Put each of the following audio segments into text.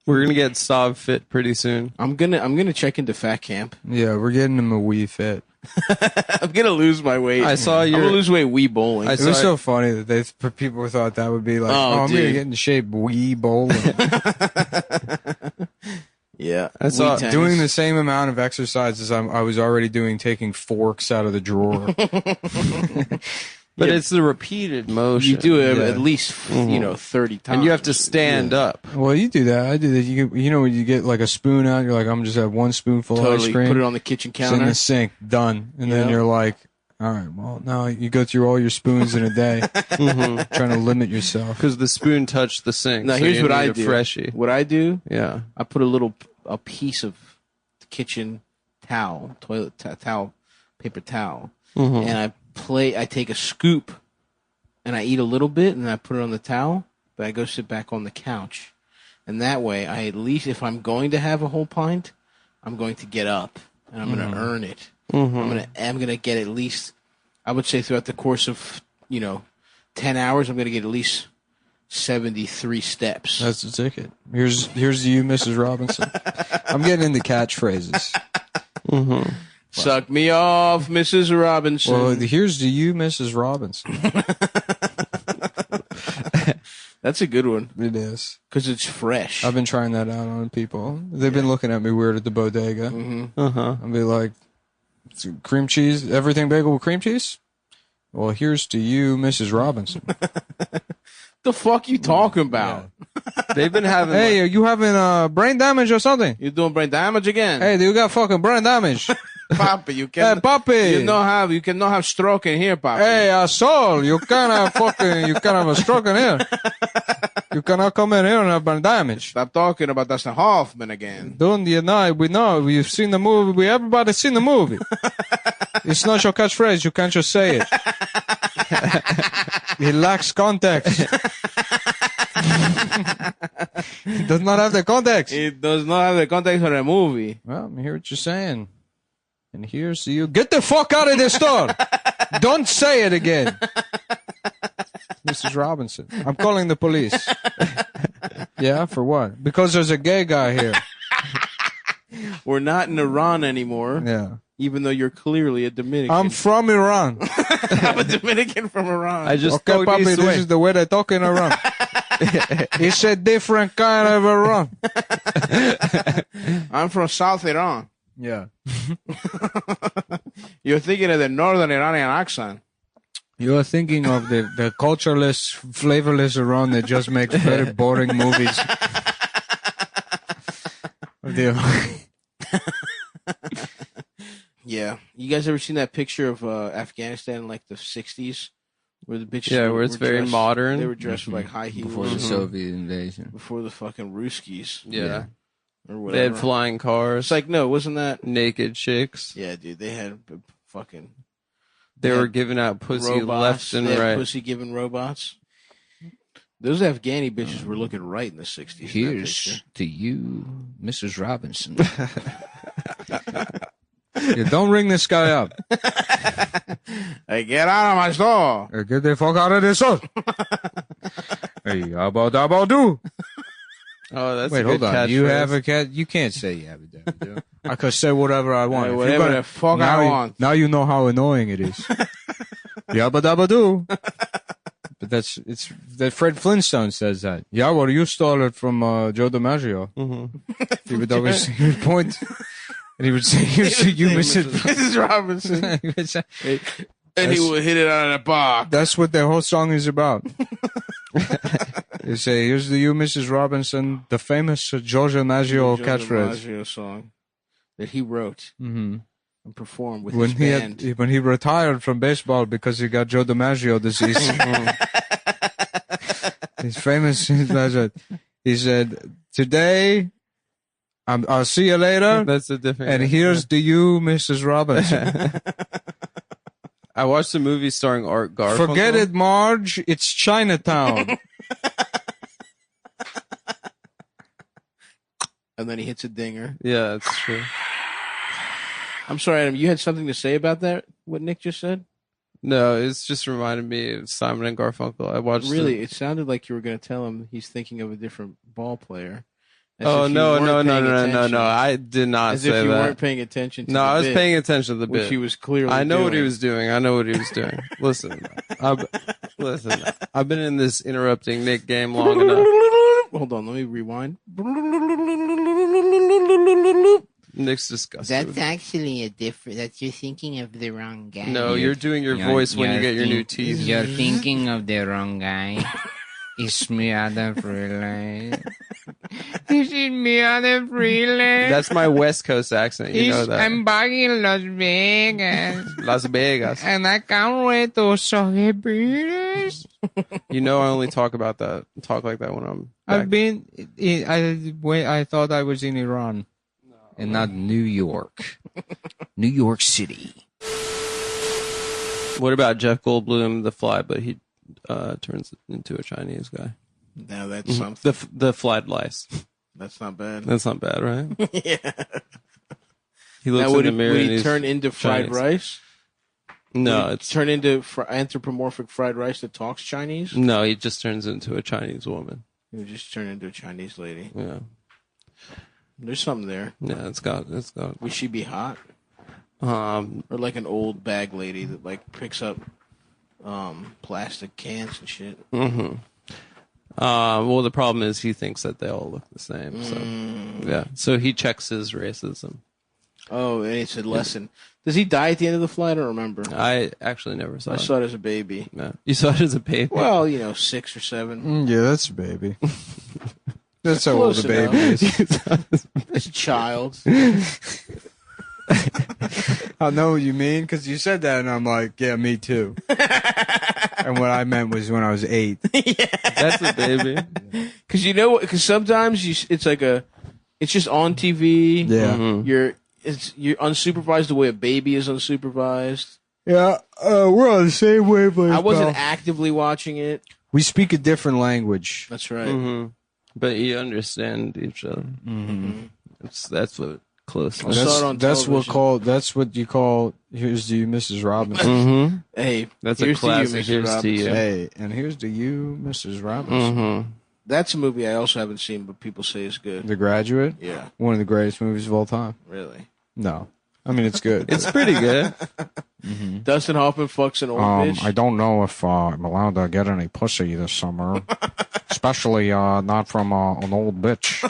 We're gonna get Sav fit pretty soon. I'm gonna check into Fat Camp. Yeah, we're getting him a Wii Fit. I'm gonna lose my weight. I saw I'm gonna lose weight Wii bowling. It was so funny that people thought that would be like, I'm gonna get in shape Wii bowling. Yeah, I saw doing the same amount of exercise as I was already doing, taking forks out of the drawer. But it's the repeated motion. You do it at least 30 times, and you have to stand up. Well, you do that. I do that. You know when you get like a spoon out, you're like, I'm just have one spoonful of ice cream. Put it on the kitchen counter. It's in the sink, done. And then you're like, all right, well, now you go through all your spoons in a day, trying to limit yourself. Because the spoon touched the sink. Now, so here's what I do. Freshie. What I do, I put a piece of kitchen towel, toilet towel, paper towel, and I take a scoop, and I eat a little bit, and I put it on the towel, but I go sit back on the couch. And that way, I at least, if I'm going to have a whole pint, I'm going to get up, and I'm going to earn it. I'm gonna get at least, I would say throughout the course of 10 hours, I'm gonna get at least 73 steps. That's the ticket. Here's to you, Mrs. Robinson. I'm getting into catchphrases. Suck me off, Mrs. Robinson. Well, here's to you, Mrs. Robinson. That's a good one. It is. Because it's fresh. I've been trying that out on people. They've been looking at me weird at the bodega. I'll be like, cream cheese, everything bagel with cream cheese? Well, here's to you, Mrs. Robinson. The fuck you talking about? Yeah. They've been having. Hey, are you having brain damage or something? You doing brain damage again? Hey, you got fucking brain damage. Papi, you can. Hey, Papi. You cannot have stroke in here, Papi. Hey, Sol, you cannot have a stroke in here. You cannot come in here and have brain damage. Stop talking about Dustin Hoffman again. Don't you know? We know. We've seen the movie. Everybody's seen the movie. It's not your catchphrase. You can't just say it. It lacks context. It does not have the context. It does not have the context of the movie. Well, I hear what you're saying. And here's you. Get the fuck out of the store. Don't say it again. Mrs. Robinson. I'm calling the police. Yeah, for what? Because there's a gay guy here. We're not in Iran anymore. Yeah. Even though you're clearly a Dominican. I'm from Iran. I'm a Dominican from Iran. I just okay, Papi, this is the way they talk in Iran. It's a different kind of Iran. I'm from South Iran. Yeah. You're thinking of the Northern Iranian accent. You're thinking of the cultureless, flavorless Iran that just makes very boring movies. Yeah. You guys ever seen that picture of Afghanistan in like the 60s? Where the bitches where it's very dressed, modern. They were dressed with like high heels. Before the Soviet invasion. Before the fucking Ruskies. Yeah. Or whatever. They had flying cars. It's like, no, wasn't that? Naked chicks. Yeah, dude. They had fucking... They were giving out pussy robots, left and right. Pussy giving robots. Those Afghani bitches were looking right in the 60s. Here's to you, Mrs. Robinson. Yeah, don't ring this guy up. Hey, get out of my store. Hey, get the fuck out of this store. Hey, about do. Oh, that's Wait, a good hold on. catchphrase. You have a cat? You can't say yabba dabba do. I could say whatever I want. Hey, whatever the fuck I want. Now you know how annoying it is. Yabba dabba do. But it's that Fred Flintstone says that. Yeah, well, you stole it from Joe DiMaggio. He would always point, and he would say, "You Mrs. Robinson," and he would hit it out of the park. That's what the whole song is about. They say, "Here's to you, Mrs. Robinson," the famous Joe DiMaggio catchphrase. DiMaggio song that he wrote and performed with when his band. When he retired from baseball because he got Joe DiMaggio disease. He's famous. He said, "Today, I'll see you later." That's a different. And here's to you, Mrs. Robinson. I watched a movie starring Art Garfunkel. Forget it, Marge. It's Chinatown. And then he hits a dinger. Yeah, that's true. I'm sorry, Adam. You had something to say about that? What Nick just said? No, it's just reminded me of Simon and Garfunkel. I watched. Really, it sounded like you were going to tell him he's thinking of a different ball player, As Oh if you no, weren't no, no, paying no, no, no, attention. no! I did not As say if you that. weren't paying attention to No, the I was bit, paying attention to the which bit. he was clearly I know what he doing. was doing. I know what he was doing. Listen, listen. I've been in this interrupting Nick game long enough. Hold on, let me rewind. Nick's disgusted. That's actually a different. That you're thinking of the wrong guy. No, you're doing your voice when you get your new teeth. You're thinking of the wrong guy. It's me, Adam Freeland. This is me, Adam Freeland. That's my West Coast accent. You know that. I'm back in Las Vegas, Las Vegas. and I can't wait to celebrate. You know I only talk like that when I'm I've back. I thought I was in Iran. And not New York. New York City. What about Jeff Goldblum, The Fly, but he turns into a Chinese guy? Now that's something. The Flied Lice. That's not bad. That's not bad, right? Yeah. He looks Now, in the mirror would and he he's turn into fried Chinese. rice? No, Would he it's turn into anthropomorphic fried rice that talks Chinese? no. He just turns into a Chinese woman. He would just turn into a Chinese lady. Yeah, There's something there. yeah. It's got. Would she be hot? Or like an old bag lady that like picks up plastic cans and shit. Well, the problem is he thinks that they all look the same. So yeah. So he checks his racism. Oh, and it's a lesson. Does he die at the end of the flight? I don't remember. I actually never saw I it. saw it as a baby. No. You saw it as a baby. Well, 6 or 7. Yeah, that's a baby. That's how old Close a baby enough. is. It's a child. I know what you mean, because you said that, and I'm like, yeah, me too. And what I meant was when I was 8. That's a baby. Because Because sometimes it's just on TV. Yeah. You're unsupervised the way a baby is unsupervised. Yeah, we're on the same wavelength. I wasn't actively watching it. We speak a different language. That's right. But you understand each other. That's what close. I saw it on That's what you call. Here's to you, Mrs. Robinson. Hey, That's here's a classic. To you, Mr. Here's to you. Robinson. Hey, and here's to you, Mrs. Robinson. That's a movie I also haven't seen, but people say is good. The Graduate. Yeah, One of the greatest movies of all time. really. No, I mean it's good. It's pretty good. Dustin Hoffman fucks an old bitch. I don't know if I'm allowed to get any pussy this summer, especially not from an old bitch.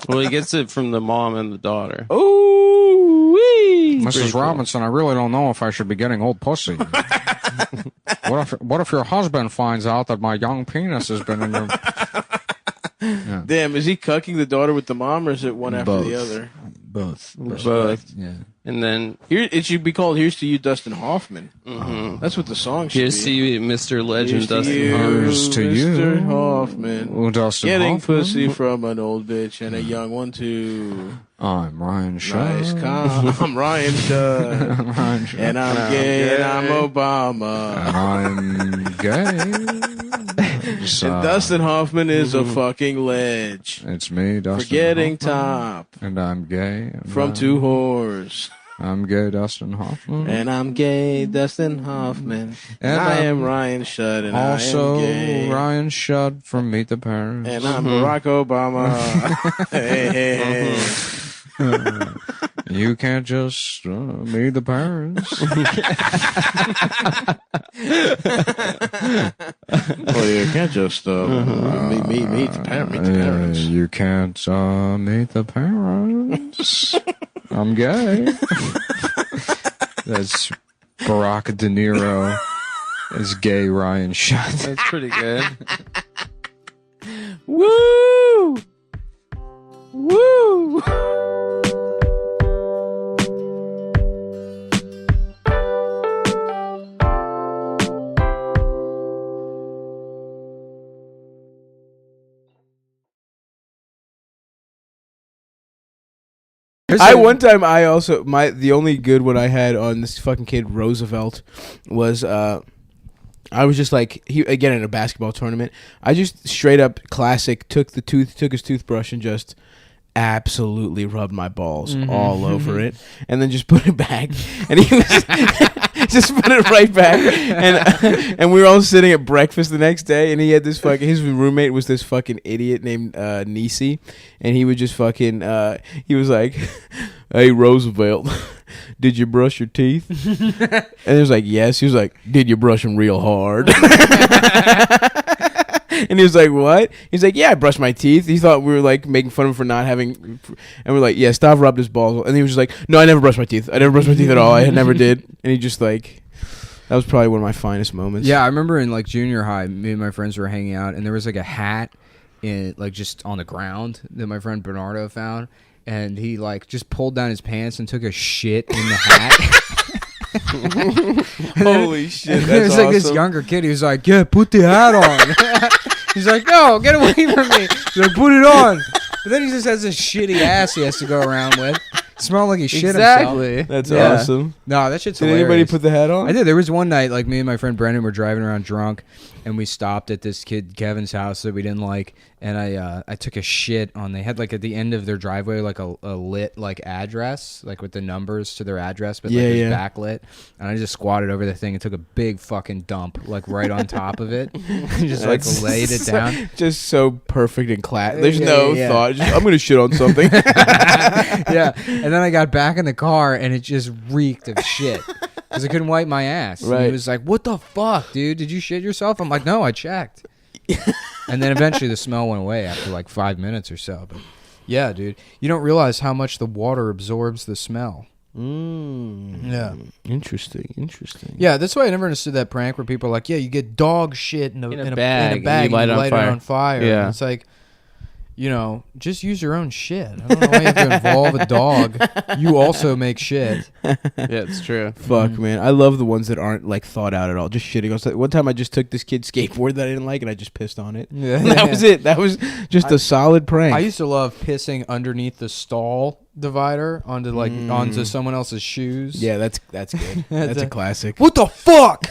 Well, he gets it from the mom and the daughter. Ooh wee! Mrs. Robinson, I really don't know if I should be getting old pussy. What if your husband finds out that my young penis has been in your... Damn, is he cucking the daughter with the mom, or is it one after Both. the other? Both. Both. Yeah. And then Here, it should be called "Here's to You, Dustin Hoffman." That's what the song should here's to be. you, Mr. Legend Here's to Dustin you, Hoffman. Here's to you. Mr. Hoffman. Well, Dustin Getting Hoffman. pussy from an old bitch and a young one too. I'm Ryan Shaw. Nice I'm Ryan Shudd. Ryan Shaw. And I'm gay and I'm Obama. And I'm gay. Just, And Dustin Hoffman is a fucking ledge. It's me, Dustin Forgetting Hoffman. top And I'm gay. And from two whores. I'm gay, Dustin Hoffman. And I'm gay, Dustin Hoffman. And And I I'm am Ryan Shudd. And also I am gay. Ryan Shudd from Meet the Parents. And I'm Barack Obama. Hey, hey, hey. You can't just meet the parents. Well, you can't just meet the parents. You can't meet the parents. I'm gay. That's Barack De Niro as gay Ryan Shudd. That's pretty good. Woo! Woo! The only good one I had on this fucking kid Roosevelt was I was just like again in a basketball tournament. I just straight up classic took his toothbrush and just absolutely rubbed my balls all over it, and then just put it back. And he was just put it right back. And we were all sitting at breakfast the next day, and he had this fucking, his roommate was this fucking idiot named Nisi, and he would just fucking, he was like, hey, Roosevelt, did you brush your teeth? And he was like, yes. He was like, did you brush them real hard? And he was like, what? He's like, yeah, I brushed my teeth. He thought we were like making fun of him for not having, and we're like, yeah, Stav rubbed his balls. And he was just like, no, I never brushed my teeth. I never brushed my teeth at all. I never did. And he just like, that was probably one of my finest moments. Yeah, I remember in like junior high, me and my friends were hanging out, and there was like a hat in like just on the ground that my friend Bernardo found, and he like just pulled down his pants and took a shit in the hat. Holy shit, that's there was like this awesome. younger kid. He was like, "Yeah, put the hat on." He's like, "No, get away from me." He's like, "Put it on." But then he just has this shitty ass he has to go around with. Smell like he shit Exactly. himself. That's Yeah. awesome. No, that shit's Did hilarious. anybody put the hat on? I did. There was one night, like me and my friend Brendan were driving around drunk, and we stopped at this kid Kevin's house that we didn't like, and I took a shit on. They had like at the end of their driveway like a lit like address, like with the numbers to their address, but like it was backlit, and I just squatted over the thing and took a big fucking dump like right on top of it, and just like laid it down. Just so perfect and class. There's Yeah, no yeah. thought. Just, I'm gonna shit on something. Yeah, and then I got back in the car and it just reeked of shit because I couldn't wipe my ass. And Right. he was like, "What the fuck, dude? Did you shit yourself?" I'm like, "No, I checked." And then eventually the smell went away after like 5 minutes or so. But yeah, dude, you don't realize how much the water absorbs the smell. Yeah. Interesting. Yeah, that's why I never understood that prank where people are like, "Yeah, you get dog shit in a bag, and and you light it on fire." Yeah. And it's like, you know, just use your own shit. I don't know why you have to involve a dog. You also make shit. Yeah, it's true. Fuck, man. I love the ones that aren't like thought out at all. Just shitting on stuff. One time I just took this kid's skateboard that I didn't like and I just pissed on it. Yeah. And that was it. That was just a solid prank. I used to love pissing underneath the stall divider onto like onto someone else's shoes. yeah, that's good. That's a classic. What the fuck?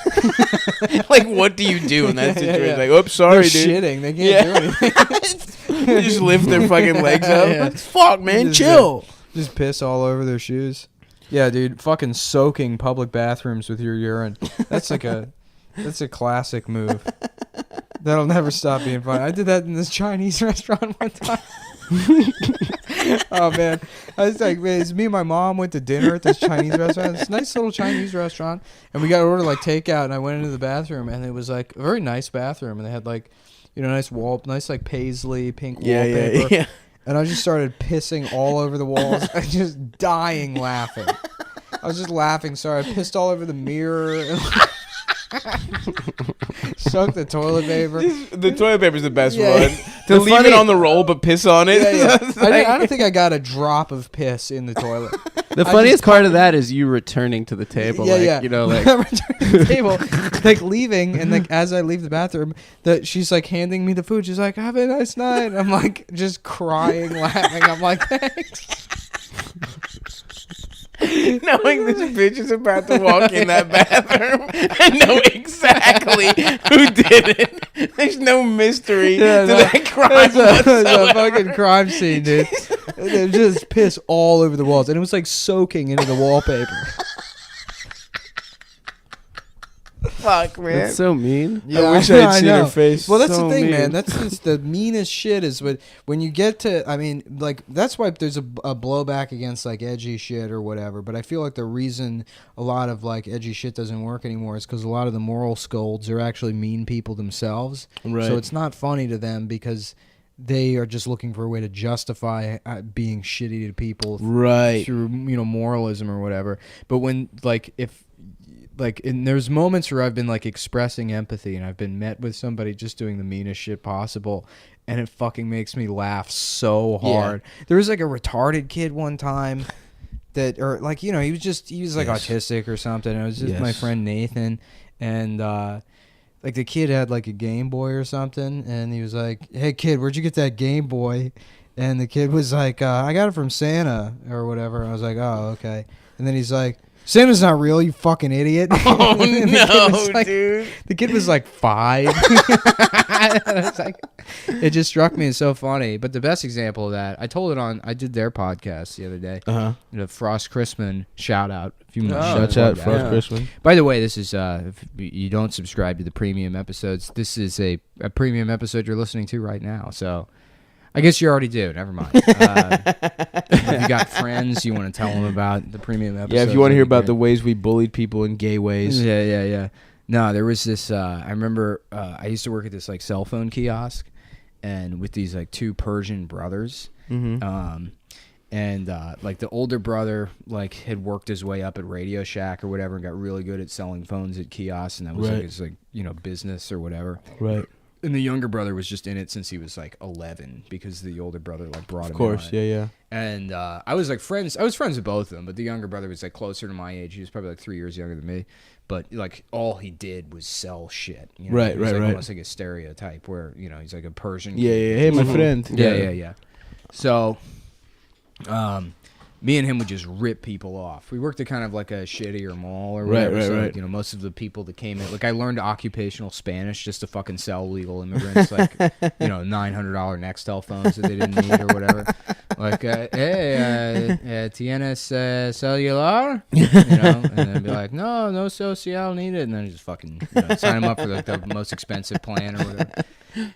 Like, what do you do in that situation? yeah. Like, oops, sorry, They're dude. shitting. They can't do anything. They just lift their fucking legs up. Yeah. Fuck, man, Just, chill. Just piss all over their shoes. Yeah, dude, fucking soaking public bathrooms with your urine. That's a classic move. That'll never stop being fun. I did that in this Chinese restaurant one time. Oh man, I was like, man, it's me and my mom went to dinner at this Chinese restaurant. It's a nice little Chinese restaurant, and we got to order like takeout. And I went into the bathroom, and it was like a very nice bathroom, and they had like, you know, nice like paisley pink wallpaper. Yeah. And I just started pissing all over the walls. I just dying laughing. I was just laughing. Sorry, I pissed all over the mirror. And soaked the toilet paper. The toilet paper's the best Yeah. one. To leave it on the roll but piss on it. Yeah. It's I like- don't think I got a drop of piss in the toilet. The funniest part of that is you returning to the table. You know, like returning to the table, like leaving, and like as I leave the bathroom, that she's like handing me the food. She's like, "Have a nice night." I'm like just crying, laughing. I'm like, "Thanks." knowing this bitch is about to walk in that bathroom and know exactly who did it. There's no mystery to that crime It's a whatsoever. fucking crime scene, dude. There's just piss all over the walls, and it was like soaking into the wallpaper. Fuck, man. that's so mean. I wish I had seen her know. face. Well, that's So the thing, mean. man. That's just the meanest shit is when you get to, I mean, like, that's why there's a blowback against, like, edgy shit or whatever. But I feel like the reason a lot of, like, edgy shit doesn't work anymore is because a lot of the moral scolds are actually mean people themselves. Right. So it's not funny to them because they are just looking for a way to justify being shitty to people Right. through, you know, moralism or whatever. But when, like, and there's moments where I've been like expressing empathy and I've been met with somebody just doing the meanest shit possible, and it fucking makes me laugh so hard. There was like a retarded kid one time that, or like, you know, he was like autistic or something. It was just my friend Nathan, and like the kid had like a Game Boy or something, and he was like, "Hey kid, where'd you get that Game Boy?" And the kid was like, "I got it from Santa or whatever." I was like, "Oh, okay." And then he's like, Santa's not real, you fucking idiot. Oh no, like, dude. the kid was like 5. It's like, it just struck me as so funny. But the best example of that, I did their podcast the other day. The Frost Christman shout out. If you Shout out Frost Christmas. By the way, this is if you don't subscribe to the premium episodes, this is a premium episode you're listening to right now. So I guess you already do. Never mind. If you got friends, you want to tell them about the premium episode. Yeah, if you want to hear about the ways we bullied people in gay ways. Yeah. No, there was this. I remember I used to work at this like cell phone kiosk, and with these like 2 Persian brothers. Mm-hmm. And like the older brother like had worked his way up at Radio Shack or whatever and got really good at selling phones at kiosks, and that was like his like business or whatever. Right. And the younger brother was just in it since he was like 11 because the older brother like brought him. Of course, in on it. yeah. And I was like friends. I was friends with both of them, but the younger brother was like closer to my age. He was probably like 3 years younger than me. But like all he did was sell shit. You know? Right, He was, like, right. Almost like a stereotype where he's like a Persian. Yeah. Hey, my friend. Yeah. So, me and him would just rip people off. We worked at kind of like a shittier mall or whatever. Right. So, most of the people that came in, like I learned occupational Spanish just to fucking sell legal immigrants, like, $900 Nextel phones that they didn't need or whatever. Like, hey, tienes celular? And then be like, no social needed. And then just fucking sign them up for like the most expensive plan or whatever.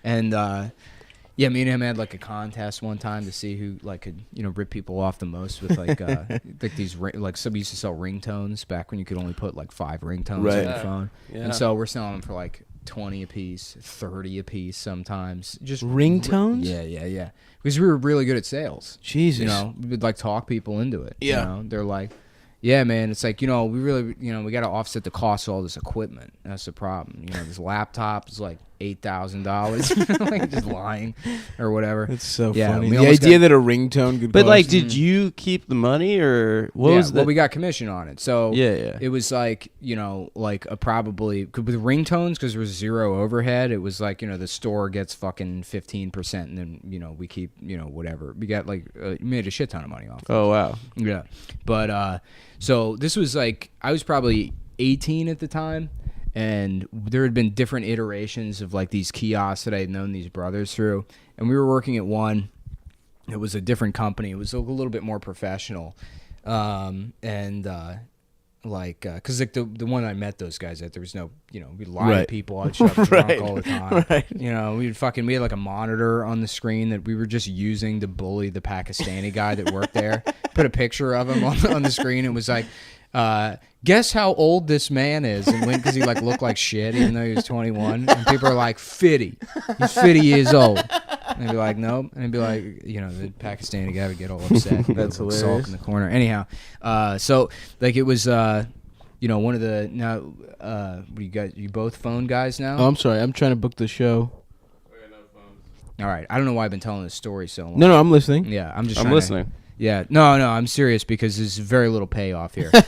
And, yeah, me and him had like a contest one time to see who like could rip people off the most with like like these like somebody used to sell ringtones back when you could only put like 5 ringtones on your phone, and so we're selling them for like 20 a piece, 30 a piece sometimes. Just Ringtones? Yeah. Because we were really good at sales. Jesus. We'd like talk people into it. Yeah. They're like, yeah, man, it's like, we really, we got to offset the cost of all this equipment. That's the problem. This laptop is like $8,000, like just lying or whatever. That's so Yeah, funny. we The almost idea that a ringtone could But cost- like, did you keep the money or what was that? Well, we got commission on it. So Yeah. it was like, like a probably, with ringtones, because there was 0 overhead, it was like, the store gets fucking 15% and then, we keep, whatever. We got like, made a shit ton of money off it. Oh wow. Yeah. But, so this was like, I was probably 18 at the time. And there had been different iterations of like these kiosks that I had known these brothers through. And we were working at one. It was a different company. It was a little bit more professional. Like, because like the one I met those guys at, there was no, we'd lie to people. I'd show up drunk all the time. Right. We had like a monitor on the screen that we were just using to bully the Pakistani guy that worked there. Put a picture of him on the screen. It was like, guess how old this man is, and when because he like looked like shit even though he was 21, and people are like 50, he's 50 years old, and they'd be like nope, and it'd be like the Pakistani guy would get all upset. That's hilarious. Sulk in the corner. Anyhow, so like it was one of the now you both phone guys now. Oh, I'm sorry. I'm trying to book the show. All right, I don't know why I've been telling this story so long. No, I'm listening. Yeah, I'm just I'm trying listening. Yeah, no, I'm serious because there's very little payoff here. This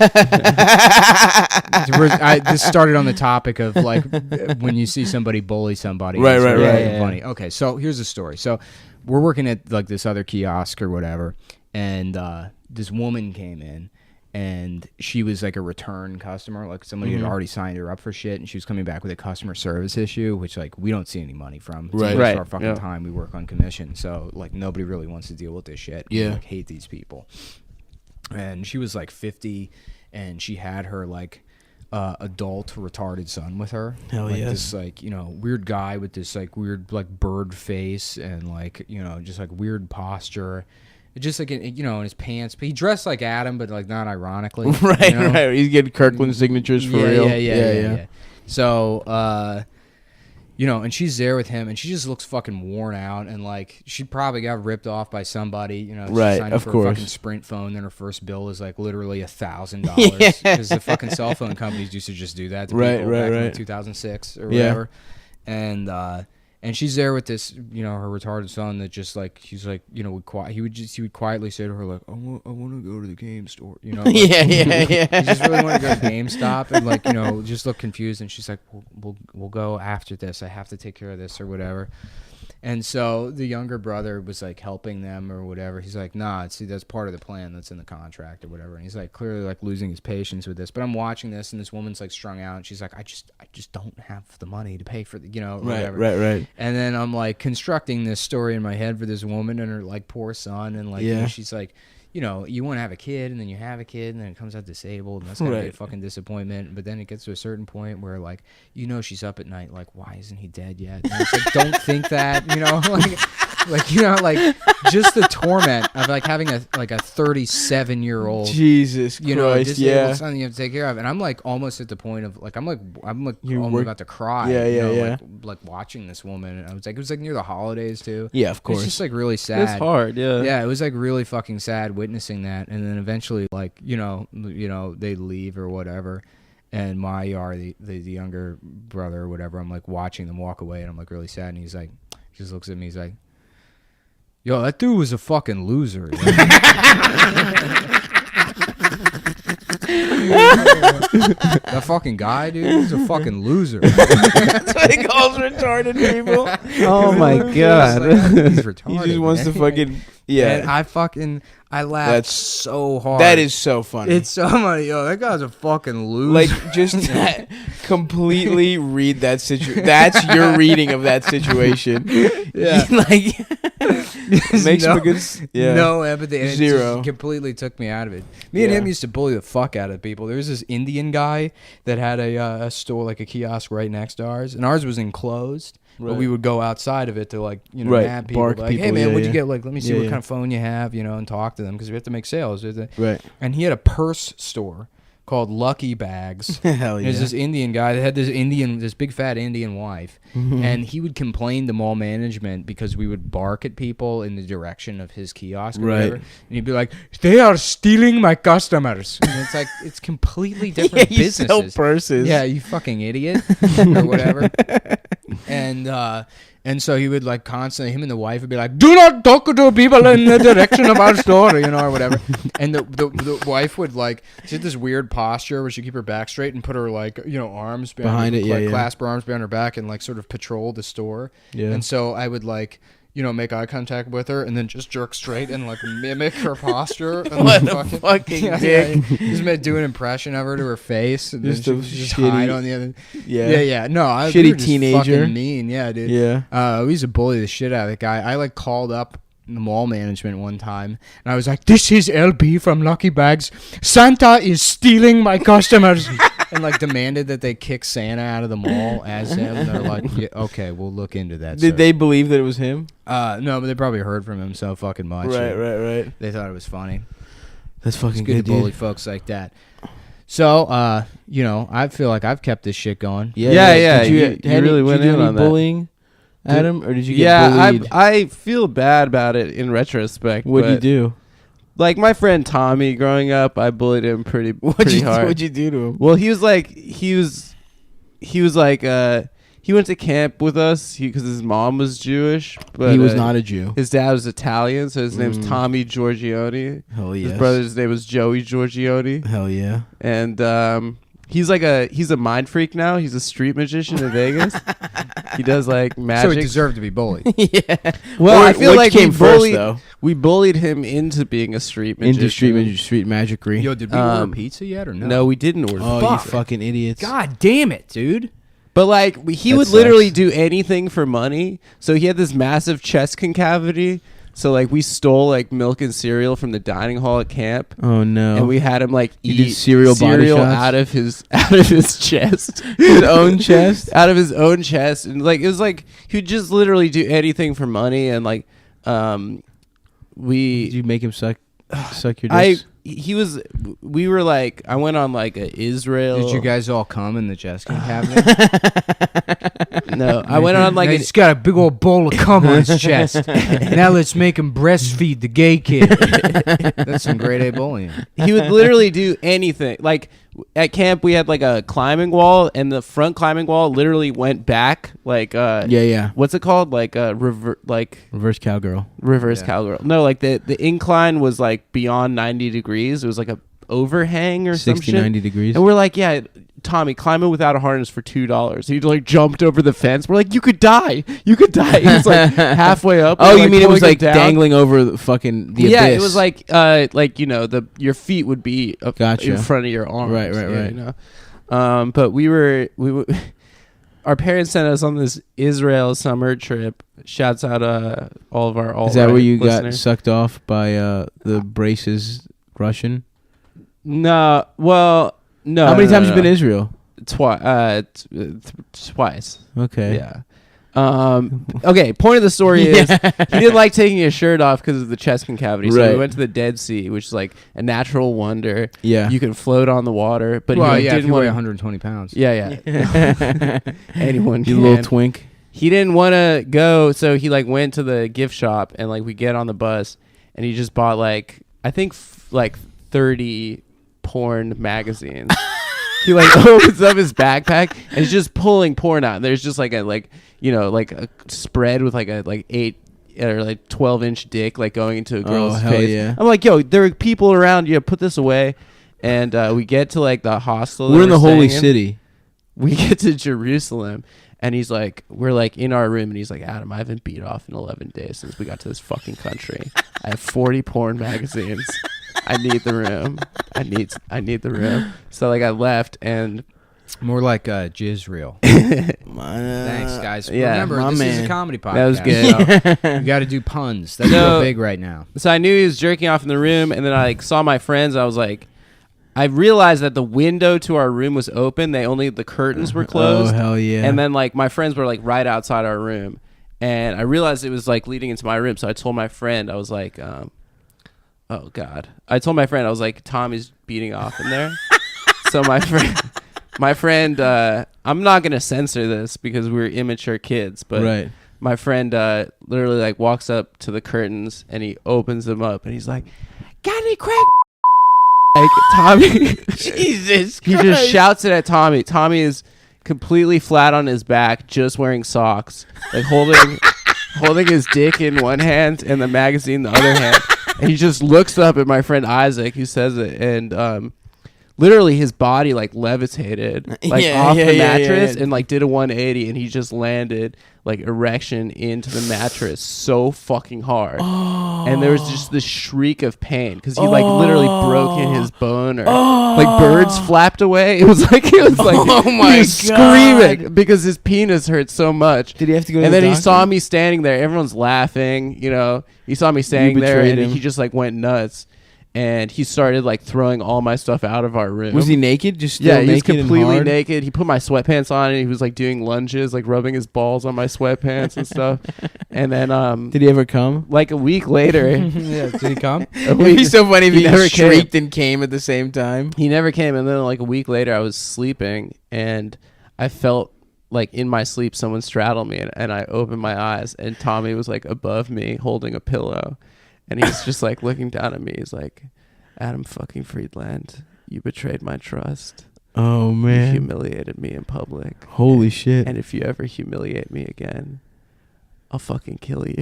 started on the topic of like when you see somebody bully somebody. Right. Funny. Okay, so here's the story. So we're working at like this other kiosk or whatever, and this woman came in, and she was like a return customer, like somebody had already signed her up for shit, and she was coming back with a customer service issue, which like we don't see any money from. Right. It's our fucking time. We work on commission, so like nobody really wants to deal with this shit. Yeah. We, like, hate these people. And she was like 50, and she had her like adult retarded son with her. Hell like, yes. This like weird guy with this like weird like bird face and like just like weird posture. Just like in his pants, but he dressed like Adam, but like not ironically. Right. He's getting Kirkland signatures for real. Yeah. So, and she's there with him, and she just looks fucking worn out, and like she probably got ripped off by somebody. She Right, signed of up for course. a fucking Sprint phone, then her first bill is like literally $1,000 because the fucking cell phone companies used to just do that to people back in like 2006 or whatever, and she's there with this, her retarded son that just like he's like, he would quietly say to her like, I want to go to the game store, like, Yeah. He just really wanted to go to GameStop and like, just look confused, and she's like, we'll go after this. I have to take care of this or whatever. And so the younger brother was like helping them or whatever. He's like, nah, see, that's part of the plan that's in the contract or whatever. And he's like clearly like losing his patience with this. But I'm watching this, and this woman's like strung out, and she's like, I just don't have the money to pay for the, you know, whatever. Right. And then I'm like constructing this story in my head for this woman and her like poor son, and like, you know, she's like, you know, you want to have a kid, and then you have a kid, and then it comes out disabled, and that's gonna be a fucking disappointment. But then it gets to a certain point where, like, you know, she's up at night, like, why isn't he dead yet? And it's like, don't think that, you know, like you know, like just the torment of like having a 37-year-old Jesus Christ, you know, disabled son you have to take care of, and I'm like almost at the point of like I'm almost about to cry. Like watching this woman, and it was like near the holidays too. Yeah, of course. It's just like really sad. It's hard, Yeah, it was like really fucking sad witnessing that, and then eventually, like, you know, they leave or whatever, and the younger brother or whatever, I'm like watching them walk away, and I'm like really sad, and he's like, he just looks at me, he's like, yo, that dude was a fucking loser. That fucking guy, dude, he's a fucking loser. That's what he calls retarded people. Oh my god, he's retarded. He just wants to fucking And I laughed so hard. That is so funny. It's so funny, yo. That guy's a fucking loser. Like, just completely read that situation. That's your reading of that situation. Yeah. Like, makes him a good. Yeah. No empathy. And Zero. It just completely took me out of it. Me and him used to bully the fuck out of people. There was this Indian guy that had a store, like a kiosk right next to ours, and ours was enclosed. But we would go outside of it to, like, you know, nab people. Bark like, people. hey, man, yeah, what'd you get? Like, let me see what Yeah. kind of phone you have, you know, and talk to them because we have to make sales. Right. And he had a purse store called Lucky Bags. Hell yeah. There's this Indian guy that had this big fat Indian wife, and he would complain to mall management because we would bark at people in the direction of his kiosk or whatever. And he'd be like, they are stealing my customers. And it's like, it's completely different you businesses. sell purses. Yeah, you fucking idiot or whatever. And so he would, like, constantly, him and the wife would be like, do not talk to people in the direction of our store, you know, or whatever. And the wife would, like, she had this weird posture where she'd keep her back straight and put her, like, you know, arms behind it, like, clasp her arms behind her back and, like, sort of patrol the store. Yeah. And so I would, like, you know, make eye contact with her and then just jerk straight and, like, mimic her posture. And what a fucking dick. Just do an impression of her to her face. And Just then a just shitty- hide on the other. Yeah. No, Shitty we were just teenager. fucking mean. Yeah, dude. Yeah. We used to bully the shit out of that guy. I, like, called up the mall management one time, and I was like, this is LB from Lucky Bags. Santa is stealing my customers. And, like, demanded that they kick Santa out of the mall as him. And they're like, yeah, okay, we'll look into that. Did they believe that it was him? No, but they probably heard from him so fucking much. Right. They thought it was funny. That's fucking It's good good, to bully dude. folks like that. So, you know, I feel like I've kept this shit going. Yeah. Did you You really went did you in do any on that. bullying, Adam, or did you get bullied? I feel bad about it in retrospect. What'd you but, do? Like, my friend Tommy, growing up, I bullied him pretty hard. What'd you do to him? Well, he went to camp with us because his mom was Jewish, but He was not a Jew. his dad was Italian, so his name's Tommy Giorgione. Hell yes. His brother's name was Joey Giorgione, Hell yeah. and he's a mind freak now. He's a street magician in Vegas. He does like magic. So he deserved to be bullied. Yeah. Well, I feel which like came first, though. We bullied him into being a street magician. Into street magicry. Yo, did we order pizza yet or no? No, we didn't order. Oh, pizza. you fucking idiots. God damn it, dude. But like he That would sucks. literally do anything for money. So he had this massive chest concavity. So like we stole like milk and cereal from the dining hall at camp. Oh no. And we had him like You did eat cereal body shots? out of his chest. His own chest? Out of his own chest. And like it was like he'd just literally do anything for money, and like Did you make him suck your dick? we were like, I went on like a Israel. Did you guys all come in the Jeskin cabinet? No, I went on like now he's got a big old bowl of cum on his chest. Now let's make him breastfeed the gay kid. That's some grade A bullying. he would literally do anything. Like at camp, we had like a climbing wall, and the front climbing wall literally went back. Like Yeah. what's it called? Like Reverse cowgirl. reverse cowgirl. No, like the incline was like beyond 90 degrees. It was like a overhang or 60, some shit. 90 degrees. And we're like, yeah, Tommy, climb it without a harness for $2. He like jumped over the fence. We're like, you could die. He was like halfway up. Oh, We're, you like, mean it was pulling like him down. dangling over the fucking the Yeah, abyss? it was like your feet would be up Gotcha. in front of your arms. Right. You know? But we our parents sent us on this Israel summer trip. Shouts out all of our Is that where you got listeners. sucked off by the braces Russian? No, well, no. How many no, times no, you been to no. Israel? Twice. Okay. Yeah. Okay. Point of the story is he didn't like taking his shirt off because of the chest concavity. So Right. we went to the Dead Sea, which is like a natural wonder. Yeah. You can float on the water, but Well, he yeah, if didn't you want weigh to. 120 pounds. Yeah. Anyone You can. little twink. He didn't want to go, so he like went to the gift shop and like we get on the bus and he just bought like I think like 30 porn magazines. He like opens up his backpack and he's just pulling porn out. And there's just like a spread with like a 8 or like 12-inch dick like going into a girl's hell face. yeah. I'm like, yo, there are people around. You put this away. And we get to like the hostel. that We're in the holy staying in. city. We get to Jerusalem. And he's like, we're like in our room, and he's like, Adam, I haven't beat off in 11 days since we got to this fucking country. I have 40 porn magazines. I need the room. I need the room. So like I left, and More like Jizreel. Thanks, guys. Yeah, Remember, my this is man. a comedy podcast. That was good. So you got to do puns. That's No. real big right now. So I knew he was jerking off in the room, and then I like saw my friends. I was like, I realized that the window to our room was open. The curtains were closed. Oh hell yeah! And then like my friends were like right outside our room, and I realized it was like leading into my room. So I told my friend, I was like, oh god. I told my friend, I was like, Tommy's beating off in there. So my friend, I'm not gonna censor this because we're immature kids, but right. my friend literally like walks up to the curtains and he opens them up and he's like, got any crack? Like Tommy, Jesus he just shouts it at Tommy. Tommy is completely flat on his back, just wearing socks, like holding his dick in one hand and the magazine in the other hand. And he just looks up at my friend Isaac, who says it, and literally his body like levitated like off the mattress and like did a 180, and he just landed like erection into the mattress so fucking hard. And there was just this shriek of pain because he like literally broke in his boner. Like birds flapped away. It was like oh my he was God. screaming because his penis hurt so much. Did he have to go to And the then he doctor? saw me standing there. Everyone's laughing, you know. He saw me standing there, betrayed and him. he just like went nuts. And he started like throwing all my stuff out of our room. Was he naked? Just still Yeah, he was naked and completely hard? naked. He put my sweatpants on, and he was like doing lunges, like rubbing his balls on my sweatpants and stuff. And then, Did he ever come? like a week later, Yeah, did he come? a It'd week- be so funny if he he never came. shrieked and came at the same time. He never came, and then like a week later, I was sleeping, and I felt like in my sleep someone straddled me, and I opened my eyes, and Tommy was like above me holding a pillow, and he's just like looking down at me. He's like, Adam fucking Friedland, you betrayed my trust. Oh You man! humiliated me in public, Holy shit! and if you ever humiliate me again, I'll fucking kill you.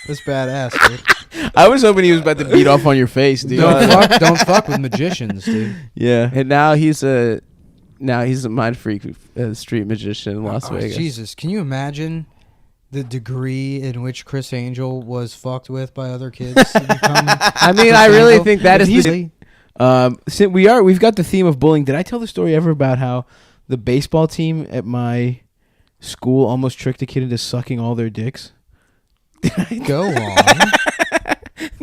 That's badass, dude. I was hoping he was about to beat off on your face, dude. Don't fuck with magicians, dude. Yeah. And now he's a mind freak, street magician in Las Oh, Vegas. Jesus, can you imagine the degree in which Chris Angel was fucked with by other kids? To become I mean, Chris I really Angel? think that is He's- the, Since we've got the theme of bullying. Did I tell the story ever about how the baseball team at my school almost tricked a kid into sucking all their dicks? Go on.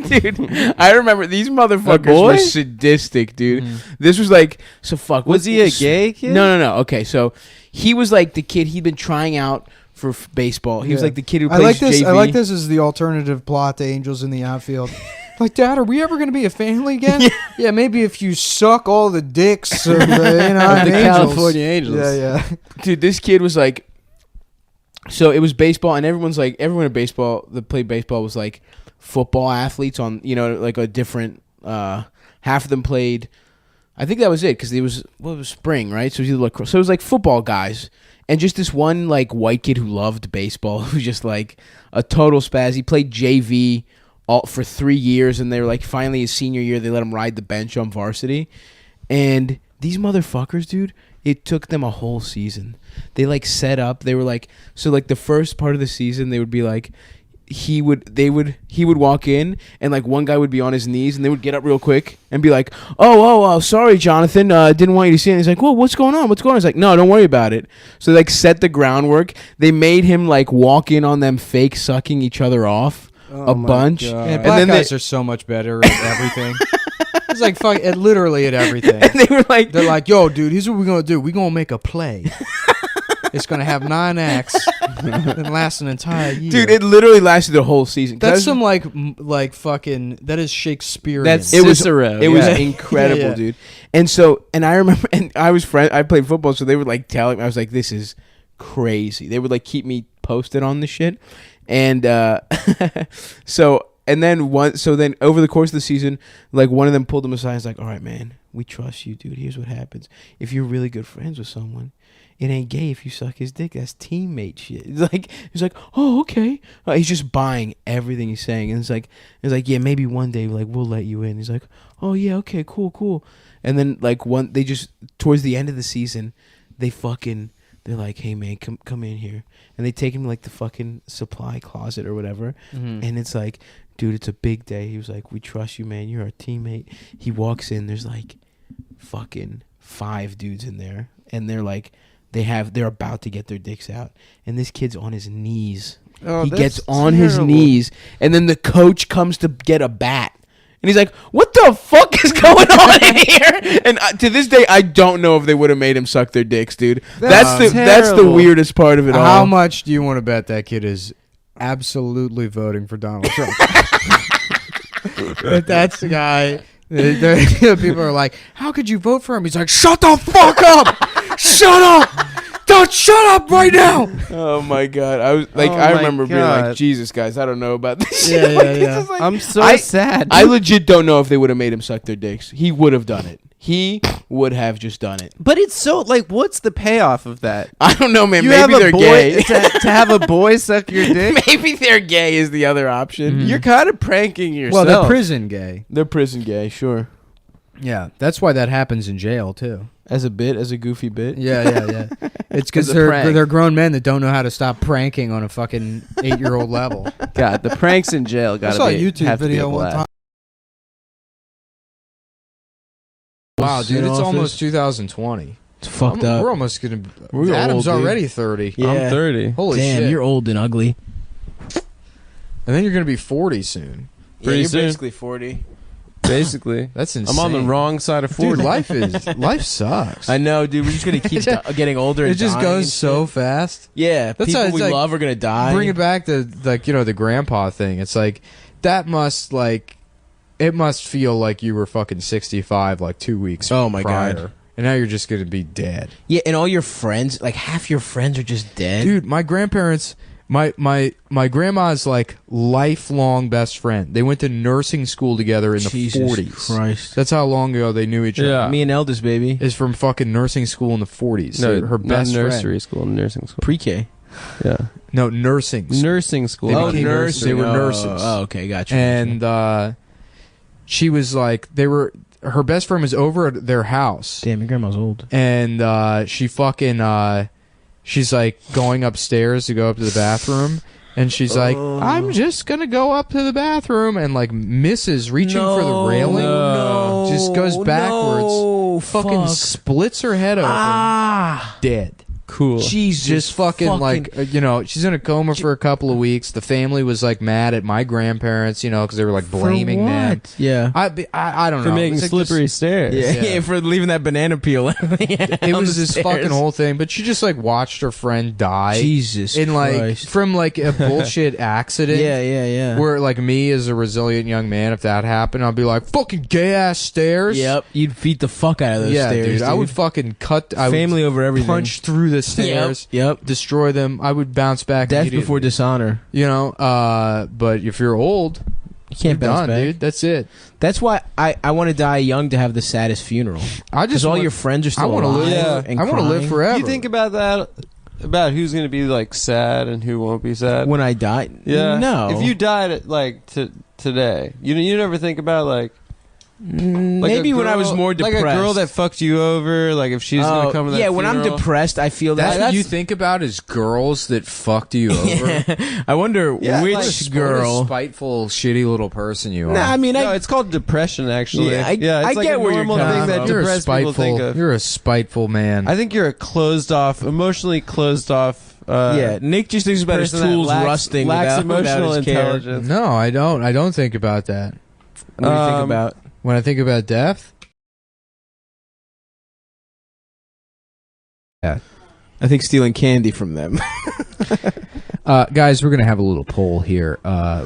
Dude, I remember these motherfuckers boy? were sadistic, dude. This was like, so fuck. was he a gay kid? No. Okay, so he was like the kid. He'd been trying out for baseball. He was Yeah. like the kid who I plays like this. JV. I like this as the alternative plot to Angels in the Outfield. Like, Dad, are we ever going to be a family again? Yeah, maybe if you suck all the dicks of the, Of the Angels. California Angels. Yeah. Dude, this kid was like, so it was baseball, and everyone at baseball that played baseball was like football athletes on, like a different, half of them played, I think that was it, because it was spring, right? So it was either lacrosse. So it was like football guys, and just this one like white kid who loved baseball, who was just like a total spaz. He played JV for 3 years, and they were like, finally his senior year, they let him ride the bench on varsity, and these motherfuckers, dude, it took them a whole season. They like set up. They were like, so like the first part of the season, they would be like, he would walk in and like one guy would be on his knees and they would get up real quick and be like, oh, sorry, Jonathan, didn't want you to see it. And he's like, well, what's going on? He's like, no, don't worry about it. So they like set the groundwork. They made him like walk in on them fake sucking each other off a bunch. Yeah, And black then guys are so much better at everything. It's like fuck, literally at everything. and they were like, They're like, yo, dude, here's what we're gonna do. We're gonna make a play. It's gonna have 9 acts and last an entire year. dude, it literally lasted the whole season. That's some like fucking. That is Shakespearean. That's It was Cicero. It was yeah. incredible, Yeah. dude. And so, and I remember, and I played football, so they would like telling me, I was like, this is crazy. They would like keep me posted on the shit, and so then over the course of the season, like one of them pulled him aside. And was like, all right, man, we trust you, dude. Here's what happens: if you're really good friends with someone, it ain't gay if you suck his dick. That's teammate shit. He's like, oh, okay. He's just buying everything he's saying, and it's like, yeah, maybe one day like we'll let you in. He's like, oh yeah, okay, cool. And then like they just towards the end of the season, they're like, hey man, come in here, and they take him to like the fucking supply closet or whatever, and it's like, dude, it's a big day. He was like, we trust you, man. You're our teammate. He walks in. There's like fucking 5 dudes in there, and they're like. They're about to get their dicks out, and this kid's on his knees. Oh, he that's gets on his terrible. knees, and then the coach comes to get a bat, and he's like, "What the fuck is going on in here?" And to this day, I don't know if they would have made him suck their dicks, dude. That's the terrible. weirdest part of it all. How much do you want to bet that kid is absolutely voting for Donald Trump? That's the guy. People are like, how could you vote for him? He's like, shut the fuck up! Shut up! Don't shut up right now! Oh my god! I was like, Oh I my remember being like, God. Jesus, guys, I don't know about this. Yeah, shit. yeah, Like, this yeah. is like- I'm so I- sad. I legit don't know if they would have made him suck their dicks. He would have done it. He would have just done it. But it's so like, what's the payoff of that? I don't know, man. You Maybe have a they're boy gay. to have a boy suck your dick. Maybe they're gay is the other option. You're kind of pranking yourself. Well, they're prison gay. They're prison gay, sure. Yeah, that's why that happens in jail too. As a goofy bit. Yeah. It's because As a prank. they're grown men that don't know how to stop pranking on a fucking 8-year-old level. God, the pranks in jail I got saw to a be YouTube have to be video a one blast. time. Wow, dude, In it's office. almost 2020. It's fucked up. We're almost gonna. We're Adam's old, dude. already 30. Yeah. I'm 30. Holy Damn, shit! you're old and ugly. And then you're gonna be 40 soon. Pretty you're soon. basically 40. Basically, That's insane. I'm on the wrong side of 40. Dude, life sucks. I know, dude. We're just gonna keep getting older. It And just dying and goes so shit. fast. Yeah, That's people how it's we like- love are gonna die. Bring it back to like the grandpa thing. It's like that must like it must feel like you were fucking 65 like 2 weeks. Oh my prior. God. And now you're just gonna be dead. Yeah, and all your friends, like half your friends, are just dead. Dude, my grandparents, my grandma's like lifelong best friend. They went to nursing school together in the Jesus 40s. Christ. That's how long ago they knew each other. Yeah. Me and Eldest, baby. Is from fucking nursing school in the 40s. No, her best not nursery friend. school, nursing school. Pre-K. Yeah, No, nursing. school. nursing school. They Oh, became nurses. They were nurses. Oh, okay, gotcha. And she was like, her best friend was over at their house. damn, your grandma's old. And she fucking she's like going upstairs to go up to the bathroom, and she's like, I'm just gonna go up to the bathroom, and like misses reaching for the railing, No, just goes backwards, no, fucking fuck. splits her head open, dead. Cool. Jesus, Just fucking like she's in a coma for a couple of weeks. The family was like mad at my grandparents, because they were like blaming them. Yeah. I don't know. For making It was like slippery this- stairs. Yeah, Yeah. yeah, for leaving that banana peel. It was this fucking whole thing, but she just like watched her friend die. Jesus in like Christ. from like a bullshit accident. Yeah. Where like me as a resilient young man, if that happened, I'd be like, fucking gay ass stairs. Yep, you'd beat the fuck out of those Yeah, stairs, dude. I would fucking cut. I Family would over everything. punch through the stairs. Yep. Destroy them. I would bounce back. Death immediately. before dishonor. But if you're old, You can't you're bounce done, back. dude. That's it. That's why I want to die young to have the saddest funeral. I Because just all want- your friends are still I wanna alive. live. Yeah. and I want to live crying. forever. You think about that, about who's going to be like sad and who won't be sad. When I die, Yeah. no. If you died at, like today, you never think about like, Maybe when I was more depressed. Like a girl that fucked you over, like if she's gonna come to that yeah, when I'm funeral. depressed, I feel That's that. what you think about is girls that fucked you over. I wonder Yeah, which like, What a girl. spiteful, shitty little person you are. Nah, I mean, No, it's called depression, actually. Yeah, it's I like get a where you're normal coming thing that from. You're a depressed people think spiteful. of. You're a spiteful man. I think you're a closed off, emotionally closed off. Yeah, Nick just thinks about his person that tools lacks- rusting lacks without emotional his care. intelligence. No, I don't. I don't think about that. What do you think about? When I think about death, I think stealing candy from them. guys, we're gonna have a little poll here.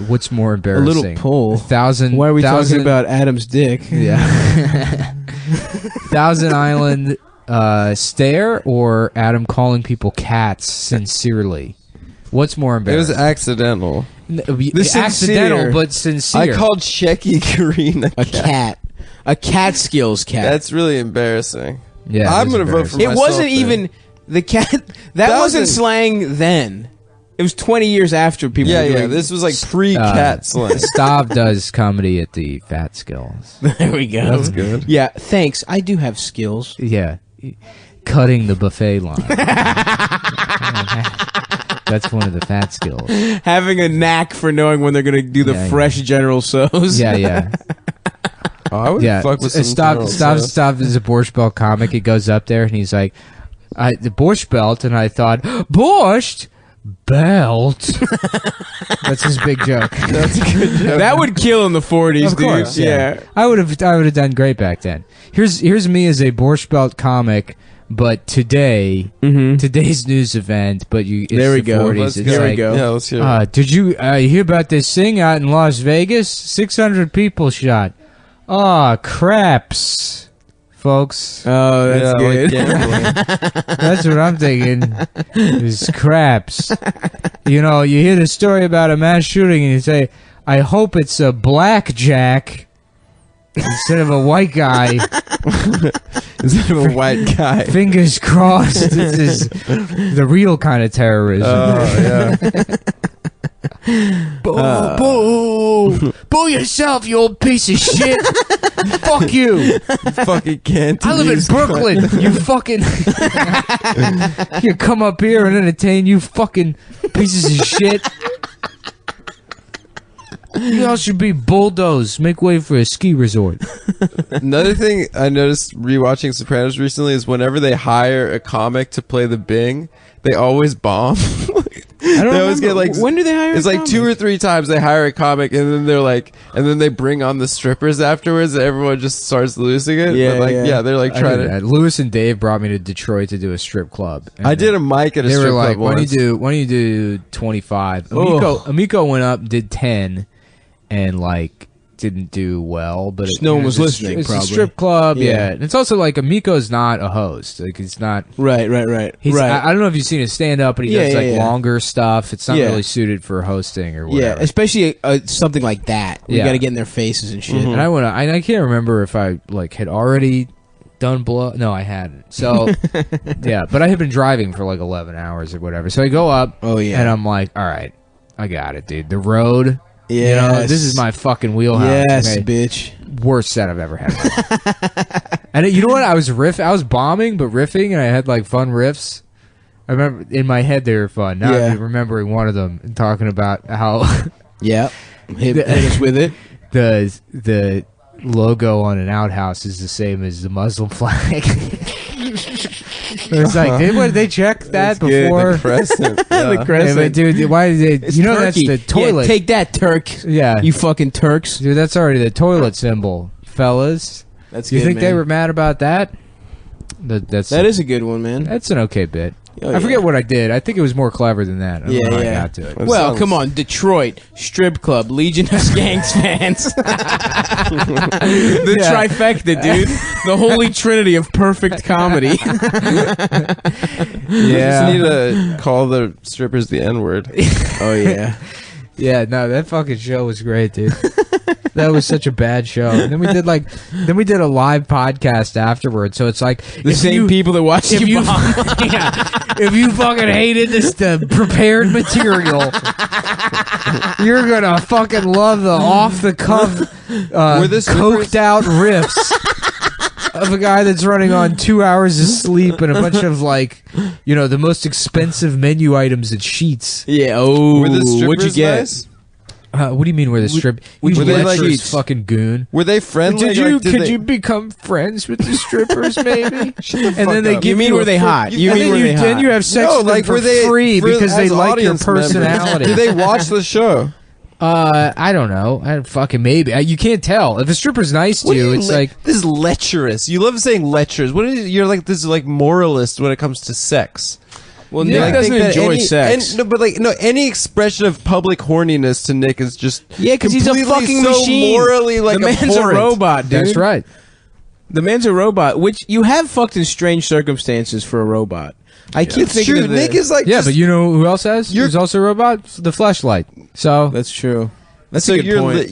What's more A embarrassing? little poll. Thousand. Why are we talking thousand- about Adam's dick? Yeah. Thousand Island stare or Adam calling people cats sincerely? What's more It was embarrassing? accidental. Accidental, sincere. but sincere. I called Shecky Green a A cat. cat. A cat skills cat. That's really embarrassing. Yeah, I'm it's gonna vote for embarrassing. it myself wasn't there. even the cat. That wasn't wasn't- slang then. It was 20 years after people. Yeah, were yeah. doing- This was like pre-cat slang. Stav does comedy at the Fat Skills. There we go. That's good. Yeah, thanks. I do have skills. Yeah, cutting the buffet line. That's one of the Fat Skills. Having a knack for knowing when they're going to do the Yeah, fresh General So's. Yeah, yeah. Oh, I would Yeah, fuck with some Stav is a Borscht Belt comic. He goes up there and he's like, the Borscht Belt, and I thought, Borscht Belt. That's his big joke. That's a good joke. That would kill in the 40s, Of dude. course, yeah. I would have done great back then. Here's me as a Borscht Belt comic, but today's news event. But it's There we the go. 40s. Let's It's go. Here we like, go. Yeah, let's hear it. Did you hear about this thing out in Las Vegas? 600 people shot. Craps, folks. Oh, that's Yeah, good. like gambling. That's what I'm thinking. Is craps. You know, you hear the story about a mass shooting and you say, I hope it's a blackjack instead of a white guy. Instead of a white guy. Fingers crossed. This is the real kind of terrorism. Oh, yeah. Boo! Boo yourself, you old piece of shit! Fuck you! Fucking can't. I live in Brooklyn. You fucking. You come up here and entertain you fucking pieces of shit. You all should be bulldozed. Make way for a ski resort. Another thing I noticed rewatching Sopranos recently is whenever they hire a comic to play the Bing, they always bomb. I don't They always remember. get, like, when do they hire? It's a like comic? 2 or 3 times they hire a comic and then they're like, and then they bring on the strippers afterwards and everyone just starts losing it. Yeah, But like, yeah. they're like trying to. Lewis and Dave brought me to Detroit to do a strip club. And I did a mic at a They strip were like, club "Why once. don't you do 25?" Oh. Amico went up, did 10, and like didn't do well. But Just no one was listening, It's probably. a strip club, Yeah. yeah. And it's also like Amico's not a host. Like he's not. Right. He's, right. I don't know if you've seen his stand up, but he Yeah, does yeah, like yeah. longer stuff. It's not Yeah. really suited for hosting or Yeah, whatever. especially something like that. You Yeah. got to get in their faces and shit. And I can't remember if I like had already done blow. No, I hadn't. So yeah, but I had been driving for like 11 hours or whatever. So I go up. Oh, yeah. and I'm like, all right, I got it, dude. The road. You Yes. know, this is my fucking wheelhouse. Yes, okay? bitch. Worst set I've ever had. And you know what? I was bombing, but riffing, and I had like fun riffs. I remember in my head they were fun. Now Yeah. I'm remembering one of them and talking about how Yeah. Hit us with it. the logo on an outhouse is the same as the Muslim flag. It's like, did they check that That's good. before? The crescent. The Yeah. crescent. Yeah, but dude, why did they? It's You know Turkey. that's the toilet. Yeah, take that, Turk. Yeah. You fucking Turks. Dude, that's already the toilet symbol, fellas. That's You good, think they man. were mad about that? That is a good one, man. That's an okay bit. Oh, I forget yeah. what I did. I think it was more clever than that. I don't know how I Yeah. got to it. That Well, sounds- come on, Detroit strip club, Legion of Skanks fans, the Yeah. trifecta, dude, the holy trinity of perfect comedy. Just need to call the strippers the N-word. Oh yeah, Yeah, no, that fucking show was great, dude. That was such a bad show. And then we did a live podcast afterwards. So it's like The same people that watch if you you bomb. if you fucking hated the prepared material, you're gonna fucking love the off the cuff, coked out riffs of a guy that's running on 2 hours of sleep and a bunch of the most expensive menu items at Sheets. Yeah. Oh, Were the strippers what'd you get? nice? What do you mean? Where the strip? were You they like- lecherous fucking goon. Were they friendly? Did you? Like, did Could they- you become friends with the strippers, maybe? and then they up. give You mean you were a they fr- hot? You and mean then were they then hot? you have sex No, with them like, for were they free because they as like your audience members? personality. Do they watch the show? I don't know. I fucking maybe. You can't tell if a stripper's nice to What do you. you It's le- like this is lecherous. You love saying lecherous. What is you're like this is like moralist when it comes to sex. Well, Yeah. Nick I doesn't think that enjoy any- sex. any expression of public horniness to Nick is just Yeah, because he's a completely fucking so machine. morally like the man's abhorrent. a robot, dude. that's right. The man's a robot, which you have fucked in strange circumstances for a robot. I keep It's thinking true. of Nick is like Yeah, just- but you know who else has? You're- Who's also a robot? The Fleshlight. So That's true. That's So a good you're point.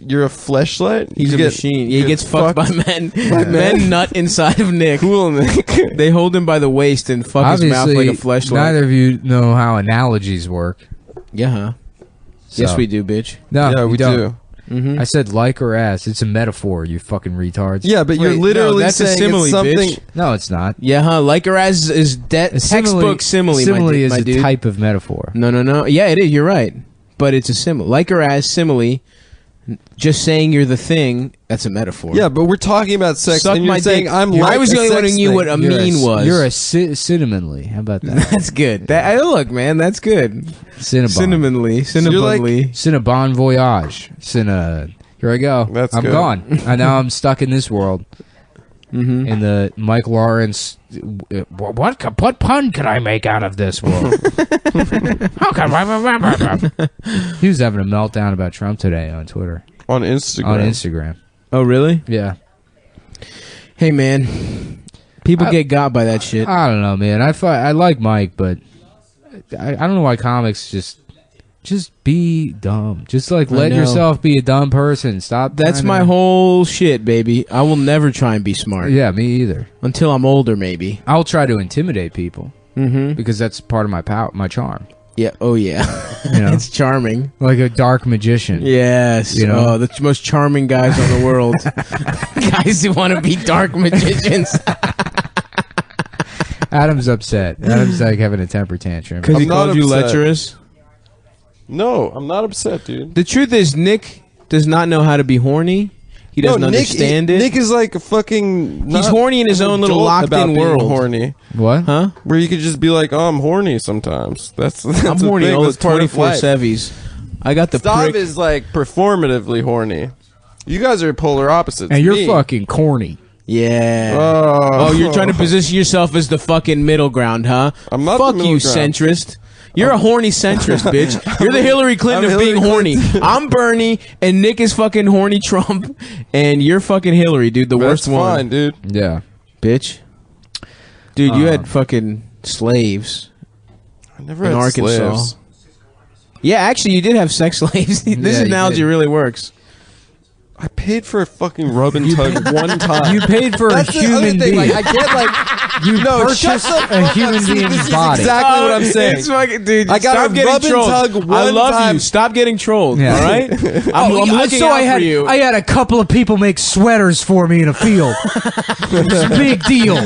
you're a fleshlight. He's You a get- machine. Yeah, he you gets get fucked by men. Men nut inside of Nick. Cool, Nick. They hold him by the waist and fuck his mouth obviously, like a fleshlight. neither of you know how analogies work. Yeah, huh? So. Yes, we do, bitch. No, yeah, you we don't. do. Mm-hmm. I said like or ass. It's a metaphor, you fucking retards. Yeah, but you're Wait, literally no, that's a saying simile, it's something. bitch. No, it's not. Yeah, huh? Like or as is A textbook simile. Simile my, is my a dude. type of metaphor. No. Yeah, it is. You're right. But it's a simile. Like or as simile. Just saying you're the thing. That's a metaphor. Yeah, but we're talking about sex, Suck and you're my saying dick. I'm I like was a the only one sex who knew thing. what a mean was. You're a cinnamonly. How about that? That's good. Look, man, that's good. Cinnabon. Cinnabonly. Cinnabon voyage. Here I go. That's I'm good. gone. And now I'm stuck in this world. Mm-hmm. In the Mike Lawrence. What pun could I make out of this world? How can He was having a meltdown about Trump today on Twitter. on Instagram. On Instagram. Oh, really? Yeah. Hey, man. People get got by that shit. I don't know, man. I like Mike, but I don't know why comics just be dumb. Just like let know. yourself be a dumb person. Stop. That's trying my to- whole shit, baby. I will never try and be smart. Yeah, me either. Until I'm older, maybe. I'll try to intimidate people Mm-hmm. because that's part of my my charm. Yeah. Oh, yeah. You know, It's charming. like a dark magician. Yes. You know? Oh, the most charming guys on the world. Guys who want to be dark magicians. Adam's upset. Adam's like having a temper tantrum. Because he I'm not called you upset. lecherous. No, I'm not upset, dude. The truth is, Nick does not know how to be horny. He doesn't Nick, understand it. Nick is like a fucking. He's horny in his own little locked-in world. Horny, What? Huh? where you could just be like, "Oh, I'm horny." Sometimes that's I'm a horny thing, all the that's part of 24 life. sevies. I got the Stav prick. is like performatively horny. You guys are polar opposites. And you're Me. fucking corny. Yeah. Oh, You're trying to position yourself as the fucking middle ground, huh? I'm not Fuck the you, middle ground. centrist. You're a horny centrist, bitch. You're the Hillary Clinton I'm of being Hillary horny. I'm Bernie, and Nick is fucking horny Trump, and you're fucking Hillary, dude. The worst That's one, fine, dude. Yeah. bitch. Dude, you had fucking slaves. I never In had Arkansas. slaves. Yeah, actually, you did have sex slaves. This Yeah, you analogy did. really works. I paid for a fucking rub and tug one time. You paid for That's a the other human thing. being. Like, I get like You no, shut purchased the fuck a up. human See, being's this is body. exactly what I'm saying. It's fucking, dude, I got stop a getting rub and trolled. tug I one love time. you. Stop getting trolled. Yeah. All right. I'm looking so out I had for you. I had a couple of people make sweaters for me in a field. It's a big deal.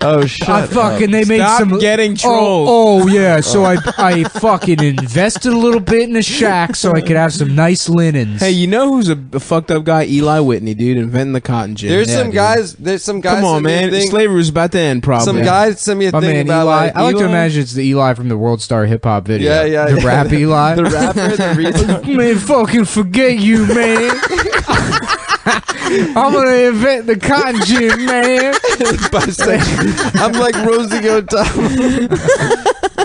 Oh shit! I fucking they made Stop some getting trolled. Oh yeah, so I fucking invested a little bit in a shack so I could have some nice linens. Hey, you know who's a fucked up guy? Eli Whitney, dude, inventing the cotton gin. There's Yeah, some dude. guys. There's some guys. Come on, sent me a man. thing- Slavery was about to end, probably. Some guys sent me a my thing man about Eli. like I like to Eli. imagine it's the Eli from the World Star Hip Hop video. Yeah, yeah, The yeah. rap Eli. The rapper, the retard. Man, fucking forget you, man. I'm gonna invent the cotton gin, man. Bisexual. I'm like Rosie O'Donnell.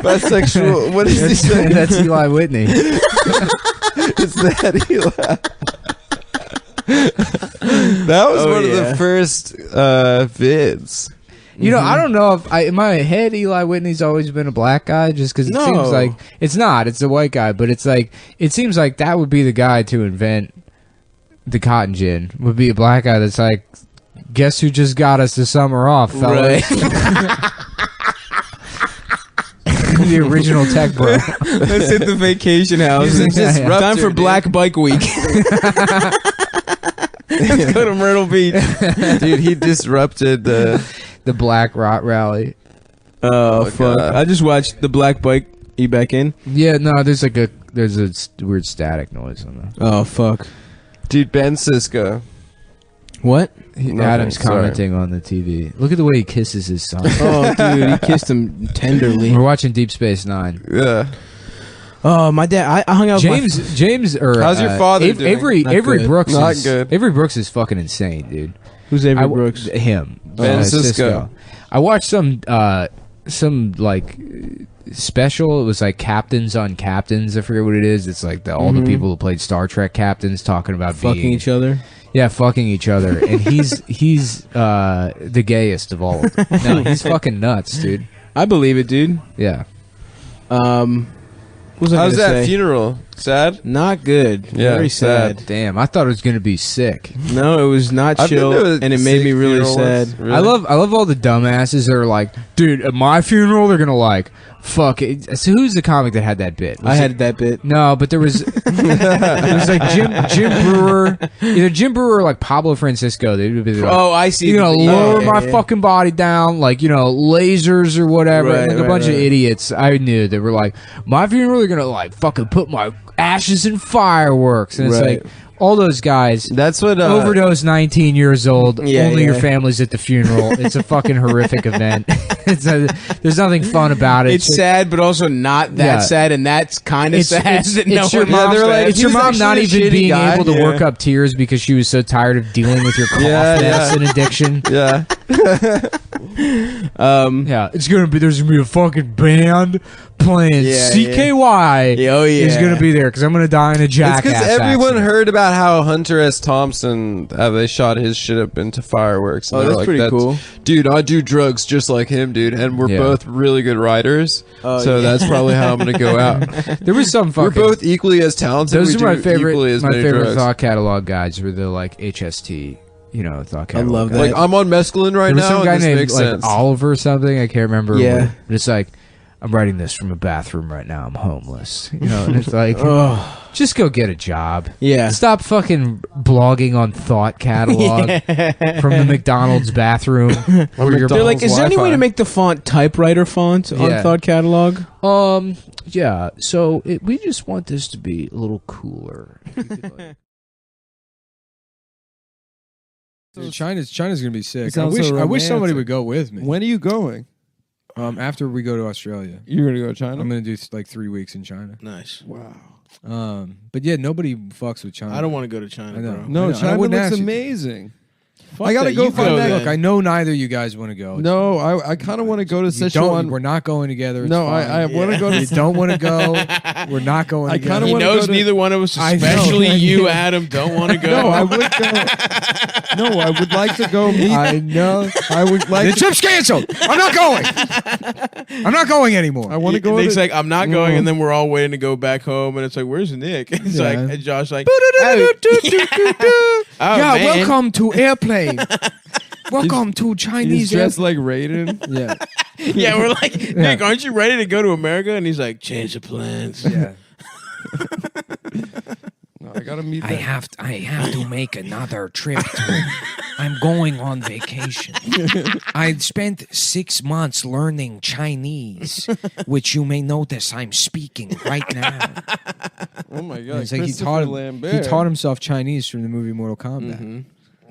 Bisexual. What is he saying? That's Eli Whitney. It's that Eli. That was Oh, one of yeah. the first vids. You know, I don't know if in my head Eli Whitney's always been a black guy, just because it No. seems like it's not. It's a white guy, but it's like it seems like that would be the guy to invent the cotton gin would be a black guy that's like, guess who just got us the summer off, fellas? The original tech bro. Let's hit the vacation house. Time for Black Bike Week. Let's go to Myrtle Beach. Dude, he disrupted the Black Rot Rally. Oh, fuck. God. I just watched the Black Bike. You back in? Yeah, no, there's a weird static noise on that. Oh, fuck. dude Ben Sisko. What? Adam's commenting on the TV. Look at the way he kisses his son. Oh, dude, he kissed him tenderly. We're watching Deep Space Nine. Yeah. Oh, my dad. I hung out with James, or how's your father doing? Avery good. Brooks. Not is, good. Avery Brooks is fucking insane, dude. Who's Avery Brooks? Him. Ben Sisko. I watched some like special. It was like Captains on Captains. I forget what it is. It's like all the people who played Star Trek captains talking about fucking being, each other. Yeah, fucking each other. And he's the gayest of all of them. No, he's fucking nuts, dude. I believe it, dude. Yeah. What was I How's gonna that say? funeral? Sad? Not good. Yeah, Very sad. Damn, I thought it was gonna be sick. No, it was not I've been chill, to a and it made me sick really funeral sad. once. Really? I love all the dumbasses that are like, dude, at my funeral they're gonna like fuck it. So who's the comic that had that bit? I had that bit. No, but there was it was like Jim Brewer, either Jim Brewer or like Pablo Francisco. They would be like, Oh, I see. you're gonna Yeah, lower yeah, my yeah. fucking body down, like, you know, lasers or whatever. Right, Like a right, bunch of right. idiots I knew that were like, my funeral, they're gonna like fucking put my ashes in fireworks, and it's Right. like all those guys. That's what Overdose, 19 years old. Yeah, only your yeah. family's at the funeral. It's a fucking horrific event. There's nothing fun about it. It's sad, but also not that Yeah. sad, and that's kind of sad. that no it's your one mom. else like, has. It's your he was mom not actually a even shitty being guy. able to Yeah. work up tears because she was so tired of dealing with your cough Yeah, medicine addiction. Yeah. Yeah, it's gonna be. There's gonna be a fucking band playing Yeah, CKY. Yeah, oh, yeah. Is gonna be there because I'm gonna die in a It's jackass. because everyone accident. heard about how Hunter S. Thompson, how they shot his shit up into fireworks. And Oh, they're that's like, pretty cool. Dude, I do drugs just like him, dude. And we're Yeah. both really good writers. Oh, so yeah. that's probably how I'm going to go out. There was some We're fucking. both equally as talented. Those we are my do favorite. equally as My many favorite drugs. thought catalog guides were the like HST. You know, thought catalog. love guides. that. Like, I'm on mescaline right There was now, some guy and this named makes like sense. Oliver or something. I can't remember. Yeah. But it's like, I'm writing this from a bathroom right now. I'm homeless. You know, and it's like, Oh, just go get a job. yeah. Stop fucking blogging on Thought Catalog from the McDonald's bathroom. Where you're They're like, is there any way Wi-Fi. to make the font typewriter font on Yeah. Thought Catalog? Yeah. So we just want this to be a little cooler. If you could, like- Dude, China's gonna be sick. I sounds wish so I wish somebody romantic. would go with me. When are you going? After we go to Australia, You're gonna go to China? I'm gonna do like 3 weeks in China. Nice. Wow. But yeah, nobody fucks with China. I don't want to go to China, I know. bro. No, I know. I China wouldn't looks ask you. amazing. Fuck I gotta that. go You find that- then. Look, I know neither of you guys want to go. It's No, I kind of want to go to You don't, Sichuan. we're not going together. It's No, fine. I want to go You to. don't want to go. We're not going I together. kinda He wanna knows go to- neither one of us, I know. especially you, Adam, don't want to go. No, I would go. No, I would like to go meet. I know. I would The like. To, trip's canceled. I'm not going. I'm not going anymore. I want to go. Nick's to, like, I'm not going, and then we're all waiting to go back home, and it's like, where's Nick? It's Yeah. like, and Josh like, oh, yeah, man. welcome to airplane. Welcome to He's Chinese dressed like Raiden. Yeah. Yeah, we're like, Nick, aren't you ready to go to America? And he's like, change the plans. Yeah. No, I gotta meet. I have to make another trip. I'm going on vacation. I spent 6 months learning Chinese, which you may notice I'm speaking right now. Oh my god! It's like Christopher Lambert. he taught himself Chinese from the movie Mortal Kombat.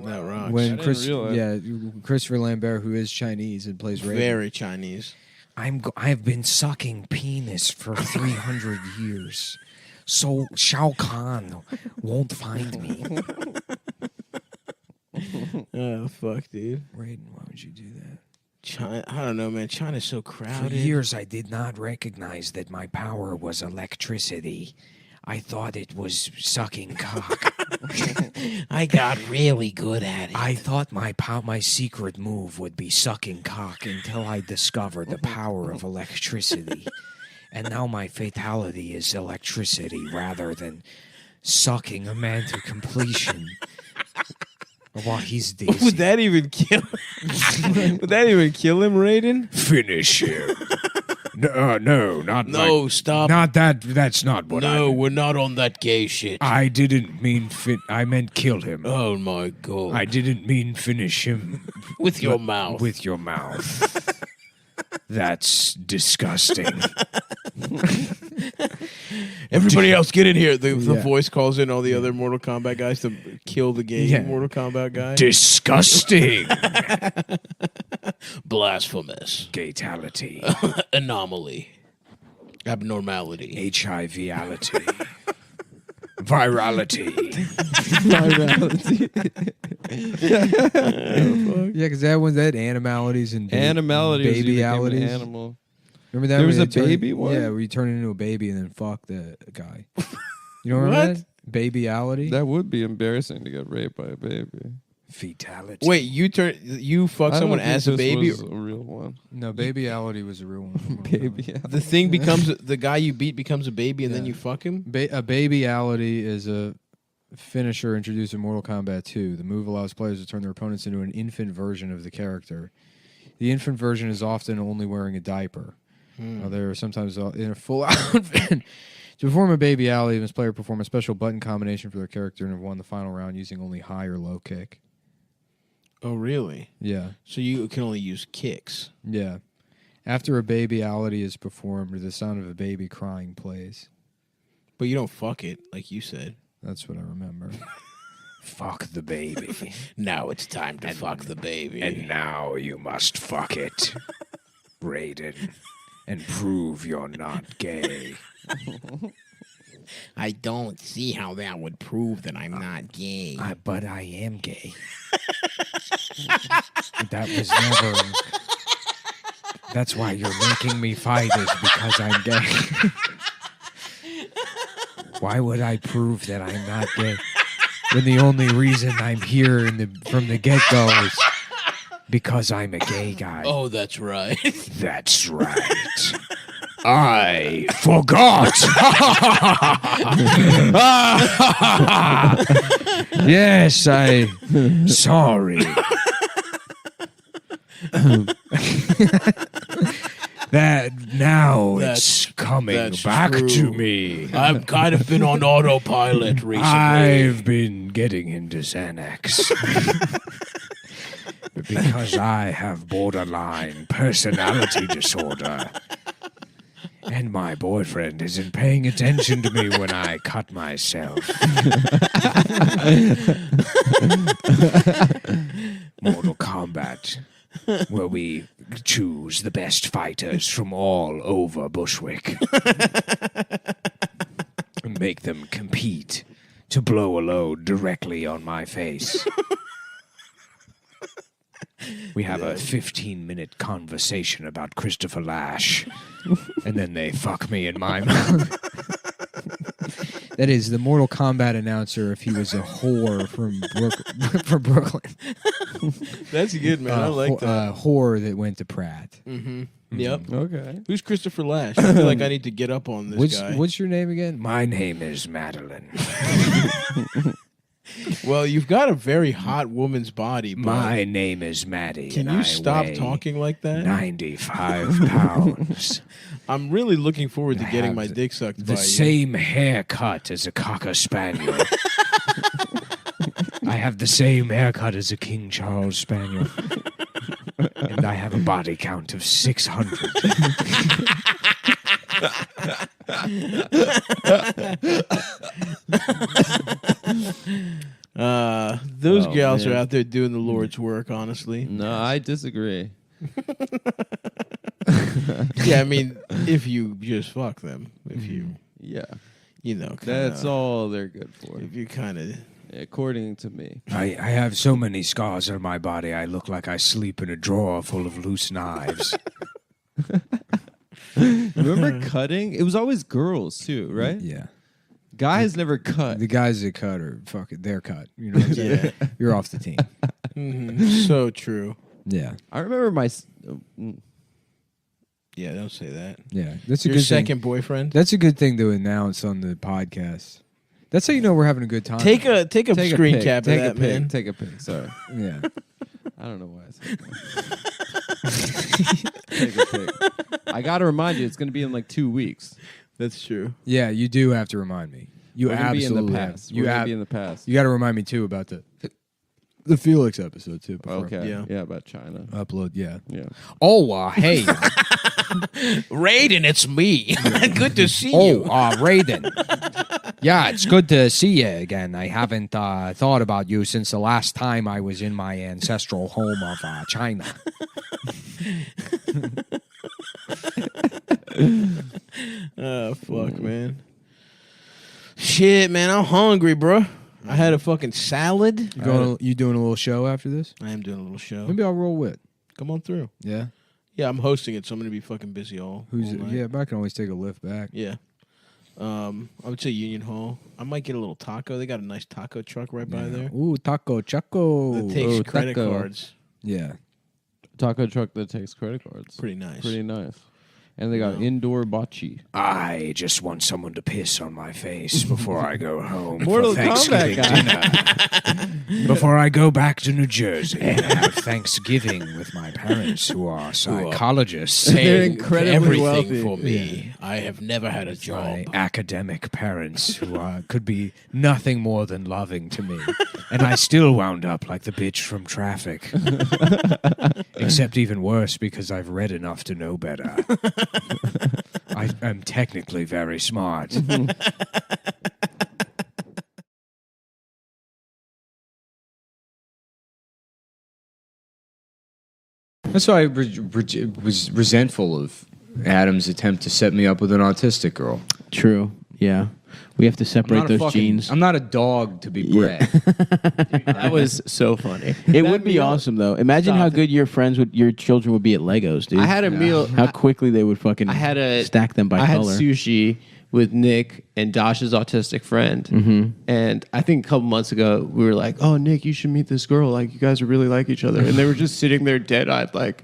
That rocks. When didn't realize. Christopher Lambert, who is Chinese and plays Raiden. Very Chinese. I've been sucking penis for 300 years. So Shao Kahn won't find me. Oh, fuck, dude. Raiden, why would you do that? China, I don't know, man. China's so For crowded. years, I did not recognize that my power was electricity. I thought it was sucking cock. I got really good at it. I thought my secret move would be sucking cock until I discovered the power of electricity. And now my fatality is electricity rather than sucking a man to completion while he's dizzy. Would that even kill? Would that even kill him, Raiden? Finish him. No, not No, stop. Not that. That's not what I. No, we're not on that gay shit. I didn't mean I meant kill him. Oh my god. I didn't mean finish him With your mouth. with your mouth. That's disgusting. Everybody else, get in here. The Yeah. voice calls in all the other Mortal Kombat guys to kill the gay Yeah. Mortal Kombat guy. Disgusting. Blasphemous. Gatality. Anomaly. Abnormality. HIV-ality. Virality. Yeah, because that one's that animalities and Animality was you became an babyalities. animal. Remember that? There where was they a baby one? Yeah, where you turn into a baby and then fuck the guy. You don't remember that? Babyality? That would be embarrassing to get raped by a baby. Fatality. Wait, you fuck I don't someone think as a this baby? was a real one. No, babyality was a real one. Baby. The thing becomes the guy you beat becomes a baby, and then Yeah. you fuck him. A babyality is a finisher introduced in Mortal Kombat 2. The move allows players to turn their opponents into an infant version of the character. The infant version is often only wearing a diaper. They're sometimes in a full outfit. To perform a babyality, this player perform a special button combination for their character and have won the final round using only high or low kick. Oh, really? Yeah. So you can only use kicks. Yeah. After a babyality is performed, the sound of a baby crying plays. But you don't fuck it, like you said. That's what I remember. Fuck the baby. Now it's time to fuck the baby. And now you must fuck it, Raiden, and prove you're not gay. I don't see how that would prove that I'm not gay. But I am gay. That was never... That's why you're making me fight is because I'm gay. Why would I prove that I'm not gay when the only reason I'm here from the get-go is because I'm a gay guy? Oh, that's right. That's right. I forgot. Yes, sorry. That now it's coming that's back true. to me. I've kind of been on autopilot recently. I've been getting into Xanax. Because I have borderline personality disorder. And my boyfriend isn't paying attention to me when I cut myself. Mortal Kombat, where we choose the best fighters from all over Bushwick and make them compete to blow a load directly on my face. We have a 15-minute conversation about Christopher Lash, and then they fuck me in my mouth. That is the Mortal Kombat announcer if he was a whore from Brooklyn. That's good, man. I like that. Whore that went to Pratt. Yep. Okay. Who's Christopher Lash? I feel like I need to get up on this guy. What's your name again? My name is Madeline. Well, you've got a very hot woman's body. But My name is Maddie. can and you I stop weigh talking like that? 95 pounds. I'm really looking forward to I getting have my dick sucked by The you. same haircut as a Cocker Spaniel. I have the same haircut as a King Charles Spaniel. And I have a body count of 600. Those Oh, gals man. are out there doing the Lord's work, honestly. No, I disagree. Yeah, I mean, if you just fuck them, if you, Yeah. you know, kinda, That's all they're good for, If you kind of, according to me. I have so many scars on my body, I look like I sleep in a drawer full of loose knives. Remember cutting? It was always girls too, right? Yeah. Guys never cut. The guys that cut are fucking, they're cut. You know what I'm saying? yeah, You're off the team. so true. Yeah. I remember my. Yeah, don't say that. Yeah. That's a Your good second thing. boyfriend. That's a good thing to announce on the podcast. That's how you know we're having a good time. Take a screen pic. cap of Take that, a pic. man. Take a pic. Sorry. Yeah. I don't know why I said that. Take a pic. I got to remind you, it's going to be in like 2 weeks. That's true. Yeah, you do have to remind me. You We're gonna be in absolutely the have. past. You We're gonna have. be in the past. You got to remind me too about the Felix episode too. Before Okay. Yeah. Yeah, about China. Upload. Yeah. Yeah. Oh, hey. Raiden, it's me. Good to see Oh, Raiden. Yeah, it's good to see you again. I haven't thought about you since the last time I was in my ancestral home of China. Oh, fuck, man. Shit, man, I'm hungry, bro. I had a fucking salad. You doing a little show after this? I am doing a little show. Maybe I'll roll with. Come on through. Yeah. Yeah, I'm hosting it, so I'm gonna be fucking busy all night. Yeah, but I can always take a lift back. Yeah. I would say Union Hall. I might get a little taco. They got a nice taco truck right by there. Ooh, taco choco. That takes credit taco. cards. Yeah. Taco truck that takes credit cards. Pretty nice. Pretty nice. And they got indoor bocce. I just want someone to piss on my face before I go home Mortal for Kombat Thanksgiving guy. dinner. Before I go back to New Jersey and have Thanksgiving with my parents, who are psychologists. They're Paying incredibly everything wealthy. for me. I have never had a My job. academic parents, who could be nothing more than loving to me. And I still wound up like the bitch from Traffic. Except even worse because I've read enough to know better. I'm technically very smart. That's why I was resentful of Adam's attempt to set me up with an autistic girl. True. Yeah. We have to separate those genes. I'm not a dog to be bred. That was so funny. It would be awesome though. Imagine how good your children would be at Legos, dude. I had a meal. How quickly they would fucking stack them by I had color. sushi with Nick and Dash's autistic friend. Mm-hmm. And I think a couple months ago, we were like, oh, Nick, you should meet this girl. Like, you guys are really like each other. And they were just sitting there dead-eyed like,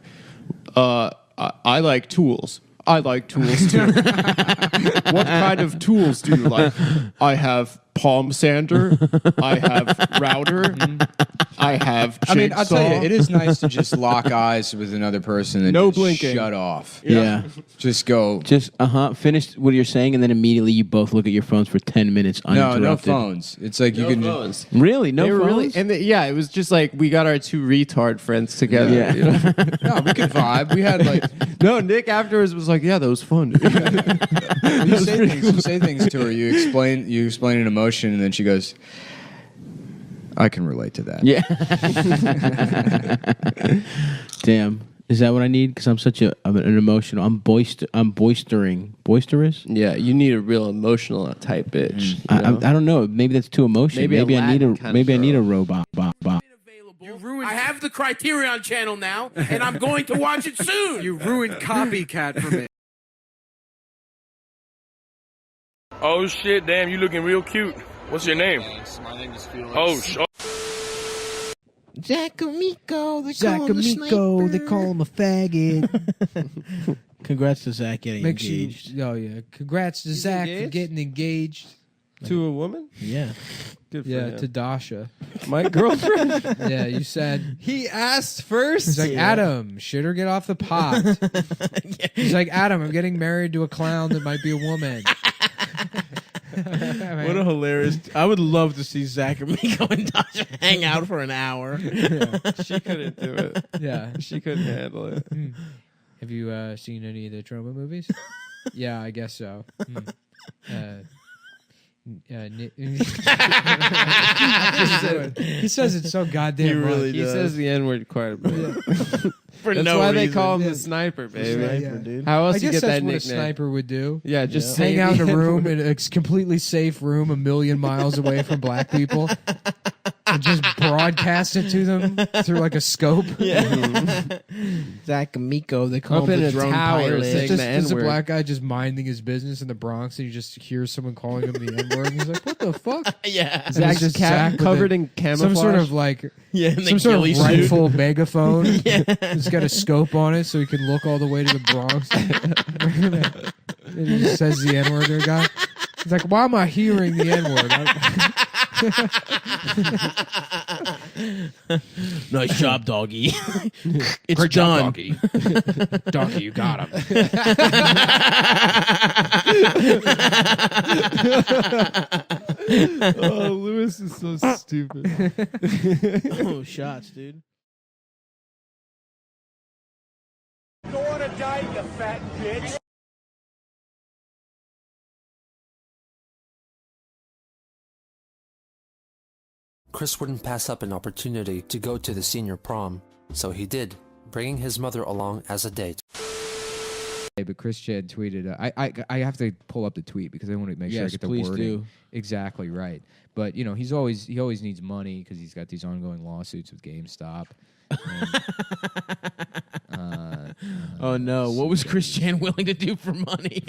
I like tools. I like tools, too. What kind of tools do you like? I have palm sander. I have router. I have jigsaw. I mean, I'll tell you, it is nice to just lock eyes with another person and No just blinking. shut off. Yeah. Just go. Just finish what you're saying, and then immediately you both look at your phones for 10 minutes uninterrupted. No phones. It's like you can. phones. Really? No They were phones? really, and yeah, it was just like we got our two retard friends together. Yeah. You know? No, we could vibe. We had like No, Nick afterwards was like, "Yeah, that was fun." Dude. you say things to her. You explain an emotion, and then she goes, "I can relate to that." Yeah. Damn. Is that what I need? Because I'm such an emotional. I'm boisterous. Yeah, you need a real emotional type bitch. I don't know. Maybe that's too emotional. Maybe a Maybe I need Latin kind of I need a girl. robot. I have the Criterion channel now, and I'm going to watch it soon. You ruined Copycat for me. Oh shit, damn, you looking real cute. What's your name? My name is Felix. Oh, Zacamico, they call him a faggot. Congrats to Zach getting engaged. Oh, yeah. Congrats to Zach for engaged? getting engaged. To a woman? Yeah. Good for Yeah, him. to Dasha. My girlfriend. Yeah, you said. He asked first. He's like, Adam, shit or get off the pot. He's like, Adam, I'm getting married to a clown that might be a woman. What a hilarious. I would love to see Zach and Miko and Dasha hang out for an hour. She couldn't do it. Yeah. She couldn't handle it. Have you seen any of the Troma movies? Yeah, I guess so. He says it so goddamn He much. really He does. says the N-word quite a bit. For That's no why reason. they call him the sniper, baby. Sniper, dude. How else I you guess get that's that what nickname? a sniper would do. Yeah, just Hang say out in the a room, N-word. in a completely safe room, a million miles away from black people, and just broadcast it to them through like a scope. Zach and Miko, they call Up him in the a drone tower pilot. saying Just the there's a N-word. black guy just minding his business in the Bronx, and you just hear someone calling him the N-word, and he's like, "What the fuck?" Yeah. And Zach's it's just cap Zach with covered a- in camouflage. some sort of like Yeah, and some sort of ghillie suit. rifle megaphone. It's got a scope on it, so he can look all the way to the Bronx. And he just says the N-word to a guy. He's like, why am I hearing the N-word? Nice job, doggy. It's Great job, done. doggy. Doggy, you got him. Oh, Lewis is so stupid. Oh, shots, dude. Chris wouldn't pass up an opportunity to go to the senior prom, so he did, bringing his mother along as a date. But Chris Chan tweeted, I have to pull up the tweet because I want to make sure I Yes, get the please wording do. exactly right. But, you know, he always needs money because he's got these ongoing lawsuits with GameStop. Oh no! What was Chris Chan willing to do for money?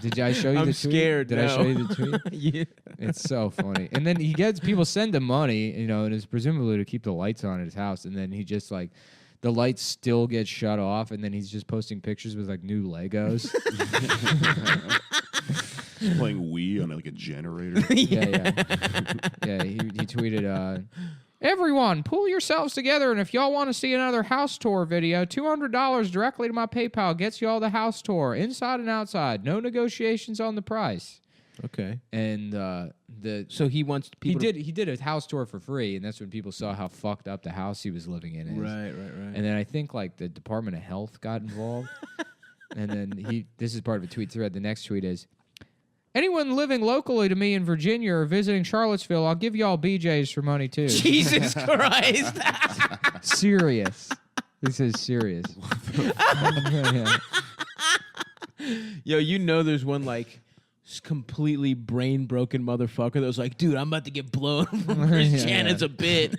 Did I show you I'm the tweet? scared, Did I no. show you the tweet? Yeah. It's so funny. And then he gets people send him money, you know, and it's presumably to keep the lights on at his house. And then he just like the lights still get shut off, and then he's just posting pictures with like new Legos. He's playing Wii on like a generator. Yeah. He tweeted, everyone, pull yourselves together, and if y'all want to see another house tour video, $200 directly to my PayPal gets y'all the house tour, inside and outside. No negotiations on the price. Okay. And So he wants people. he did a house tour for free, and that's when people saw how fucked up the house he was living in is. Right. And then I think like the Department of Health got involved. And then this is part of a tweet thread. The next tweet is, anyone living locally to me in Virginia or visiting Charlottesville, I'll give y'all BJs for money too. Jesus Christ. Serious. This is serious. Yeah. Yo, you know, there's one like completely brain broken motherfucker that was like, dude, I'm about to get blown from Chris Chan as a bit.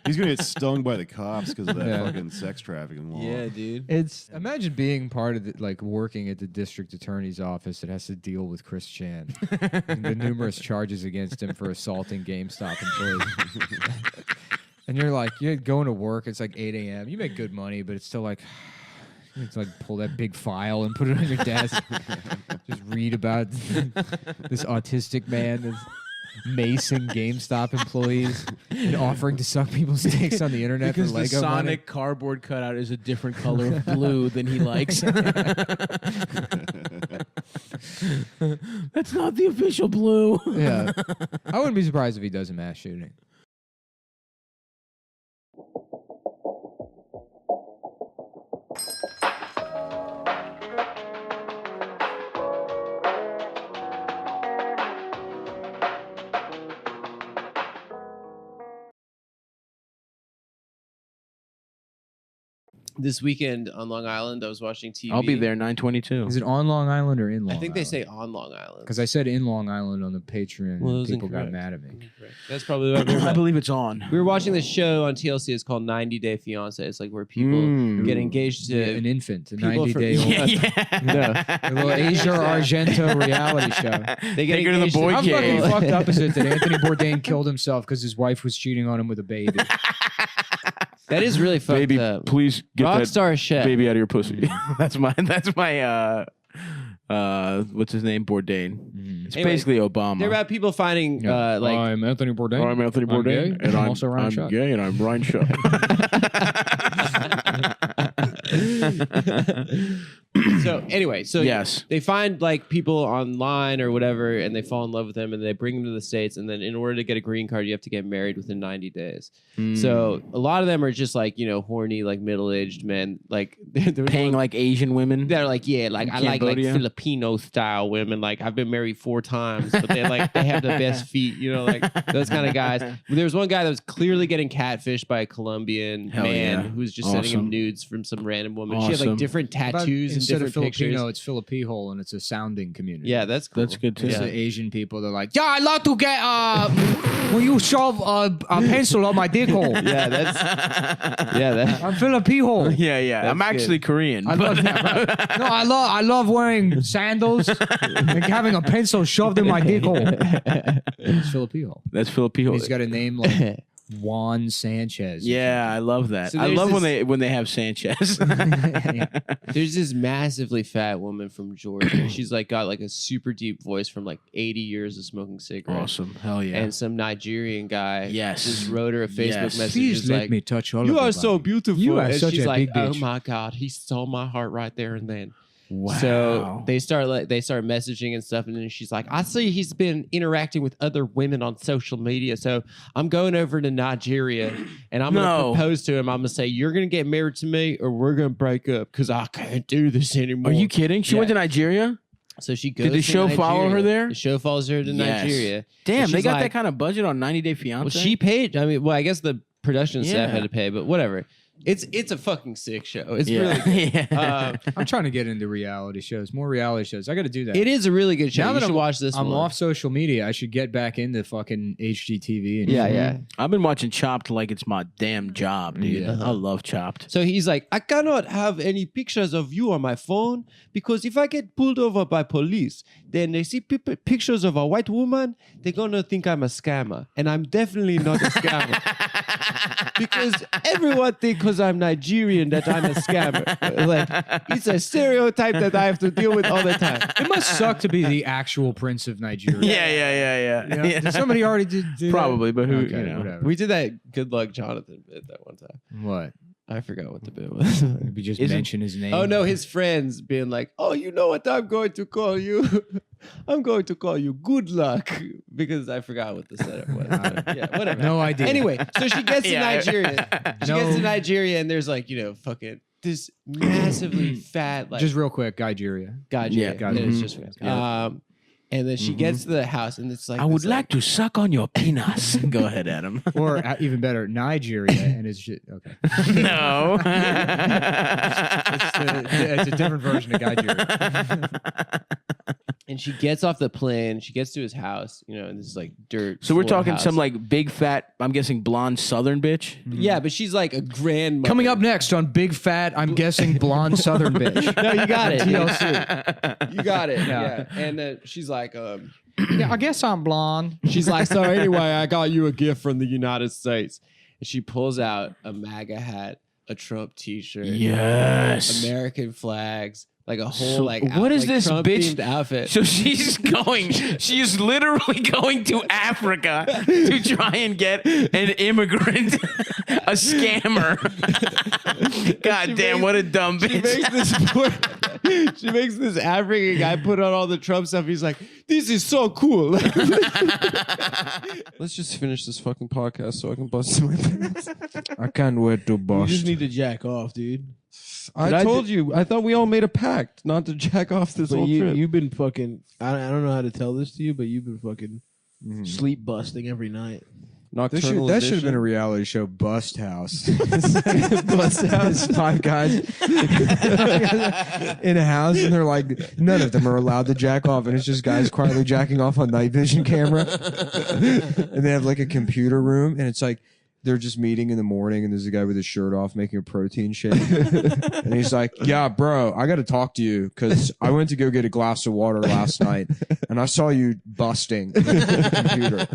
He's gonna get stung by the cops because of that Yeah. fucking sex trafficking law. Yeah, dude. It's imagine being part of like working at the district attorney's office that has to deal with Chris Chan and the numerous charges against him for assaulting GameStop employees. And you're going to work. It's like 8 a.m. You make good money, but it's still like you have to like pull that big file and put it on your desk. Just read about this autistic man that's macing GameStop employees and offering to suck people's dicks on the internet Because for the Lego Sonic money. cardboard cutout is a different color of blue than he likes. That's not the official blue. Yeah. I wouldn't be surprised if he does a mass shooting. This weekend on Long Island, I was watching TV. I'll be there 9/22. Is it on Long Island or in Long I think Island? they say on Long Island. Because I said in Long Island on the Patreon, Well, it and was people got incorrect. mad at me. That's probably what I believe it's on. we were watching this show on TLC. It's called 90 Day Fiance. It's like where people get engaged to An infant, a people 90-day-old. A little Asia Argento reality show. They get Take her to the engaged boy How fucking cave. fucked up is it that Anthony Bourdain killed himself because his wife was cheating on him with a baby? That is really fucked Baby, up. please get that Rockstar chef. baby out of your pussy. that's my what's his name? Bourdain. It's Anyway, basically Obama. They're about people finding like I'm Anthony Bourdain. I'm Anthony I'm Bourdain, gay, and I'm I'm also Ryan I'm Shuck. gay, and I'm Ryan Shuck. So anyway, so Yes. they find like people online or whatever, and they fall in love with them, and they bring them to the States, and then in order to get a green card, you have to get married within 90 days. So a lot of them are just like, you know, horny, like middle-aged men, like they're Paying like Asian women. They're like, yeah, like I like Cambodia? Filipino style women. Like I've been married 4 times, but they have the best feet, you know, like those kind of guys. There was one guy that was clearly getting catfished by a Colombian Hell man yeah. who was just sending him Awesome. nudes from some random woman. She had Awesome. like different tattoos and Instead of different Filipino, pictures. it's Filipino, and it's a sounding community. Yeah, that's cool. That's good too. It's the Asian people. They're like, yeah, I love to get will you shove a pencil on my dick hole? Yeah, that's I'm Filipino. Yeah. I'm actually Korean. I love, no, I love wearing sandals and having a pencil shoved in my dick hole. It's Filipino. That's Filipino. He's got a name like Juan Sanchez. Yeah, I love that. So I there's love this- when they have Sanchez. There's this massively fat woman from Georgia. She's like got like a super deep voice from like 80 years of smoking cigarettes. Awesome. Hell yeah. And some Nigerian guy Yes. just wrote her a Facebook Yes. message. Please just let like, me touch all you of are your so body. beautiful. You are and such she's a like, big oh bitch. my God, he stole my heart right there and then. Wow. So they start messaging and stuff, and then she's like, I see he's been interacting with other women on social media, so I'm going over to Nigeria and I'm gonna propose to him. I'm gonna say, you're gonna get married to me or we're gonna break up because I can't do this anymore. Are you kidding? She Yeah. went to Nigeria? So she goes. Did the to show follow Nigeria. her there? The show follows her to Yes. Nigeria. Damn, And they she's got like- that kind of budget on 90 Day Fiancé? Well, she paid. I mean, well, I guess the production staff Yeah. had to pay, but whatever. It's a fucking sick show. It's Yeah. really good. Yeah. I'm trying to get into reality shows. More reality shows. I got to do that. It is a really good show. Now You that should watch this I'm one. off social media, I should get back into fucking HGTV. And Yeah, shit. yeah. I've been watching Chopped like it's my damn job, dude. Yeah. I love Chopped. So he's like, I cannot have any pictures of you on my phone because if I get pulled over by police, then they see pictures of a white woman, they're gonna think I'm a scammer, and I'm definitely not a scammer because everyone thinks because I'm Nigerian that I'm a scammer. Like it's a stereotype that I have to deal with all the time. It must suck to be the actual prince of Nigeria. Yeah. You know, did somebody already do that? Probably, but who, Okay, you know. whatever. We did that Good Luck Jonathan bit that one time. What? I forgot what the bit was. We just mention his name. Oh no, his friends being like, "Oh, you know what I'm going to call you? I'm going to call you Good Luck," because I forgot what the setup was. Yeah, whatever. No idea. Anyway, so she gets to Yeah. Nigeria. She gets to Nigeria, and there's like, fucking this massively fat like Just real quick, Nigeria. Nigeria. Yeah. And it's just and then she gets to the house, and it's like I would this, like to suck on your penis. Go ahead, Adam. Or even better, Nigeria, and it's shit. Okay, No. it's a different version of Nigeria. and she gets off the plane. She gets to his house, and this is like dirt. So we're floor talking house. some like big fat, I'm guessing blonde Southern bitch. Yeah, but she's like a grandmother. Coming up next on Big Fat, I'm guessing blonde Southern bitch. No, you got it. TLC. You got it. Yeah. Yeah. And she's like, Yeah, I guess I'm blonde. she's like, so anyway, I got you a gift from the United States. And she pulls out a MAGA hat, a Trump t-shirt, Yes. American flags, like a whole So like what is this Trump-themed bitch- outfit. So she's literally going to Africa to try and get an immigrant, a scammer. God damn, what a dumb bitch. She makes this African guy put on all the Trump stuff. He's like, this is so cool. Let's just finish this fucking podcast so I can bust my pants. I can't wait to You bust. just need to jack off, dude. I told you. I thought we all made a pact not to jack off this But whole trip. you've been fucking. I don't know how to tell this to you, but you've been fucking sleep busting every night. Nocturnal That should have been a edition. reality show, Bust House. Bust House. 5 guys in a house, and they're like, none of them are allowed to jack off, and it's just guys quietly jacking off on night vision camera. And they have like a computer room, and it's like they're just meeting in the morning, and there's a guy with his shirt off making a protein shake, and he's like, "Yeah, bro, I got to talk to you because I went to go get a glass of water last night, and I saw you busting the computer."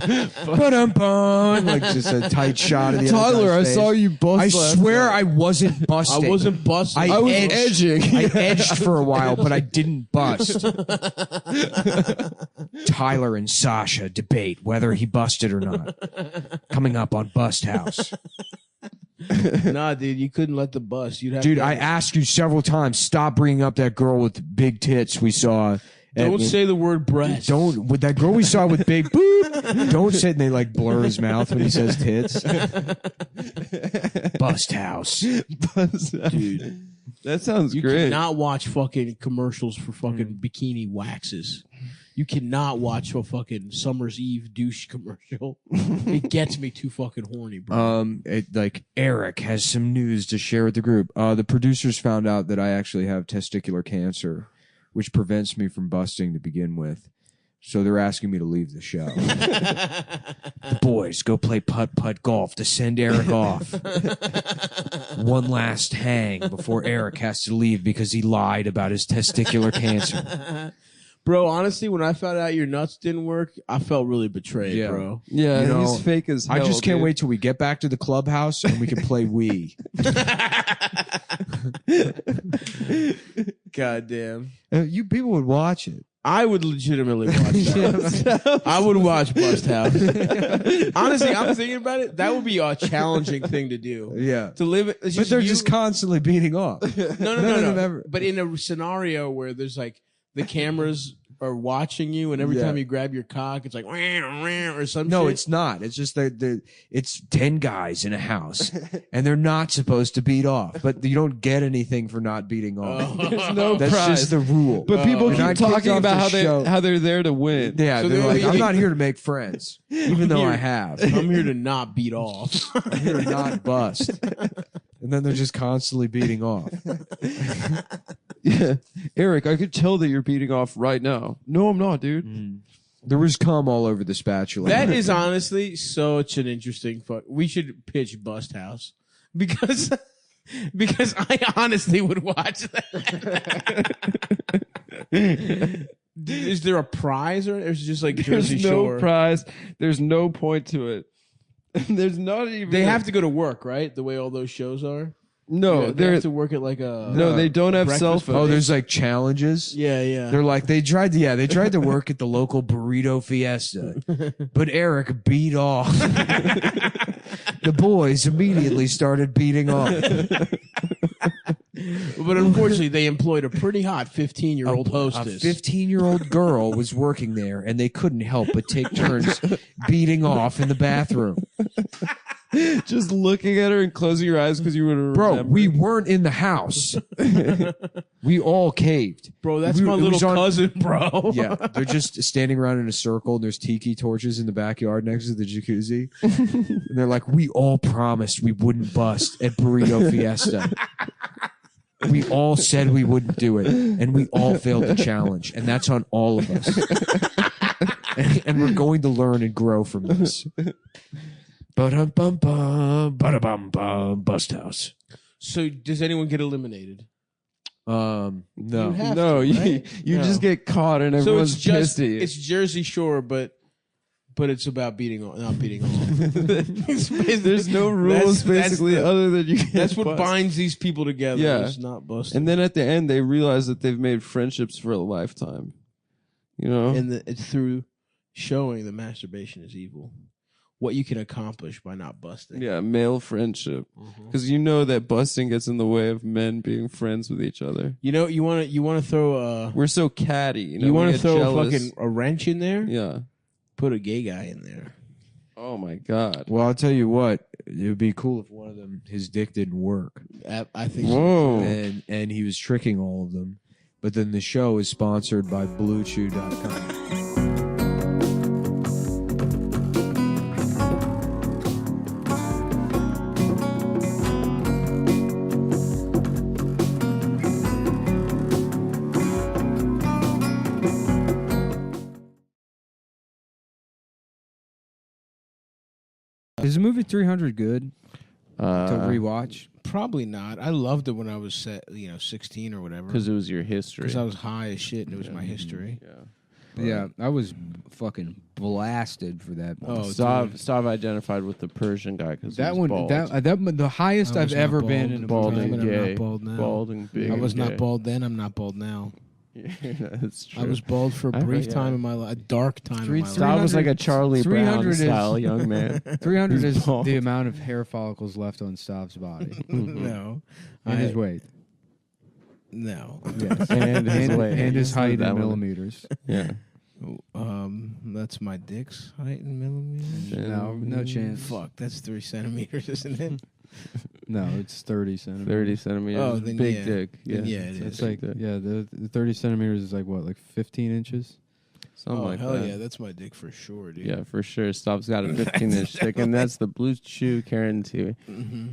Ba-dum-bum. Like just a tight shot of the other Tyler, I guy's saw face. you bust. I last swear night. I wasn't busting. I wasn't busting. I was edged. edging. I edged for a while, but I didn't bust. Tyler and Sasha debate whether he busted or not. Coming up on Bust House. Nah, dude, you couldn't let the bust. You'd have Dude, to, I asked you several times, stop bringing up that girl with big tits we saw. don't say the word breast. Don't, with that girl we saw with big boop, don't say, and they like blur his mouth when he says tits. Bust House. dude. That sounds You great. cannot watch fucking commercials for fucking bikini waxes. You cannot watch a fucking Summer's Eve douche commercial. It gets me too fucking horny, bro. Like Eric has some news to share with the group. The producers found out that I actually have testicular cancer, which prevents me from busting to begin with. So they're asking me to leave the show. The boys go play putt-putt golf to send Eric off. One last hang before Eric has to leave because he lied about his testicular cancer. Bro, honestly, when I found out your nuts didn't work, I felt really betrayed, Yeah. bro. Yeah, You know, he's fake as hell. I just can't dude. wait till we get back to the clubhouse and we can play Wii. Goddamn. You people would watch it. I would legitimately watch that. I would watch Bust House. Honestly, I'm thinking about it. That would be a challenging thing to do. Yeah. To live it. But they're just constantly beating off. No. None of them ever- But in a scenario where there's like the cameras are watching you, and every time you grab your cock, it's like or some No, shit. it's not. It's just that it's 10 guys in a house, and they're not supposed to beat off. But you don't get anything for not beating off. There's no That's prize. just the rule. But people And I keep kicked talking off about the how show. they're there to win. Yeah, So they're they're like, like- I'm not here to make friends, even though I have. I'm here to not beat off. I'm here to not bust. And then they're just constantly beating off. Yeah, Eric, I could tell that you're beating off right now. No, I'm not, dude. There was cum all over the spatula. That is honestly such an interesting fuck. We should pitch Bust House because I honestly would watch that. Is there a prize or is it just like Jersey There's no Shore? prize. There's no point to it. There's not even. They have to go to work, right? The way all those shows are. No, They they're have to work at like a no. They don't have breakfast cell buffet. phones. Oh, there's like challenges. Yeah. They're like they tried to work at the local burrito fiesta, but Eric beat off. The boys immediately started beating off. But unfortunately, they employed a pretty hot 15-year-old A hostess. 15-year-old girl was working there, and they couldn't help but take turns beating off in the bathroom. Just looking at her and closing your eyes because you would Bro, remember. we weren't in the house. We all caved. Bro, that's We- my it was little on- cousin, bro. Yeah, they're just standing around in a circle, and there's tiki torches in the backyard next to the jacuzzi. And they're like, we all promised we wouldn't bust at Burrito Fiesta. We all said we wouldn't do it, and we all failed the challenge, and that's on all of us. And we're going to learn and grow from this. Ba-dum-bum-bum, ba-da-bum-bum, Bust House. So does anyone get eliminated? No. You have no, to, right? you just get caught and So everyone's it's just pissed at you. it's Jersey Shore, but it's about not beating off. There's no rules basically other than you. That's what bust. binds these people together. Yeah. It's not busting. And then at the end, they realize that they've made friendships for a lifetime. You know, And it's through showing that masturbation is evil. What you can accomplish by not busting. yeah, male friendship, because you know that busting gets in the way of men being friends with each other. You know, you want to throw a We're so catty. You know, you we want to get throw jealous. a wrench in there? Yeah. Put a gay guy in there. Oh my god. Well, I'll tell you what, it would be cool if one of them, his dick didn't work. I think. Whoa. And he was tricking all of them. But then the show is sponsored by BlueChew.com. Is the movie 300 good to Because rewatch? Probably not. I loved it when I was 16 or whatever. it was your history. Because I was high as shit and it was my history. Yeah. Yeah, I was fucking blasted for that. Oh, Stav identified with the Persian guy because that he one, was bald. that the highest I I've was not ever bald. been in a Bald movie. and I'm gay. not bald now. Bald and big. I was and not gay. bald then. I'm not bald now. Yeah, that's true. I was bald for a I brief forget. time in my life, a dark time in my life. Stav was like a 300 Charlie Brown 300 is- style young man. 300 He's is bald. the amount of hair follicles left on Stav's body No, and his weight. No. Yes. And his weight. and his height That in one. millimeters. Yeah. That's my dick's height in millimeters. No chance. Fuck, that's 3 centimeters, isn't it? No, it's 30 centimeters. 30 centimeters. Oh, then big yeah. dick. Yeah, Then yeah, it It's is. like, yeah, the 30 centimeters is like what, like 15 inches? Something like hell that. yeah, that's my dick for sure, dude. Yeah, for sure. Stav's got a 15-inch dick, and that's the Blue Chew Karen too. Mm-hmm.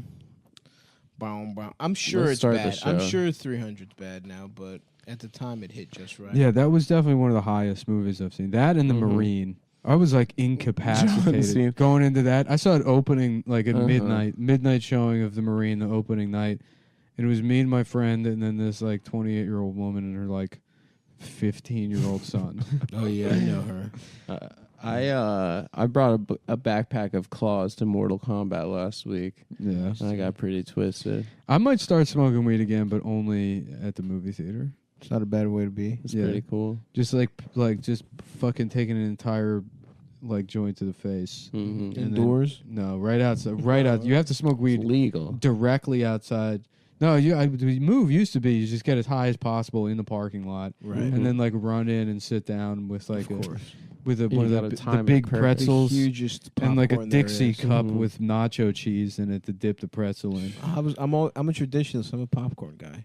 Bow, bow. I'm sure Let's it's start the bad. I'm show. sure 300's bad now, but at the time it hit just right. Yeah, that was definitely one of the highest movies I've seen. That and The Marine. I was like John incapacitated Cena. going into that. I saw it opening like at Uh-huh. midnight showing of The Marine, the opening night. And it was me and my friend, and then this like 28-year-old woman and her like 15-year-old son. Oh yeah, I know her. I brought a backpack of claws to Mortal Kombat last week. Yeah. And I got pretty twisted. I might start smoking weed again, but only at the movie theater. It's not a bad way to be. It's pretty cool. Just like just fucking taking an entire like joint to the face. Mm-hmm. Indoors? No, right outside. Right out. You have to smoke weed It's legal. directly outside. No, the move used to be you just get as high as possible in the parking lot, Right. and then like run in and sit down with like Of course. with You one gotta of the time it big perfect. pretzels The hugest and like a popcorn there Dixie is. cup Mhm. with nacho cheese in it to dip the pretzel in. I'm a traditionalist. I'm a popcorn guy.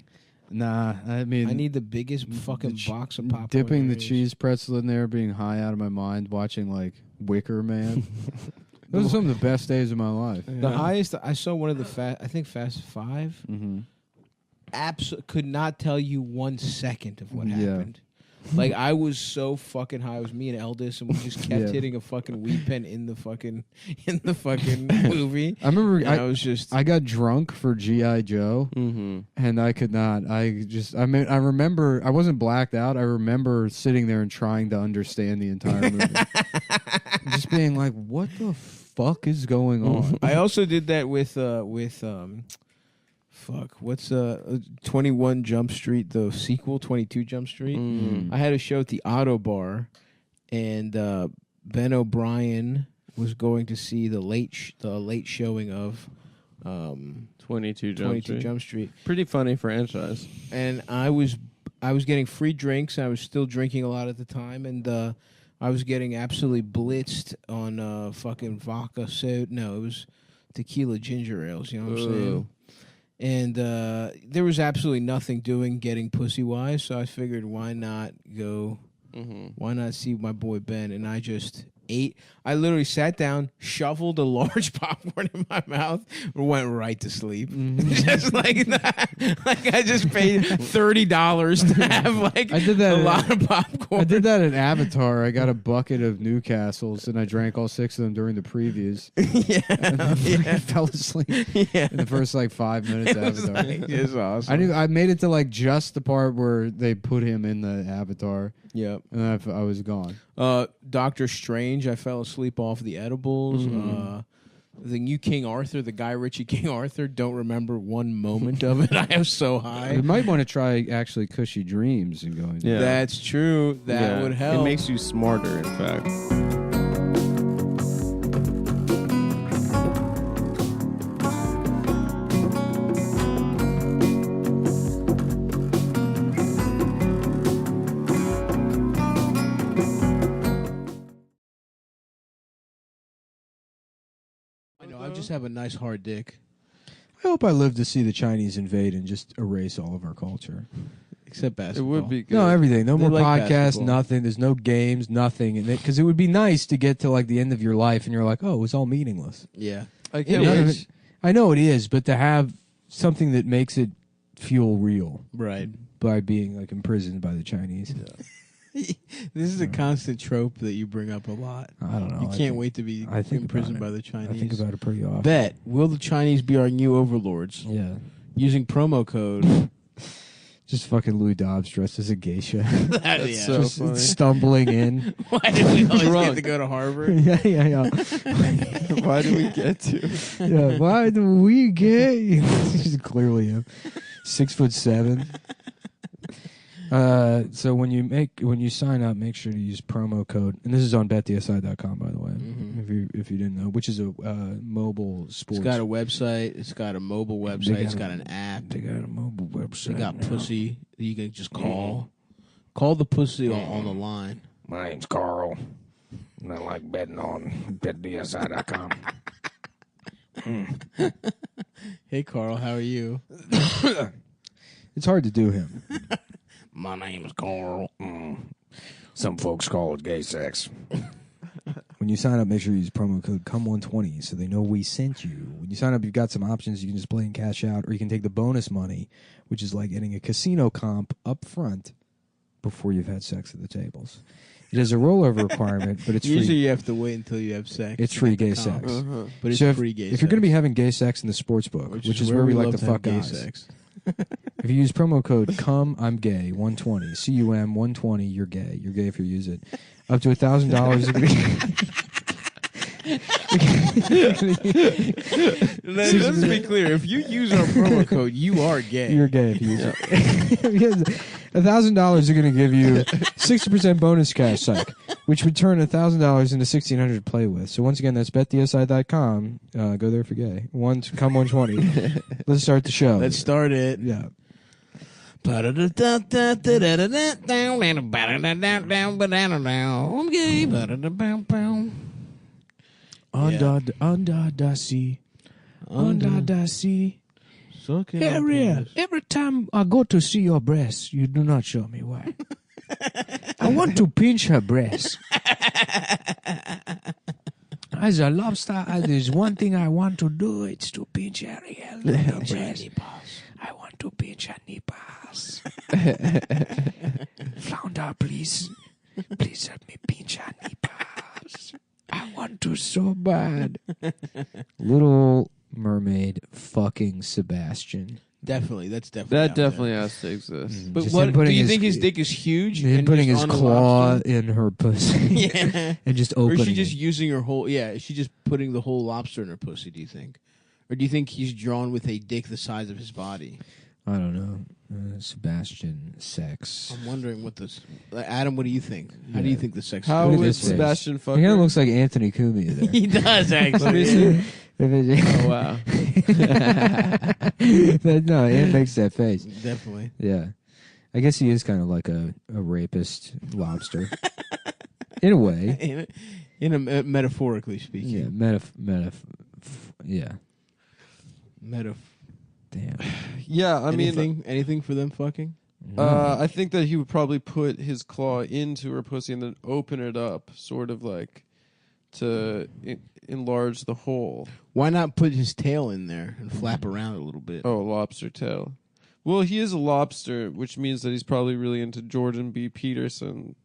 Nah, I mean I need the biggest fucking box of popcorn. dipping the there is. cheese pretzel in there, being high out of my mind, watching like Wicker Man. Those are some of the best days of my life. The highest I saw one of the I think Fast 5. Mm-hmm. Could not tell you 1 second of what Yeah. happened. Like I was so fucking high. It was me and Eldis, and we just kept Yeah. hitting a fucking weed pen in the fucking movie. I remember And I was just I got drunk for G.I. Joe, Mm-hmm. and I could not. I remember I wasn't blacked out. I remember sitting there and trying to understand the entire movie, just being like, "What the fuck is going on?" I also did that with what's 21 Jump Street, the sequel, 22 Jump Street. Mm. I had a show at the Auto Bar, and Ben O'Brien was going to see the late showing of 22 Jump 22 Street. Jump Street, Pretty funny franchise. and I was getting free drinks. I was still drinking a lot at the time, and I was getting absolutely blitzed on fucking vodka soda. No, it was tequila ginger ales. You know what I'm saying? Ooh. And there was absolutely nothing doing getting pussy wise, so I figured why not go? Mm-hmm. Why not see my boy Ben? And I just ate. I literally sat down, shoveled a large popcorn in my mouth, and went right to sleep. Just like that. Like I just paid $30 to have like I did that a at- lot of popcorn. I did that in Avatar. I got a bucket of Newcastles and I drank all 6 of them during the previews. And I Yeah. fell asleep Yeah. in the first like 5 minutes of It was Avatar. like, it's awesome. I made it to like just the part where they put him in the Avatar, Yep. and then I was gone. Doctor Strange, I fell asleep off the edibles. The new King Arthur, the Guy Ritchie King Arthur, don't remember one moment of it. I am so You high. might want to try actually Cushy Dreams and going. Yeah. That's true. That Yeah. would help. It makes you smarter, in fact. I know. I just have a nice hard dick. I hope I live to see the Chinese invade and just erase all of our culture. Except It basketball. would be good. No, everything. No They more like podcasts. basketball. Nothing. There's no games. Nothing. Because it would be nice to get to like the end of your life and you're like, oh, it was all meaningless. Yeah. I None can't of wait. it- I know it is, but to have something that makes it feel real Right. by being like imprisoned by the Chinese. This is a constant trope that you bring up a lot. I don't know. You I can't think- wait to be I think imprisoned about by it. the Chinese. I think about it pretty often. Bet. Will the Chinese be our new overlords? Yeah. Using promo code. Just fucking Louis Dobbs dressed as a geisha. That's Yeah. so Just funny. stumbling in. Why did we always Drunk. get to go to Harvard? yeah, yeah, yeah. Why do we get to? Yeah, why do we get? He's clearly him. 6'7". So when you sign up, make sure to use promo code, and this is on betdsi.com, by the way, if you didn't know, which is a mobile sports. It's got a website. It's got a mobile website. It's got an app. They got a mobile They website. got now. pussy that you can just call. Call the pussy on the line. My name's Carl, and I like betting on betdsi.com. Hey, Carl, how are you? It's hard to do him. My name's Carl. Some folks call it gay sex. When you sign up, make sure you use promo code COME120 so they know we sent you. When you sign up, you've got some options. You can just play and cash out, or you can take the bonus money, which is like getting a casino comp up front before you've had sex at the tables. It is a rollover requirement, but it's Usually free. you have to wait until you have sex. It's to free get the gay comp. sex. But it's So free gay if sex. you're going to be having gay sex in the sports book, which is where we like to love fuck have gay guys, sex. If you use promo code I'm gay 120 CUM 120, you're gay. You're gay if you use it. Up to $1,000. Let's be clear. If you use our promo code, you are gay. You're gay if you use it. $1,000 are going to give you 60% bonus cash, psych, which would turn $1,000 into $1,600 to play with. So once again, that's betdsi.com. Go there for gay. Come 120. Let's start the show. Let's start it. Yeah. I'm gay. Under the sea. Under the sea. Ariel, every time I go to see your breasts, you do not show me why. I want to pinch her breasts. As a lobster, there's one thing I want to do. It's to pinch Ariel. I want to pinch her nipples. Flounder, please. Please let me pinch her nipples. I want to so bad. Little Mermaid fucking Sebastian. Definitely, that's definitely That out definitely has to exist. But Just what him do putting you his- think his dick is huge? Him and putting just his on a claw lobster? in her pussy. Yeah. And just Or opening is she just it. using her whole? Yeah, is she just putting the whole lobster in her pussy? Do you think, or do you think he's drawn with a dick the size of his body? I don't know. Sebastian sex. I'm wondering what this. Adam, what do you think? How do you think the sex? How Look at would this face. Sebastian fuck He kind her? of looks like Anthony Cumia there. He does Let me actually. see. Oh, wow. No, it makes that face. Definitely. Yeah. I guess he is kind of like a rapist lobster. In a way. Metaphorically speaking. Yeah, Damn. Yeah, I mean, anything for them fucking. I think that he would probably put his claw into her pussy and then open it up, sort of like to enlarge the hole. Why not put his tail in there and flap around a little bit? Oh, lobster tail. Well, he is a lobster, which means that he's probably really into Jordan B. Peterson.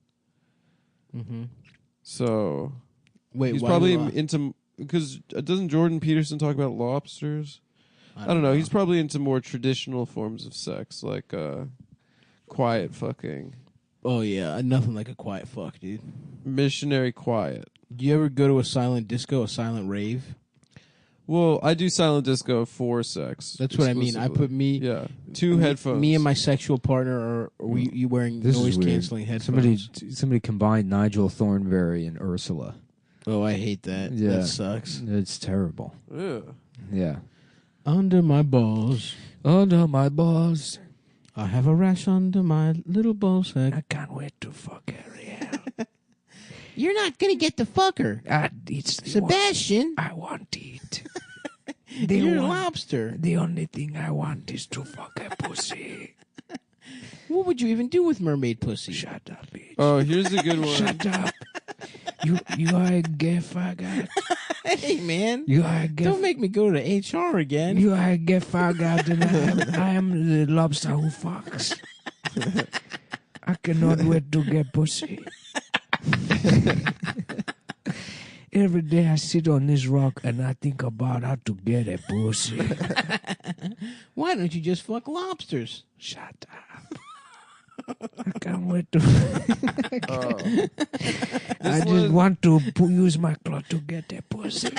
Mm-hmm. So, Wait, he's why probably not? into, because doesn't Jordan Peterson talk about lobsters? I don't know. He's probably into more traditional forms of sex, like quiet fucking. Oh yeah, nothing like a quiet fuck, dude. Missionary quiet. Do you ever go to a silent disco, a silent rave? Well, I do silent disco for sex. That's what I mean. I put me, yeah, two headphones. Me and my sexual partner, or were you wearing This is noise weird. canceling headphones? Somebody combined Nigel Thornberry and Ursula. Oh, I hate that. Yeah. That sucks. It's terrible. Ugh. Yeah. Under my balls, Under my balls. I have a rash under my little ball sack. I can't wait to fuck Ariel. You're not gonna get the fucker, It's the Sebastian. I want it. You're a lobster. The only thing I want is to fuck a pussy. What would you even do with mermaid pussy? Shut up, bitch. Oh, here's a good one. Shut up. You are a gay faggot. Hey man, You are a gay don't make me go to HR again. You are a gay faggot, and I am the lobster who fucks. I cannot wait to get pussy. Every day I sit on this rock and I think about how to get a pussy. Why don't you just fuck lobsters? Shut up. I can't wait to. I just want to use my claw to get a pussy.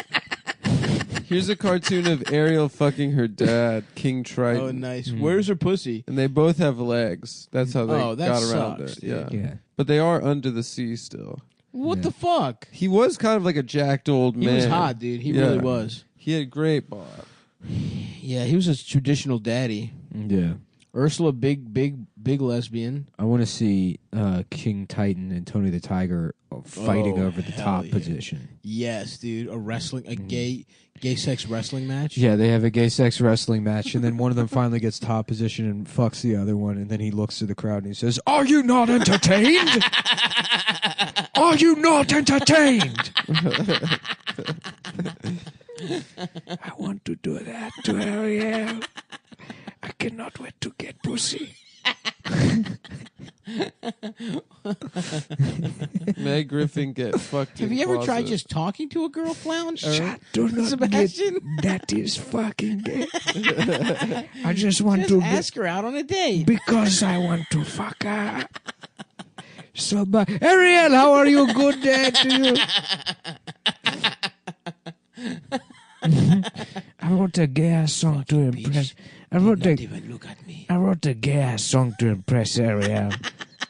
Here's a cartoon of Ariel fucking her dad, King Triton. Oh, nice. Where's her pussy? And they both have legs. That's how they Oh, that got around sucks, it. dude. Yeah. But they are under the sea still. What the fuck? He was kind of like a jacked old He man. was hot, dude. He Yeah. really was. He had great bob. Yeah, he was a traditional daddy. Yeah. Ursula, big lesbian. I want to see King Titan and Tony the Tiger fighting Oh, over the hell top yeah. position. Yes, dude. A gay sex wrestling match. Yeah, they have a gay sex wrestling match, and then one of them finally gets top position and fucks the other one, and then he looks to the crowd and he says, "Are you not entertained? Are you not entertained?" I want to do that to Ariel. I cannot wait to get pussy. Meg Griffin get fucked. Have in you ever tried closet. just talking to a girl, Flound? Do not Sebastian? that is fucking gay. I just want Just ask her out on a date. because I want to fuck her. So, but Ariel, how are you? Good day to you. I wrote a gay ass song to impress. I wrote Even look at me. a gay ass song to impress Ariel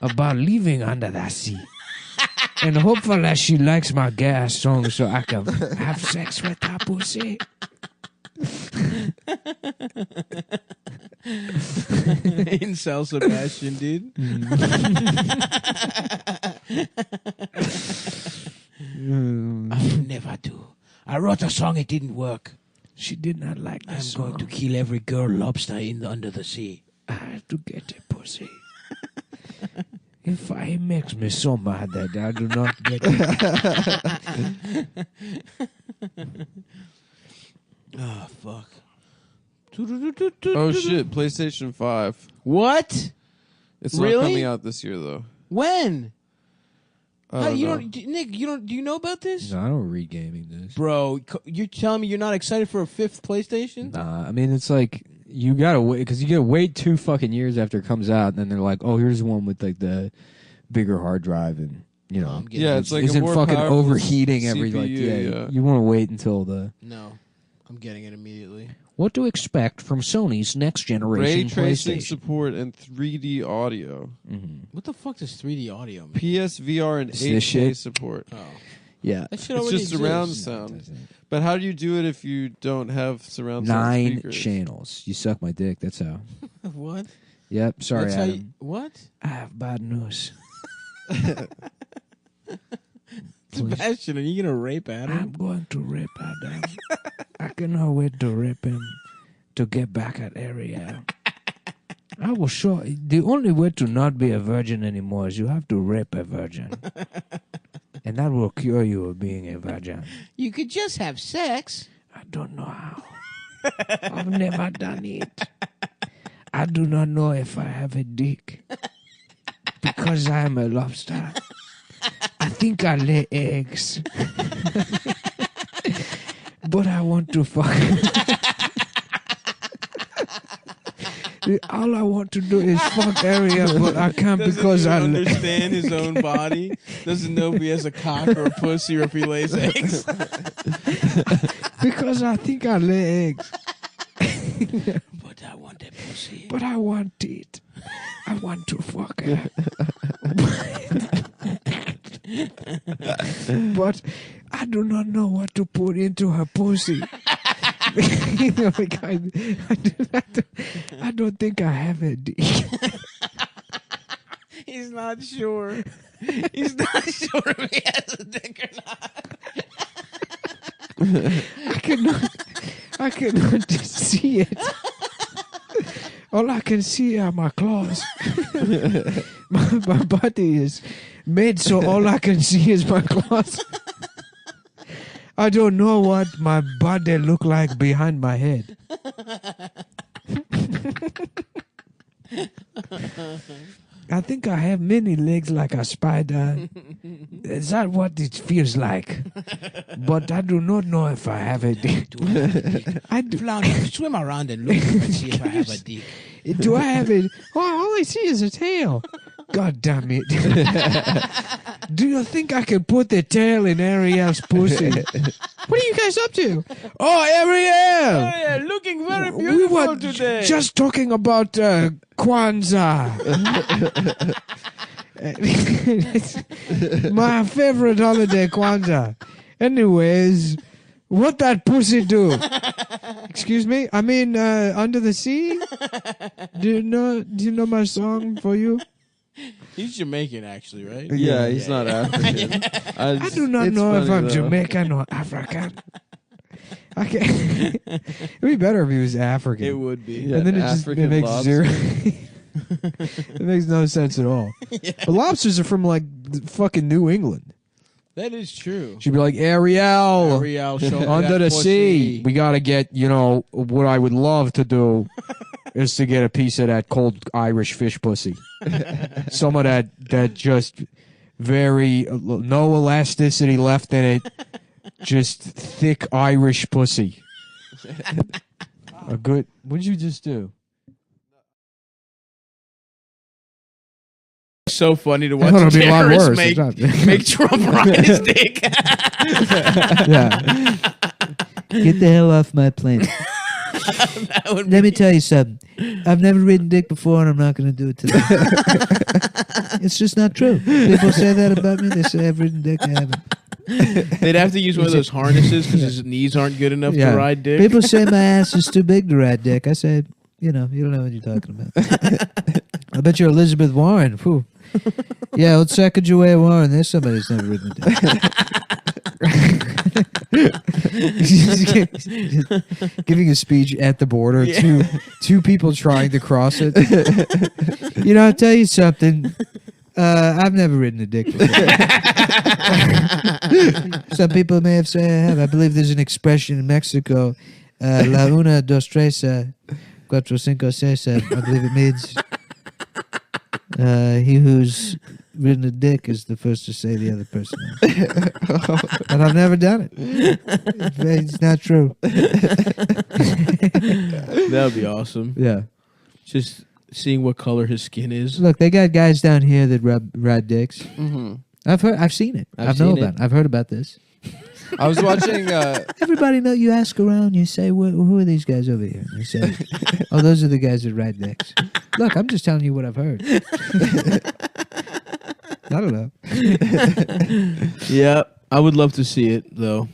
about living under the sea. And hopefully she likes my gay ass song so I can have sex with her pussy. Incel Sebastian, dude. I'll never do. I wrote a song, it didn't work. She did not like that I'm song. going to kill every girl lobster under the sea. I have to get a pussy. It makes me so mad that I do not get it. Oh, fuck. Oh shit! PlayStation 5. What? It's not Really? coming out this year though. When? I How, don't you know. don't, Nick, you don't, do you know about this? No, I don't read gaming this. Bro, you're telling me you're not excited for a 5th PlayStation? Nah, I mean, it's like, you gotta wait, because you gotta wait 2 fucking years after it comes out, and then they're like, oh, here's one with, like, the bigger hard drive, and, you know, I'm getting Yeah, it's like a isn't more fucking powerful overheating every, like, CPU, yeah. You want to wait until the... No, I'm getting it immediately. What to expect from Sony's next Ray generation tracing PlayStation? support and 3D audio. What the fuck does 3D audio mean? PSVR and Is this 8K shit? support. Oh, Yeah. that shit It's already just surround exists. sound. But how do you do it if you don't have surround sound 9 speakers? channels. You suck my dick, that's how. What? Yep, sorry, That's how Adam. you, what? I have bad news. Sebastian, are you gonna rape I'm Adam? going to rape Adam. I cannot wait to rape him to get back at Ariel. I will show. The only way to not be a virgin anymore is you have to rape a virgin. And that will cure you of being a virgin. You could just have sex. I don't know how. I've never done it. I do not know if I have a dick. Because I am a lobster. I think I lay eggs. But I want to fuck. All I want to do is fuck Ariel, but I can't because I understand his own body. Doesn't know if he has a cock or a pussy or if he lays eggs. because I think I lay eggs. But I want that pussy. But I want it. I want to fuck her. But I do not know what to put into her pussy. Because I don't think I have a dick. He's not sure. He's not sure if he has a dick or not. I cannot see it. All I can see are my claws. my body is made so all I can see is my claws. I don't know what my body look like behind my head. I think I have many legs like a spider. Is that what it feels like? But I do not know if I have a dick. I do. Flound, swim around and look and see if I have a dick. Do I have it? Oh, all I see is a tail. God damn it. Do you think I can put the tail in Ariel's pussy? What are you guys up to? Oh, Ariel! Yeah, looking very We beautiful were today. just talking about Kwanzaa. My favorite holiday, Kwanzaa. Anyways, what that pussy do? Excuse me? I mean, Under the Sea? Do you know my song for you? He's Jamaican, actually, right? Yeah, he's not African. I do not it's know if funny, I'm though. Jamaican or African. I can't. It'd be better if he was African. It would be. Yeah, And then it African makes lobster. zero. It makes no sense at all. But lobsters are from like fucking New England. That is true. She'd be like, Ariel, Ariel, show me under that the pussy. sea. We gotta get, what I would love to do is to get a piece of that cold Irish fish pussy. Some of that just very no elasticity left in it, just thick Irish pussy. A good. What'd you just do? So funny to watch It'll be a lot terrorists worse. make Trump ride his dick. Yeah. Get the hell off my plane. Let me tell you something. I've never ridden dick before, and I'm not going to do it today. It's just not true. People say that about me. They say I've ridden dick. I haven't. They'd have to use one of those harnesses because his knees aren't good enough Yeah. to ride dick. People say my ass is too big to ride dick. I say, you don't know what you're talking about. I bet you're Elizabeth Warren. Whew. Yeah, old Sacagawea Warren. There's somebody who's never ridden a dick. Giving a speech at the border. Yeah. Two people trying to cross it. You know, I'll tell you something. I've never ridden a dick before. Some people may have said I have. I believe there's an expression in Mexico, la una, dos, tres, cuatro, cinco, seis. I believe it means he who's ridden a dick is the first to say the other person. But I've never done it. It's not true. That would be awesome. Yeah. Just seeing what color his skin is. Look, they got guys down here that ride dicks. Mm-hmm. I've seen it. I've heard about this. I was watching. Everybody know. You ask around. You say, "Who are these guys over here?" And you say, "Oh, those are the guys that ride dicks." Look, I'm just telling you what I've heard. I don't know. Yeah, I would love to see it though.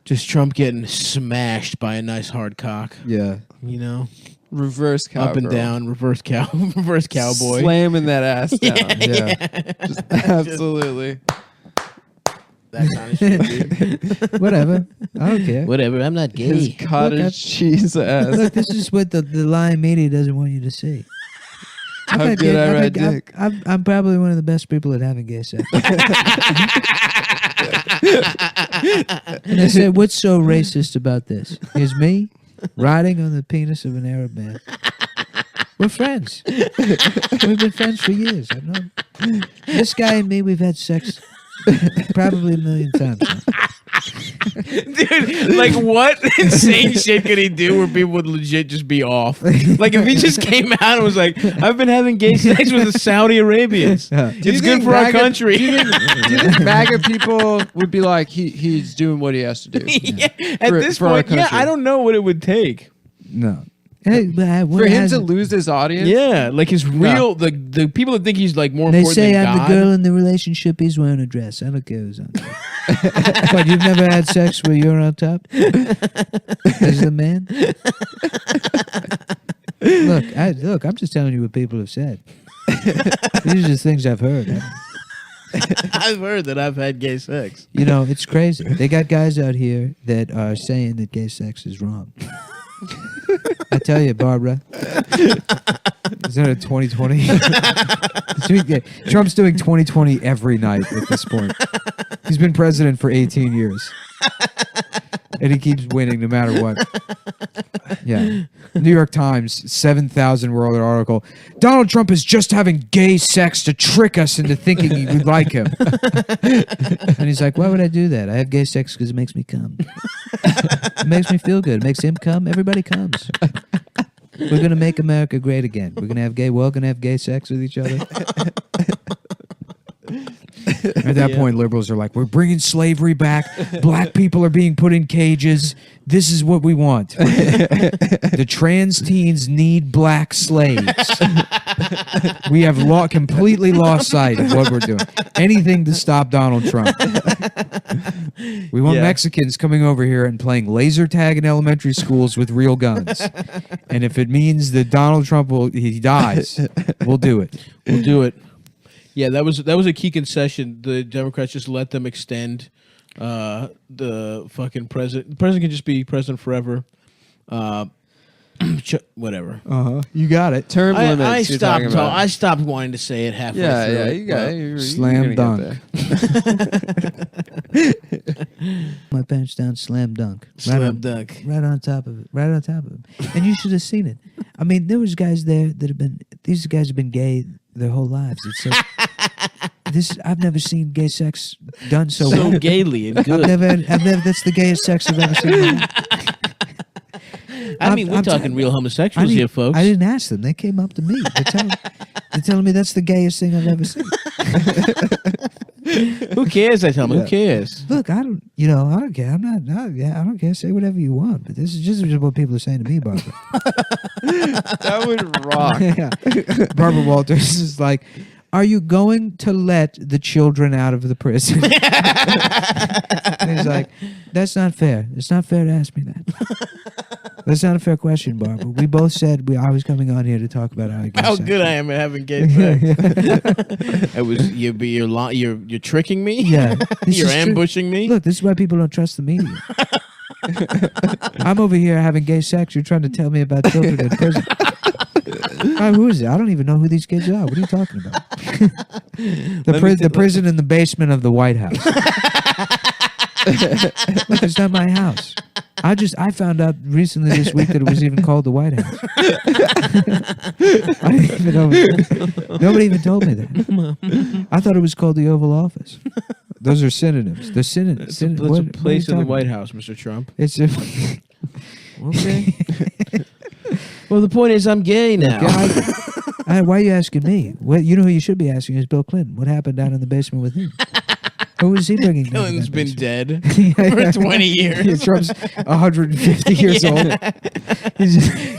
Just Trump getting smashed by a nice hard cock. Yeah, you know, reverse cowgirl. Up and down, reverse cowboy, slamming that ass down. Yeah. Just absolutely. That kind of shit, dude. Whatever. I don't care. Whatever. I'm not gay. His cottage cheese ass. Look, this is what the lying media doesn't want you to see. How good I ride dick. I'm probably one of the best people at having gay sex. And I said, what's so racist about this? Is me riding on the penis of an Arab man. We're friends. We've been friends for years. I've known this guy and me. We've had sex probably 1 million times. Dude, like what insane shit could he do where people would legit just be off? Like if he just came out and was like, I've been having gay sex with the Saudi Arabians. It's good for our country. Do you think MAGA people would be like, he's doing what he has to do? Yeah, at this point, yeah, I don't know what it would take. No. Hey, for him to lose his audience? Yeah, like his real, the people that think he's like more they important say than I'm God. the girl in the relationship. He's wearing a dress. I don't care who's on top. But you've never had sex where you're on top as the man? Look. I'm just telling you what people have said. These are just things I've heard. I've heard that I've had gay sex. You know, it's crazy. They got guys out here that are saying that gay sex is wrong. I tell you, Barbara. Is that a 2020? Trump's doing 2020 every night at this point. He's been president for 18 years. And he keeps winning no matter what. Yeah. New York Times, 7,000 word article. Donald Trump is just having gay sex to trick us into thinking we like him. And he's like, why would I do that? I have gay sex because it makes me come. It makes me feel good. It makes him come. Everybody comes. We're going to make America great again. We're going to have gay sex with each other. At that point, liberals are like, we're bringing slavery back. Black people are being put in cages. This is what we want. The trans teens need black slaves. We have completely lost sight of what we're doing. Anything to stop Donald Trump. We want Mexicans coming over here and playing laser tag in elementary schools with real guns. And if it means that Donald Trump he dies, we'll do it. We'll do it. Yeah, that was a key concession. The Democrats just let them extend the fucking president. The president can just be president forever. Whatever. You got it. Term limits. I you're talking about. I stopped wanting to say it halfway Yeah, through. yeah, it, you got but- it. You're Slam gonna get dunk. there. My pants down, slam dunk. Slam dunk. Right on top of it. Right on top of it. And you should have seen it. I mean, there was guys there that have been. These guys have been gay their whole lives. It's so. I've never seen gay sex done so well. So gaily and good. I've never. That's the gayest sex I've ever seen. I mean, we're talking real homosexuals here, folks. I didn't ask them. They came up to me. They're telling me that's the gayest thing I've ever seen. Who cares? I tell them. Who cares? Look, I don't care. I don't care. Say whatever you want. But this is just what people are saying to me, Barbara. That would rock. Yeah. Barbara Walters is like, are you going to let the children out of the prison? And he's like, that's not fair. It's not fair to ask me that. That's not a fair question, Barbara. We both said I was coming on here to talk about how good I am at having gay sex. It was you're tricking me. Yeah, You're ambushing me. Look, this is why people don't trust the media. I'm over here having gay sex. You're trying to tell me about children in prison. Who is it? I don't even know who these kids are. What are you talking about? The prison in the basement of the White House. Look, it's not my house. I found out recently this week that it was even called the White House. I didn't even know. Nobody even told me that. I thought it was called the Oval Office. Those are synonyms. They're synonyms. It's a place in the White House, Mr. Trump. It's a Okay. Well, the point is, I'm gay now. why are you asking me? Well, you know who you should be asking is Bill Clinton. What happened down in the basement with him? Who is he bringing down? Clinton's been dead for 20 years. Trump's 150 years old. He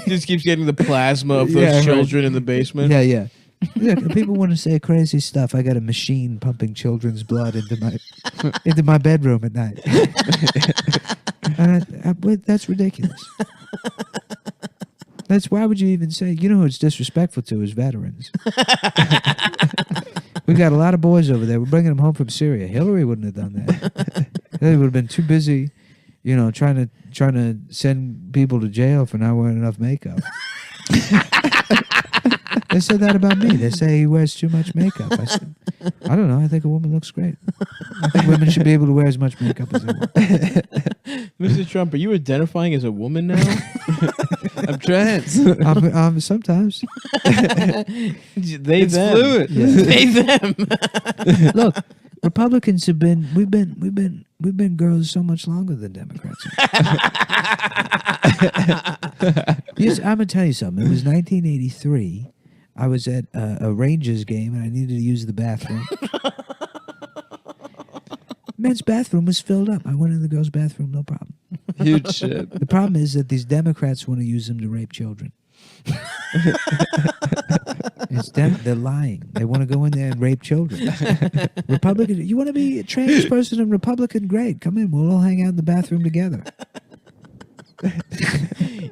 just keeps getting the plasma of those children in the basement. Yeah. Look, people want to say crazy stuff. I got a machine pumping children's blood into my bedroom at night. That's ridiculous. Why would you even say? You know who it's disrespectful to is veterans. We've got a lot of boys over there. We're bringing them home from Syria. Hillary wouldn't have done that. Hillary would have been too busy, trying to send people to jail for not wearing enough makeup. They said that about me. They say he wears too much makeup. I said, I don't know. I think a woman looks great. I think women should be able to wear as much makeup as they want. Mr. Trump, are you identifying as a woman now? I'm trans. Sometimes. It's fluid. Yeah. They them. Look, Republicans we've been girls so much longer than Democrats. Yes, I'm gonna tell you something. It was 1983. I was at a Rangers game and I needed to use the bathroom. Men's bathroom was filled up. I went in the girls' bathroom, no problem. Huge shit. The problem is that these Democrats want to use them to rape children. They're lying. They want to go in there and rape children. Republican, you want to be a trans person and Republican? Great, come in. We'll all hang out in the bathroom together.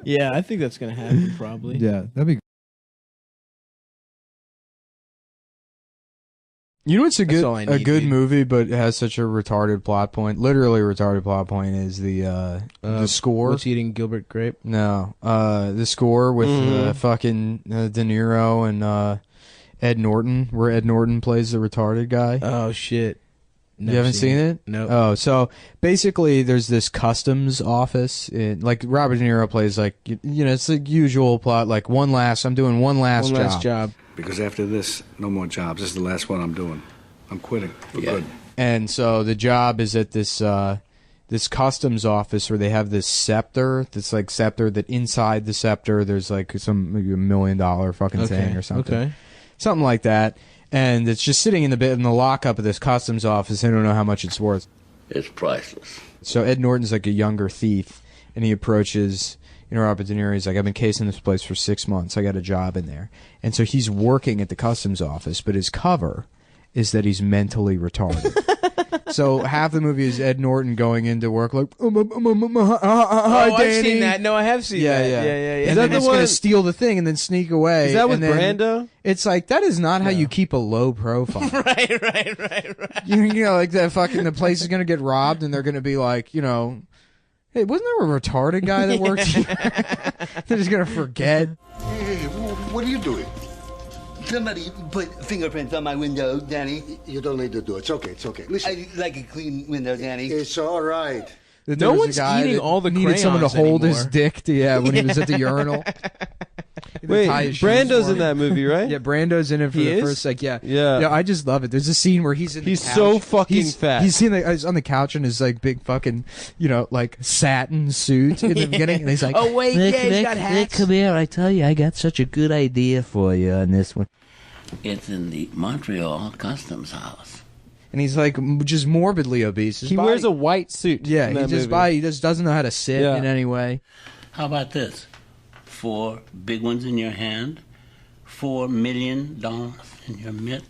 Yeah, I think that's going to happen probably. Yeah, that'd be. You know what's a That's all I good need, dude. movie, but it has such a retarded plot point. Literally, a retarded plot point is the score. What's eating Gilbert Grape? No, the score with fucking De Niro and Ed Norton, where Ed Norton plays the retarded guy. Oh shit! You haven't seen it? No. Oh, so basically, there's this customs office. Like Robert De Niro plays like it's the usual plot. Like I'm doing one last job. Because after this, no more jobs. This is the last one I'm doing. I'm quitting for good. And so the job is at this this customs office where they have this scepter. This like scepter that inside the scepter there's like maybe $1 million fucking thing or something. Okay. Something like that. And it's just sitting in the lockup of this customs office. They don't know how much it's worth. It's priceless. So Ed Norton's like a younger thief, and he approaches Robert De Niro. He's like, I've been casing this place for 6 months. I got a job in there. And so he's working at the customs office, but his cover is that he's mentally retarded. So half the movie is Ed Norton going into work like, hi, I've Danny. seen that. No, I have seen that. Yeah. Yeah. And then it's going to steal the thing and then sneak away. Is that with and then Brando? It's like, that is not how you keep a low profile. Right. You know, like the place is going to get robbed and they're going to be like, Hey, wasn't there a retarded guy that worked here? They're just gonna forget. Hey, what are you doing? Somebody put fingerprints on my window, Danny. You don't need to do it. It's okay. It's okay. Listen. I like a clean window, Danny. It's all right. That No there was one's a guy eating that all the needed someone to crayons hold his anymore. dick to, when he was at the urinal. Wait, tie his shoes Brando's for in him. that movie, right? Yeah, Brando's in it for He the is? first, Yeah. I just love it. There's a scene where he's in the He's couch. so fucking fat. He's on the couch in his like big fucking, like satin suit in the beginning, and he's like, Oh wait, Nick, yeah, he's Nick, got Nick, hats. Come here, I tell you, I got such a good idea for you on this one. It's in the Montreal Customs House. and he's like just morbidly obese. His He body- wears a white suit. yeah, in he that just movie. he just doesn't know how to sit Yeah. in any way. How about this? 4 big ones in your hand, $4 million in your mitt.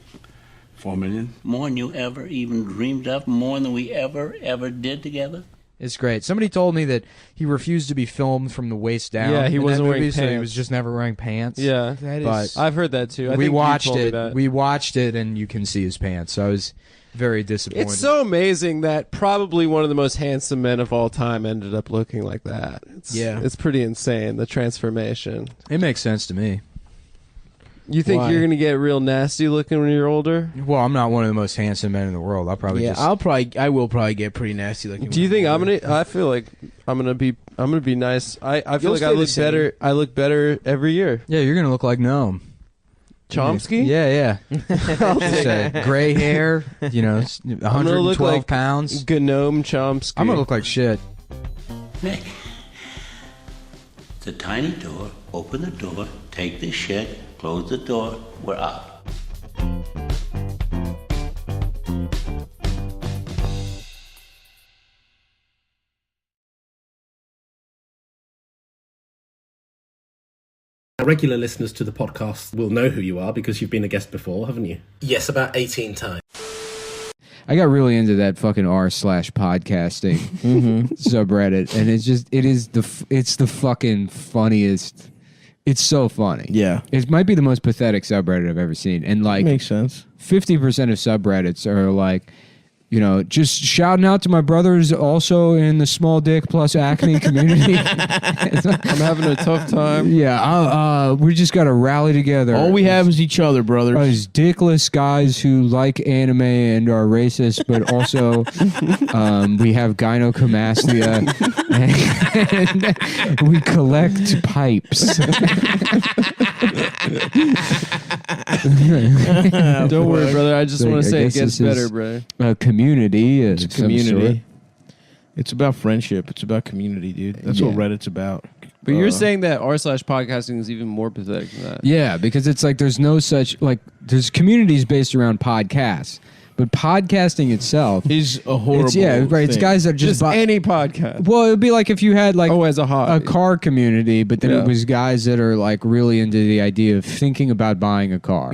4 million? More than you ever even dreamed of, more than we ever did together. It's great. Somebody told me that he refused to be filmed from the waist down. Yeah, he in that wasn't movie, wearing so he pants. was just never wearing pants. Yeah, but I've heard that too. I we think you watched told me it. that. We watched it, and you can see his pants. So I was very disappointed. It's so amazing that probably one of the most handsome men of all time ended up looking like that. It's pretty insane, the transformation. It makes sense to me. You think Why? you're going to get real nasty looking when you're older? Well, I'm not one of the most handsome men in the world. I'll probably just. I will probably get pretty nasty looking. Do you think I'm going to I feel like I'm going to be nice. I feel You'll like I stay the look same. better. I look better every year. Yeah, you're gonna look like Gnome. Chomsky? Yeah. Just, gray hair. 112 like pounds. Gnome Chomsky. I'm gonna look like shit. Nick, it's a tiny door. Open the door, take the shit, close the door, we're out. Regular listeners to the podcast will know who you are because you've been a guest before, haven't you? Yes, about 18 times. I got really into that fucking r/podcasting subreddit, and it's the fucking funniest. It's so funny. Yeah. It might be the most pathetic subreddit I've ever seen, and like Makes sense. 50% of subreddits are like, just shouting out to my brothers also in the small dick plus acne community. I'm having a tough time. Yeah, we just got to rally together. All we have is each other, brothers. These dickless guys who like anime and are racist, but also we have gynecomastia and we collect pipes. Don't worry, brother. I just want to say it guess gets this better, is brother. A community. It's a community. It's about friendship. It's about community, dude. That's what Reddit's about. But you're saying that r/podcasting is even more pathetic than that. Yeah, because it's like there's no such there's communities based around podcasts, but podcasting itself is a horrible. It's guys that just any podcast. Well, it would be like if you had like as a hobby. a car community, but then Yeah. it was guys that are like really into the idea of thinking about buying a car.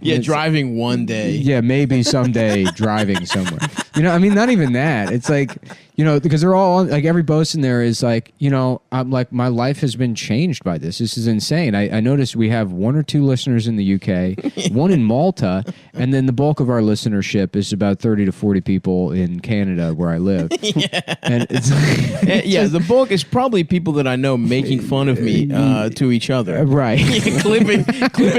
Yeah, driving one day. Yeah, maybe someday driving somewhere. Not even that. It's like, because they're all like every post in there is like, I'm like, my life has been changed by this. This is insane. I noticed we have 1 or 2 listeners in the UK, 1 in Malta, and then the bulk of our listenership is about 30 to 40 people in Canada where I live. And it's the bulk is probably people that I know making fun of me to each other. Right. clipping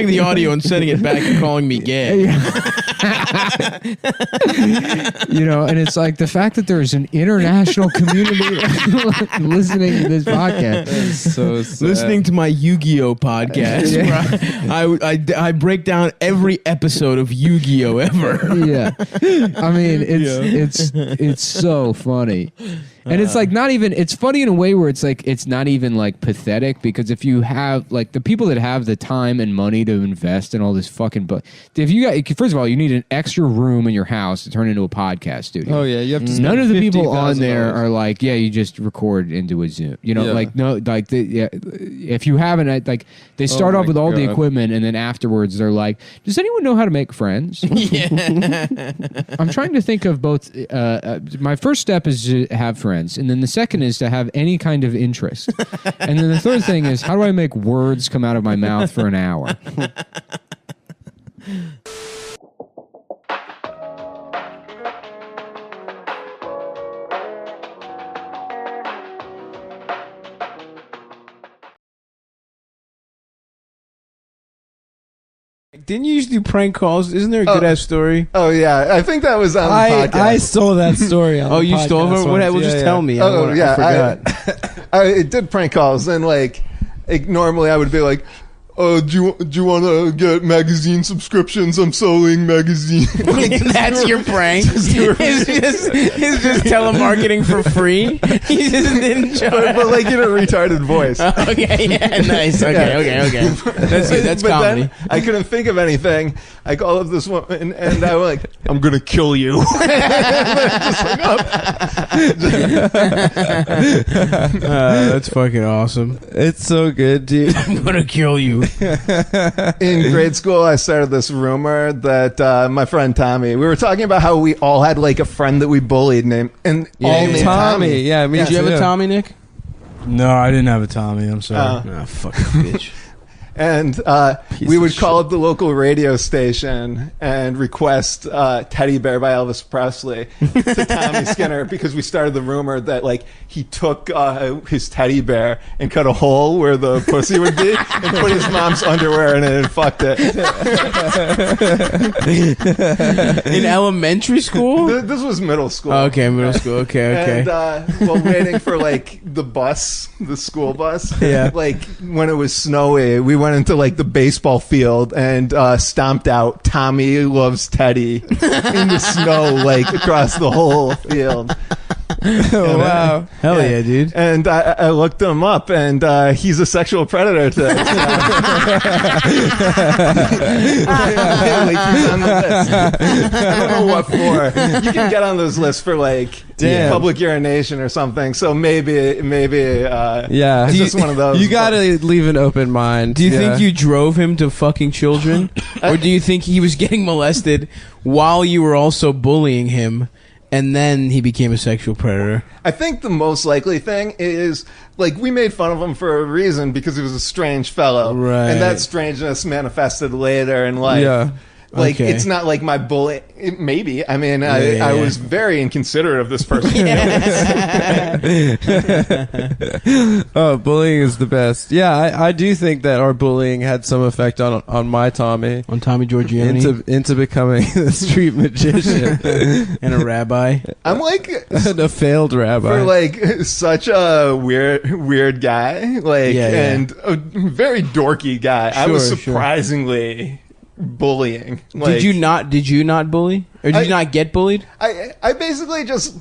the audio and sending it back and calling me gay. And it's like the fact that there's an international community listening to this podcast. That's so sad. Listening to my Yu-Gi-Oh podcast, where I break down every episode of Yu-Gi-Oh ever. Yeah, it's so funny, and it's like not even. It's funny in a way where it's like it's not even like pathetic, because if you have like the people that have the time and money to invest in all this fucking if you got, first of all, you need an extra room in your house to turn into a podcast studio. Oh yeah, you have to. None of the people on $50,000. there are like, yeah, you just record into a Zoom. If you haven't, like they start off with all the equipment, and then afterwards they're like, does anyone know how to make friends? I'm trying to think of both. My first step is to have friends, and then the second is to have any kind of interest, and then the third thing is, how do I make words come out of my mouth for an hour? Didn't you used to do prank calls? Isn't there a good ass story? Oh yeah, I think that was on the podcast. I stole that story. On Oh, the you stole podcast it? What? once. Well, just Yeah, tell yeah. me. I forgot. I did prank calls, and like normally I would be like, "Oh, do you want to get magazine subscriptions? I'm selling magazines." That's your prank. It's just telemarketing for free. He just didn't show but like in a retarded voice. Okay, yeah, nice. Okay. That's but comedy. then I couldn't think of anything. I called up this woman, and I was like, "I'm gonna kill you." Just hung up. That's fucking awesome. It's so good, dude. I'm gonna kill you. In grade school, I started this rumor that my friend Tommy. We were talking about how we all had like a friend that we bullied named named Tommy. Yeah, me Did you have too. a Tommy, Nick? No, I didn't have a Tommy. I'm sorry. Oh, fucking bitch. And we would call up the local radio station and request Teddy Bear by Elvis Presley to Tommy Skinner because we started the rumor that like he took his teddy bear and cut a hole where the pussy would be and put his mom's underwear in it and fucked it. In elementary school? This was middle school. Oh, okay, middle school. Okay. And while waiting for like the school bus, Yeah. like when it was snowy, we went into like the baseball field and stomped out "Tommy Loves Teddy" in the snow, like across the whole field. Oh, wow. Hell yeah, dude. And I looked him up, and he's a sexual predator to like, he's on the list. I don't know what for. You can get on those lists for like public urination or something. So maybe Yeah. it's just one of those. You gotta leave an open mind. Do you think you drove him to fucking children? Or do you think he was getting molested while you were also bullying him? And then he became a sexual predator. I think the most likely thing is like we made fun of him for a reason because he was a strange fellow, Right. and that strangeness manifested later in life. Yeah. Like Okay. it's not like my bully. Maybe I mean I was very inconsiderate of this person. Oh, bullying is the best. Yeah, I do think that our bullying had some effect on my Tommy. On Tommy Giorgiani? Into becoming a street magician And a rabbi. I'm like and a failed rabbi. for like such a weird guy, like and a very dorky guy. I was Sure. surprisingly bullying. Like, Did you not bully? Or did you not get bullied? I basically just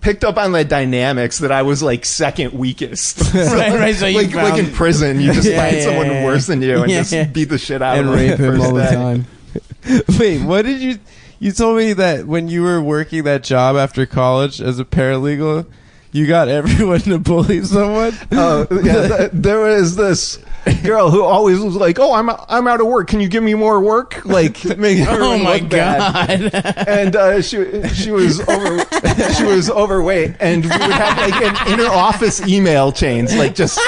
picked up on the dynamics that I was like second weakest. Right, so you like found- in prison, you just Yeah, find yeah, someone yeah. worse than you and Yeah. just beat the shit out And of them rape him first all the day. time. Wait, what did you told me that when you were working that job after college as a paralegal, you got everyone to bully someone? Oh yeah, there was this girl who always was like, "Oh, I'm out of work. Can you give me more work?" Like, make everyone my look bad. And she was overweight, and we would have like an inner office email chains, like just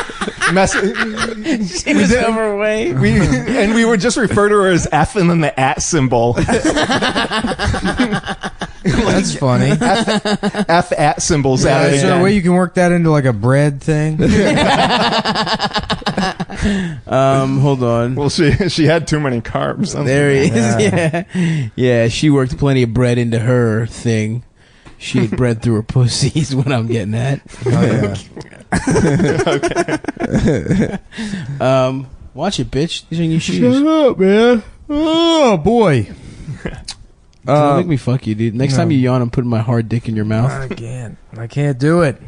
She was overweight. We would just refer to her as F and then the @ symbol. That's funny. F @ symbols added Is there a again. way you can work that into like a bread thing? Hold on. Well, she had too many carbs. There he is. Yeah, she worked plenty of bread into her thing. She ate bread through her pussy is what I'm getting at. Watch it, bitch. These are new shoes. Shut up, man. Oh boy. Don't make me fuck you, dude. Next time you yawn, I'm putting my hard dick in your mouth. I can't do it.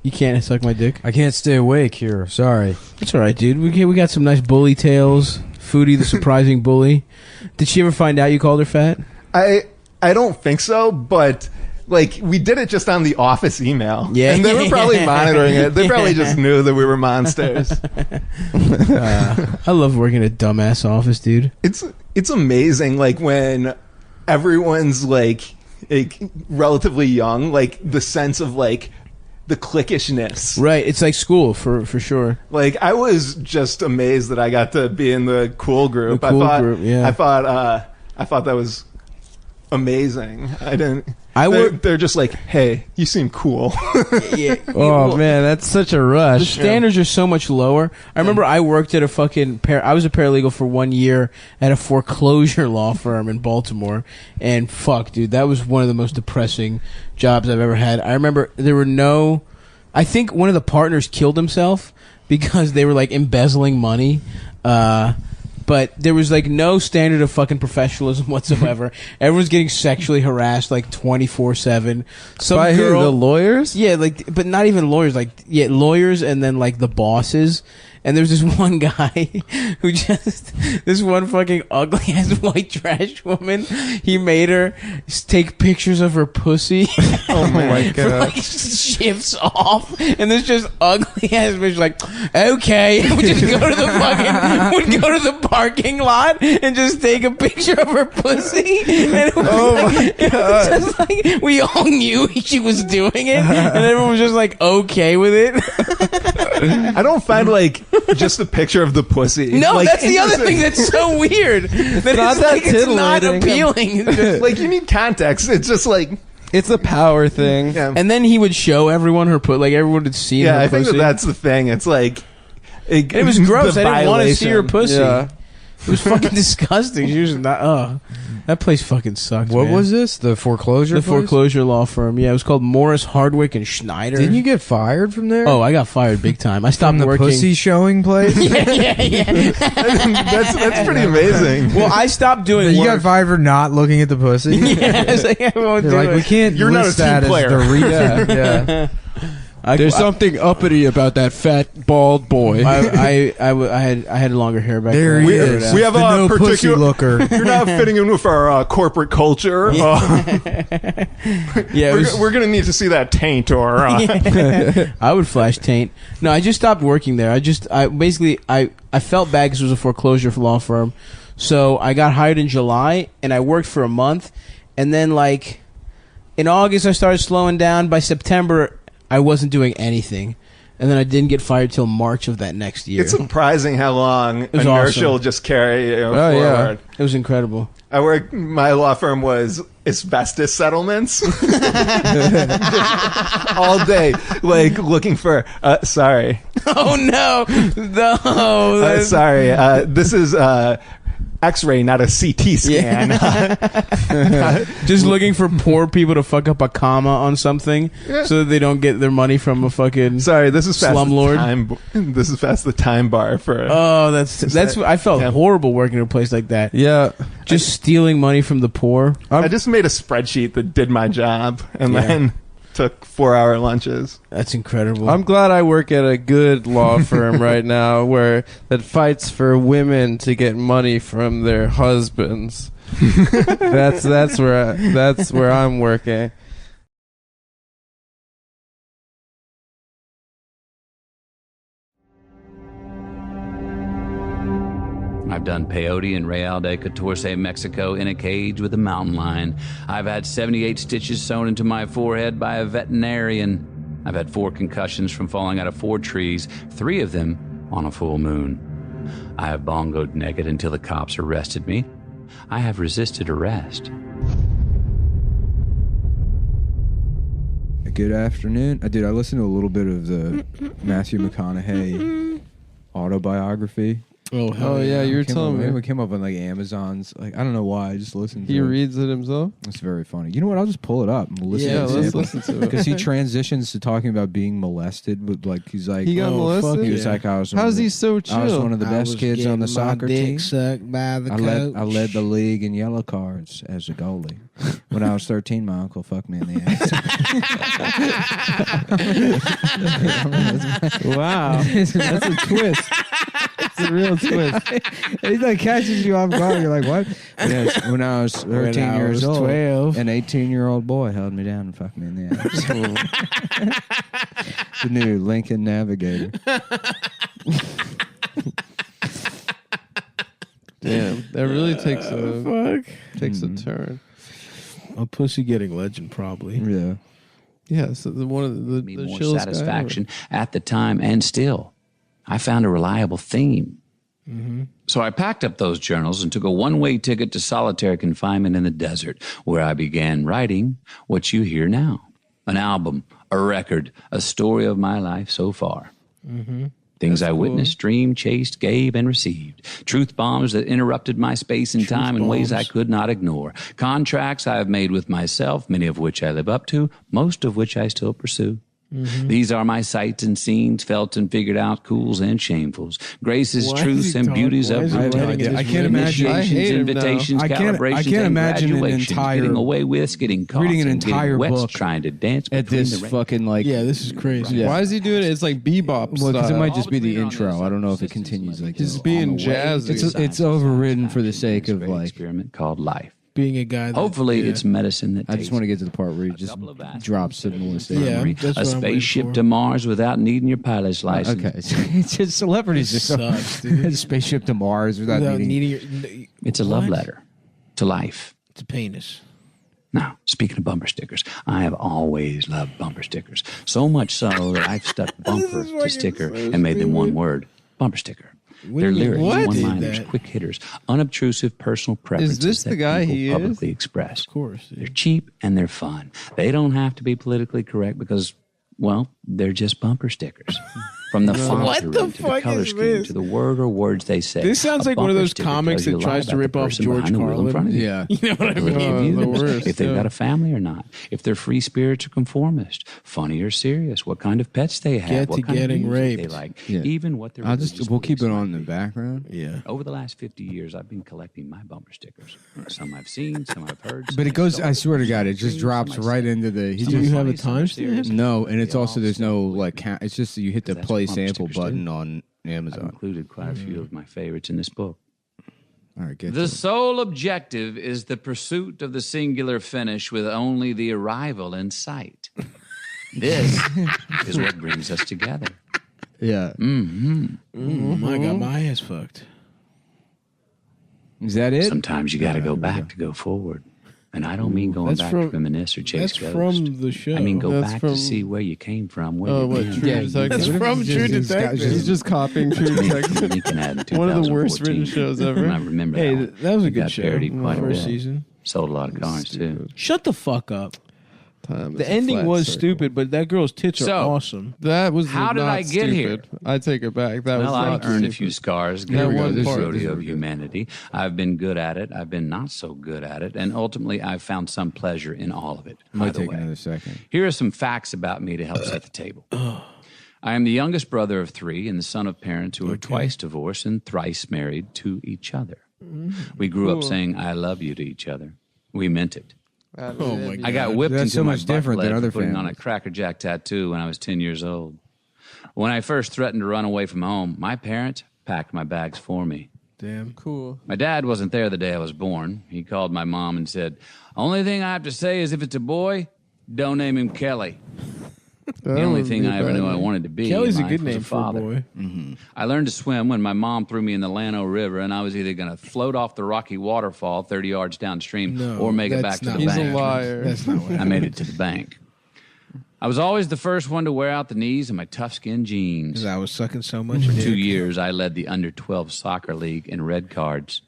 You can't suck my dick. I can't stay awake here. Sorry. It's all right, dude. We got some nice bully tales. Foodie, the surprising bully. Did she ever find out you called her fat? I don't think so, but like we did it just on the office email. Yeah. And they were probably monitoring it. They probably just knew that we were monsters. I love working at a dumbass office, dude. It's amazing, like when everyone's like relatively young, like the sense of like the cliquishness. Right, it's like school for sure. Like I was just amazed that I got to be in the cool group. The cool group, yeah. I thought that was amazing. I didn't. They're just like, hey, you seem cool. Yeah. Oh man, that's such a rush. The standards are so much lower. I remember I worked at a fucking I was a paralegal for 1 year at a foreclosure law firm in Baltimore, and fuck, dude, that was one of the most depressing jobs I've ever had. I remember there were no. I think one of the partners killed himself because they were like embezzling money. But there was like no standard of fucking professionalism whatsoever. Everyone's getting sexually harassed like 24/7. Some By girl, who? The lawyers? Yeah, like, but not even lawyers. Like, yeah, lawyers, and then like the bosses. And there's this one guy who just, this one fucking ugly ass white trash woman, he made her take pictures of her pussy. Oh my for god. like shifts off. And this just ugly ass bitch like, okay. And would just go to the parking lot and just take a picture of her pussy. And it was, it was just like, we all knew she was doing it. And everyone was just like, okay with it. I don't find like just a picture of the pussy. No, like, that's the other thing that's so weird. That not it's that like it's not titillating. appealing. It's just- like you need context. It's just like It's a power thing. Yeah. and then he would show everyone her like everyone had seen her I think pussy. that's the thing. It's like it was gross. I didn't want to see her pussy. Yeah. It was fucking disgusting. She was not. That place fucking sucked. What man. was this? The foreclosure? The place? foreclosure law firm? Yeah, it was called Morris, Hardwick, and Schneider. Didn't you get fired from there? Oh, I got fired big time. I stopped From the working. pussy showing place? yeah. that's pretty amazing. Well, I stopped doing You work. got fired for not looking at the pussy? Yeah, I was like, I won't They're do like, it. we can't You're not a list team that player. as the reason. Yeah. There's something uppity about that fat bald boy. I had longer hair back There then. he is. We have The a no pussy particular looker. You're not fitting in with our corporate culture. Yeah, we're gonna need to see that taint or. I would flash taint. No, I just stopped working there. I felt bad because it was a foreclosure law firm. So I got hired in July and I worked for a month, and then like in August I started slowing down. By September I wasn't doing anything, and then I didn't get fired till March of that next year. It's surprising how long was inertia will awesome. just carry you Oh, yeah. forward. It was incredible. My law firm was asbestos settlements. All day, like looking for. Sorry. Oh no, no. Sorry. This is X-ray, not a CT scan. Just looking for poor people to fuck up a comma on something so that they don't get their money from a fucking Sorry, this is past slumlord. This is past the time bar for. Oh, that's. I felt horrible working at a place like that. Yeah. Just stealing money from the poor. I just made a spreadsheet that did my job, and then took 4-hour lunches. That's incredible. I'm glad I work at a good law firm right now that fights for women to get money from their husbands. That's where I'm working. I've done peyote and Real de Catorce, Mexico in a cage with a mountain lion. I've had 78 stitches sewn into my forehead by a veterinarian. I've had 4 concussions from falling out of 4 trees, 3 of them on a full moon. I have bongoed naked until the cops arrested me. I have resisted arrest. Good afternoon. Dude, I listened to a little bit of the Matthew McConaughey autobiography. Oh yeah, you were telling me. It came up on like Amazon's. Like I don't know why. I just listened. He to reads it himself. It's very funny. You know what? I'll just pull it up and we'll listen. Yeah, to let's listen to it. Because he transitions to talking about being molested. But like he's like, He got molested? He was like, I was. How's he so chill? I was one of the I best was kids on the getting my soccer dick team. sucked by the I coach. led the league in yellow cards as a goalie. When I was 13, my uncle fucked me in the ass. Wow, that's a twist. It's a real twist. He's like catches you off guard. You're like, what? Yes, when I was 13 I years was old, 12. an 18-year-old boy held me down and fucked me in the ass. The new Lincoln Navigator. Damn, that really takes a Mm-hmm. turn. A pussy getting legend, probably. Yeah. Yeah, so one of the More chillest guy satisfaction at the time, and still, I found a reliable theme. So I packed up those journals and took a one-way ticket to solitary confinement in the desert, where I began writing what you hear now. An album, a record, a story of my life so far. Things I witnessed, dreamed, chased, gave, and received. Truth bombs that interrupted my space and time in ways I could not ignore. Contracts I have made with myself, many of which I live up to, most of which I still pursue. These are my sights and scenes, felt and figured out, cools and shamefuls, graces, truths, and beauties of brutality. I can't imagine. Initiations, invitations, calibrations, I can't and imagine an graduations, entire getting away with, getting caught, reading an and getting entire wet, book trying to dance At between this the fucking like. Yeah, this is crazy. Yeah. Why is he doing it? It's like bebop Well, because it style. might just be the intro. I don't know if it continues like He's this. being jazzy. It's overridden for the sake of like experiment called life. Being a guy. That, Hopefully, it's medicine that I just want to get to the part where he just drops it and that's a what I'm waiting spaceship for. to Mars without needing your pilot's license. Okay, it's just celebrities just Sucks, dude. spaceship to Mars without needing. your. It's a love letter to life. It's a penis. Now, speaking of bumper stickers, I have always loved bumper stickers. So much so that I've stuck bumper to sticker and made them one word, bumper sticker. Their lyrics, one-liners, quick hitters, unobtrusive personal preferences this the that guy people he is? publicly express. Of course. They're cheap and they're fun. They don't have to be politically correct because, well, they're just bumper stickers. From the font What to the the fuck color is scheme this? to the word or words they say. This sounds A like one of bumper those sticker comics tells you that a lot tries to about rip the off person George behind the wheel in front of you. Yeah. You know what I mean? Their view, the worst, if they've yeah. got a family or not, if they're free spirits or conformist, funny or serious, what kind of pets they have, Get what to kind getting of music they raped. like, Yeah. even what their We'll religious keep it beliefs on in might the be. background. Yeah. Over the last 50 years, I've been collecting my bumper stickers. Some I've seen, some I've heard. some But it I've goes. stolen, I swear to some God, I've it just dreamed, drops some I've right seen. into the. Do you have a timestamp? No, and it's They also all there's no still like. It's just that you hit the That's play what bumper sample stickers do. button on I've Amazon. included quite a few of my favorites in this book. All right, get The to it. sole objective is the pursuit of the singular finish with only the arrival in sight. This is what brings us together. Yeah. I got my ass fucked. Is that it? Sometimes you got to go back to go forward. And I don't mean going That's back from- to reminisce or chase That's ghosts. from the show. I mean go That's back from- to see where you came from. Where Oh, you've what, been. True Yeah, Detective? That's from True Detective. He's just copying True Detective. You can add in One of the worst 2014. written shows ever. And I remember Hey, that, that was a It good got show. parodied quite a First bit. season. Sold a lot of cars too. Shut the fuck up. Time is The a ending flat was circle. stupid, but that girl's tits are So, awesome. That was How did not I get here? stupid. I take it back. That was Well, I've not earned a stupid. few scars. There Get we go. rid of This this is- rodeo this of is- humanity. I've been good at it. I've been not so good at it. And ultimately, I've found some pleasure in all of it. By Might the take way, another second. here are some facts about me to help set the table. I am the youngest brother of 3 and the son of parents who were twice divorced and thrice married to each other. We grew up Cool. saying, I love you to each other. We meant it. Oh my I got whipped That's into so my much butt different than lead other for putting on a families. Cracker Jack tattoo when I was 10 years old. When I first threatened to run away from home, my parents packed my bags for me. Damn. Cool. My dad wasn't there the day I was born. He called my mom and said, only thing I have to say is if it's a boy, don't name him Kelly. The only thing I ever knew I wanted to be Kelly's in a life good was name for a father. boy. I learned to swim when my mom threw me in the Llano River, and I was either going to float off the rocky waterfall 30 yards downstream No, or make it that's back to not the He's bank. a liar. That's not what I made it to the bank. I was always the first one to wear out the knees in my tough-skin jeans. Because I was sucking so much For dick. 2 years, I led the under-12 soccer league in red cards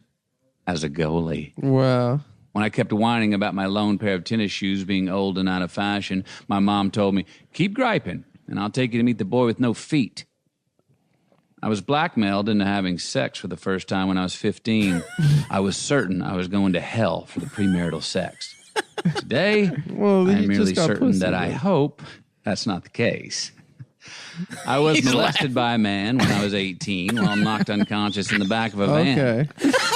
as a goalie. Wow. When I kept whining about my lone pair of tennis shoes being old and out of fashion, my mom told me, keep griping, and I'll take you to meet the boy with no feet. I was blackmailed into having sex for the first time when I was 15. I was certain I was going to hell for the premarital sex. Today, Well, I'm you merely just got certain pussy, that I then. hope that's not the case. I was molested by a man when I was 18 while knocked unconscious in the back of a van. Okay.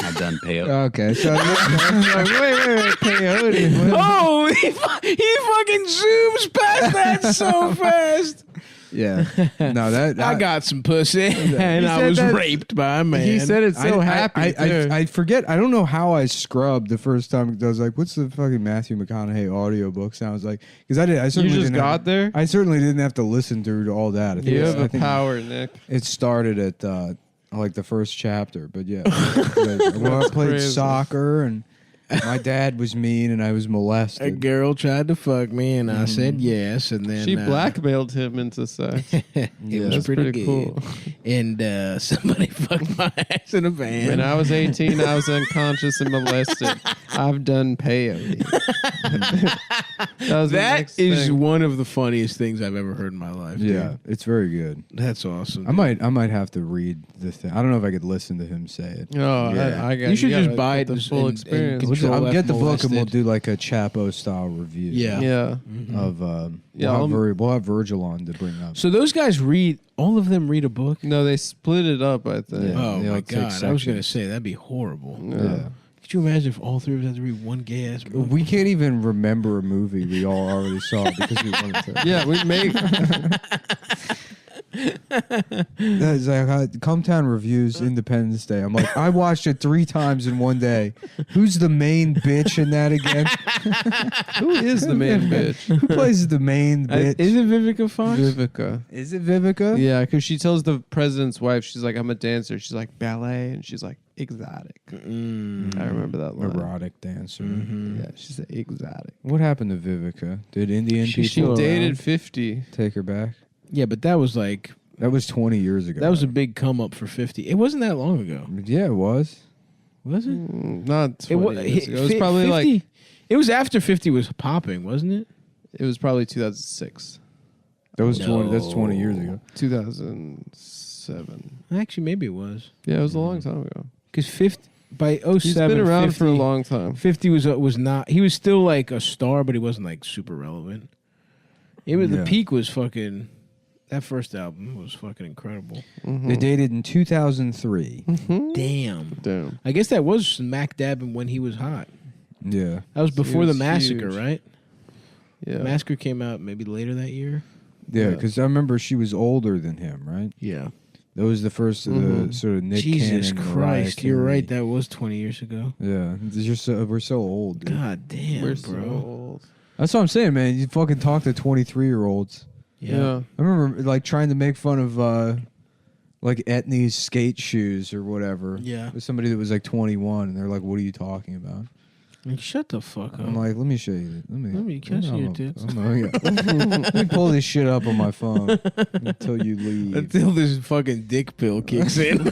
I've done peyote. Okay, so wait, peyote. Oh, he fucking zooms past that so fast. Yeah, no, that I got some pussy, and I said was that- raped by a man. He said it so happy. too. I forget. I don't know how I scrubbed the first time. I was like, "What's the fucking Matthew McConaughey audiobook sounds like?" Because I did. I certainly just didn't got have, there? I certainly didn't have to listen through to all that. I think You it's- have I a think power, Nick. It started at like the first chapter, but yeah, I played crazy. soccer and My dad was mean and I was molested. A girl tried to fuck me and I said yes, and then She blackmailed him into sex. it was That's pretty pretty good. cool. And somebody fucked my ass in a van. When I was 18, I was unconscious and molested. I've done peyote. That is one of the funniest things I've ever heard in my life. Yeah, dude. it's very good. That's awesome. I might have to read the thing. I don't know if I could listen to him say it. Oh, yeah. I got, You should gotta just buy get it the and- full and experience. control I'll get the book and we'll molested. do like a Chapo style review. Yeah. Yeah. Of Yeah, we'll have Virgil on to bring up. So those guys read, all of them read a book? No, they split it up, I think. Yeah. Oh they my all take God. I was going to sections. say, that'd be horrible. Yeah. Could you imagine if all three of us had to read one gay ass book? We can't even remember a movie we all already saw because we wanted to. Yeah, we make. That's like Cometown reviews Independence Day. I'm like, I watched it 3 times in one day. Who's the main bitch in that again? Who is the main bitch? Who plays the main bitch? Is it Vivica Fox? Vivica. Is it Vivica? Yeah, because she tells the president's wife, she's like, I'm a dancer. She's like, ballet. And she's like, exotic. I remember that line. Erotic dancer. Yeah, she's exotic. What happened to Vivica? Did Indian She people dated 50. take her back? Yeah, but that was like, That was 20 years ago. that was a big come up for 50. It wasn't that long ago. Yeah, it was. Was it? Not 20 years ago. It was fi- probably 50 like, It was after 50 was popping, wasn't it? it was probably 2006. That was 20. That's 20 years ago. 2007. Actually, maybe it was. Yeah, it was a long time ago. Because 50 by 07, He's been around 50, for a long time. 50 was not. He was still like a star, but he wasn't like super relevant. It was Yeah. the peak was fucking. That first album was fucking incredible. They dated in 2003. Damn. I guess that was smack dab when he was hot. Yeah. That was before the was massacre, huge. right? Yeah. Massacre came out maybe later that year. Yeah, because I remember she was older than him, right? Yeah. That was the first of the sort of Nick Jesus Cannon, Christ, Mariah you're right. Carey. That was 20 years ago. Yeah, we're so old. Dude. God damn, We're bro. so old. That's what I'm saying, man. You fucking talk to 23-year-olds. Yeah. I remember like trying to make fun of like Etnies skate shoes or whatever. Yeah. With somebody that was like 21, and they're like, "What are you talking about?" Like, shut the fuck up. I'm like, "Let me show you. Let me catch your tits. Let me pull this shit up on my phone until you leave." Until this fucking dick pill kicks in.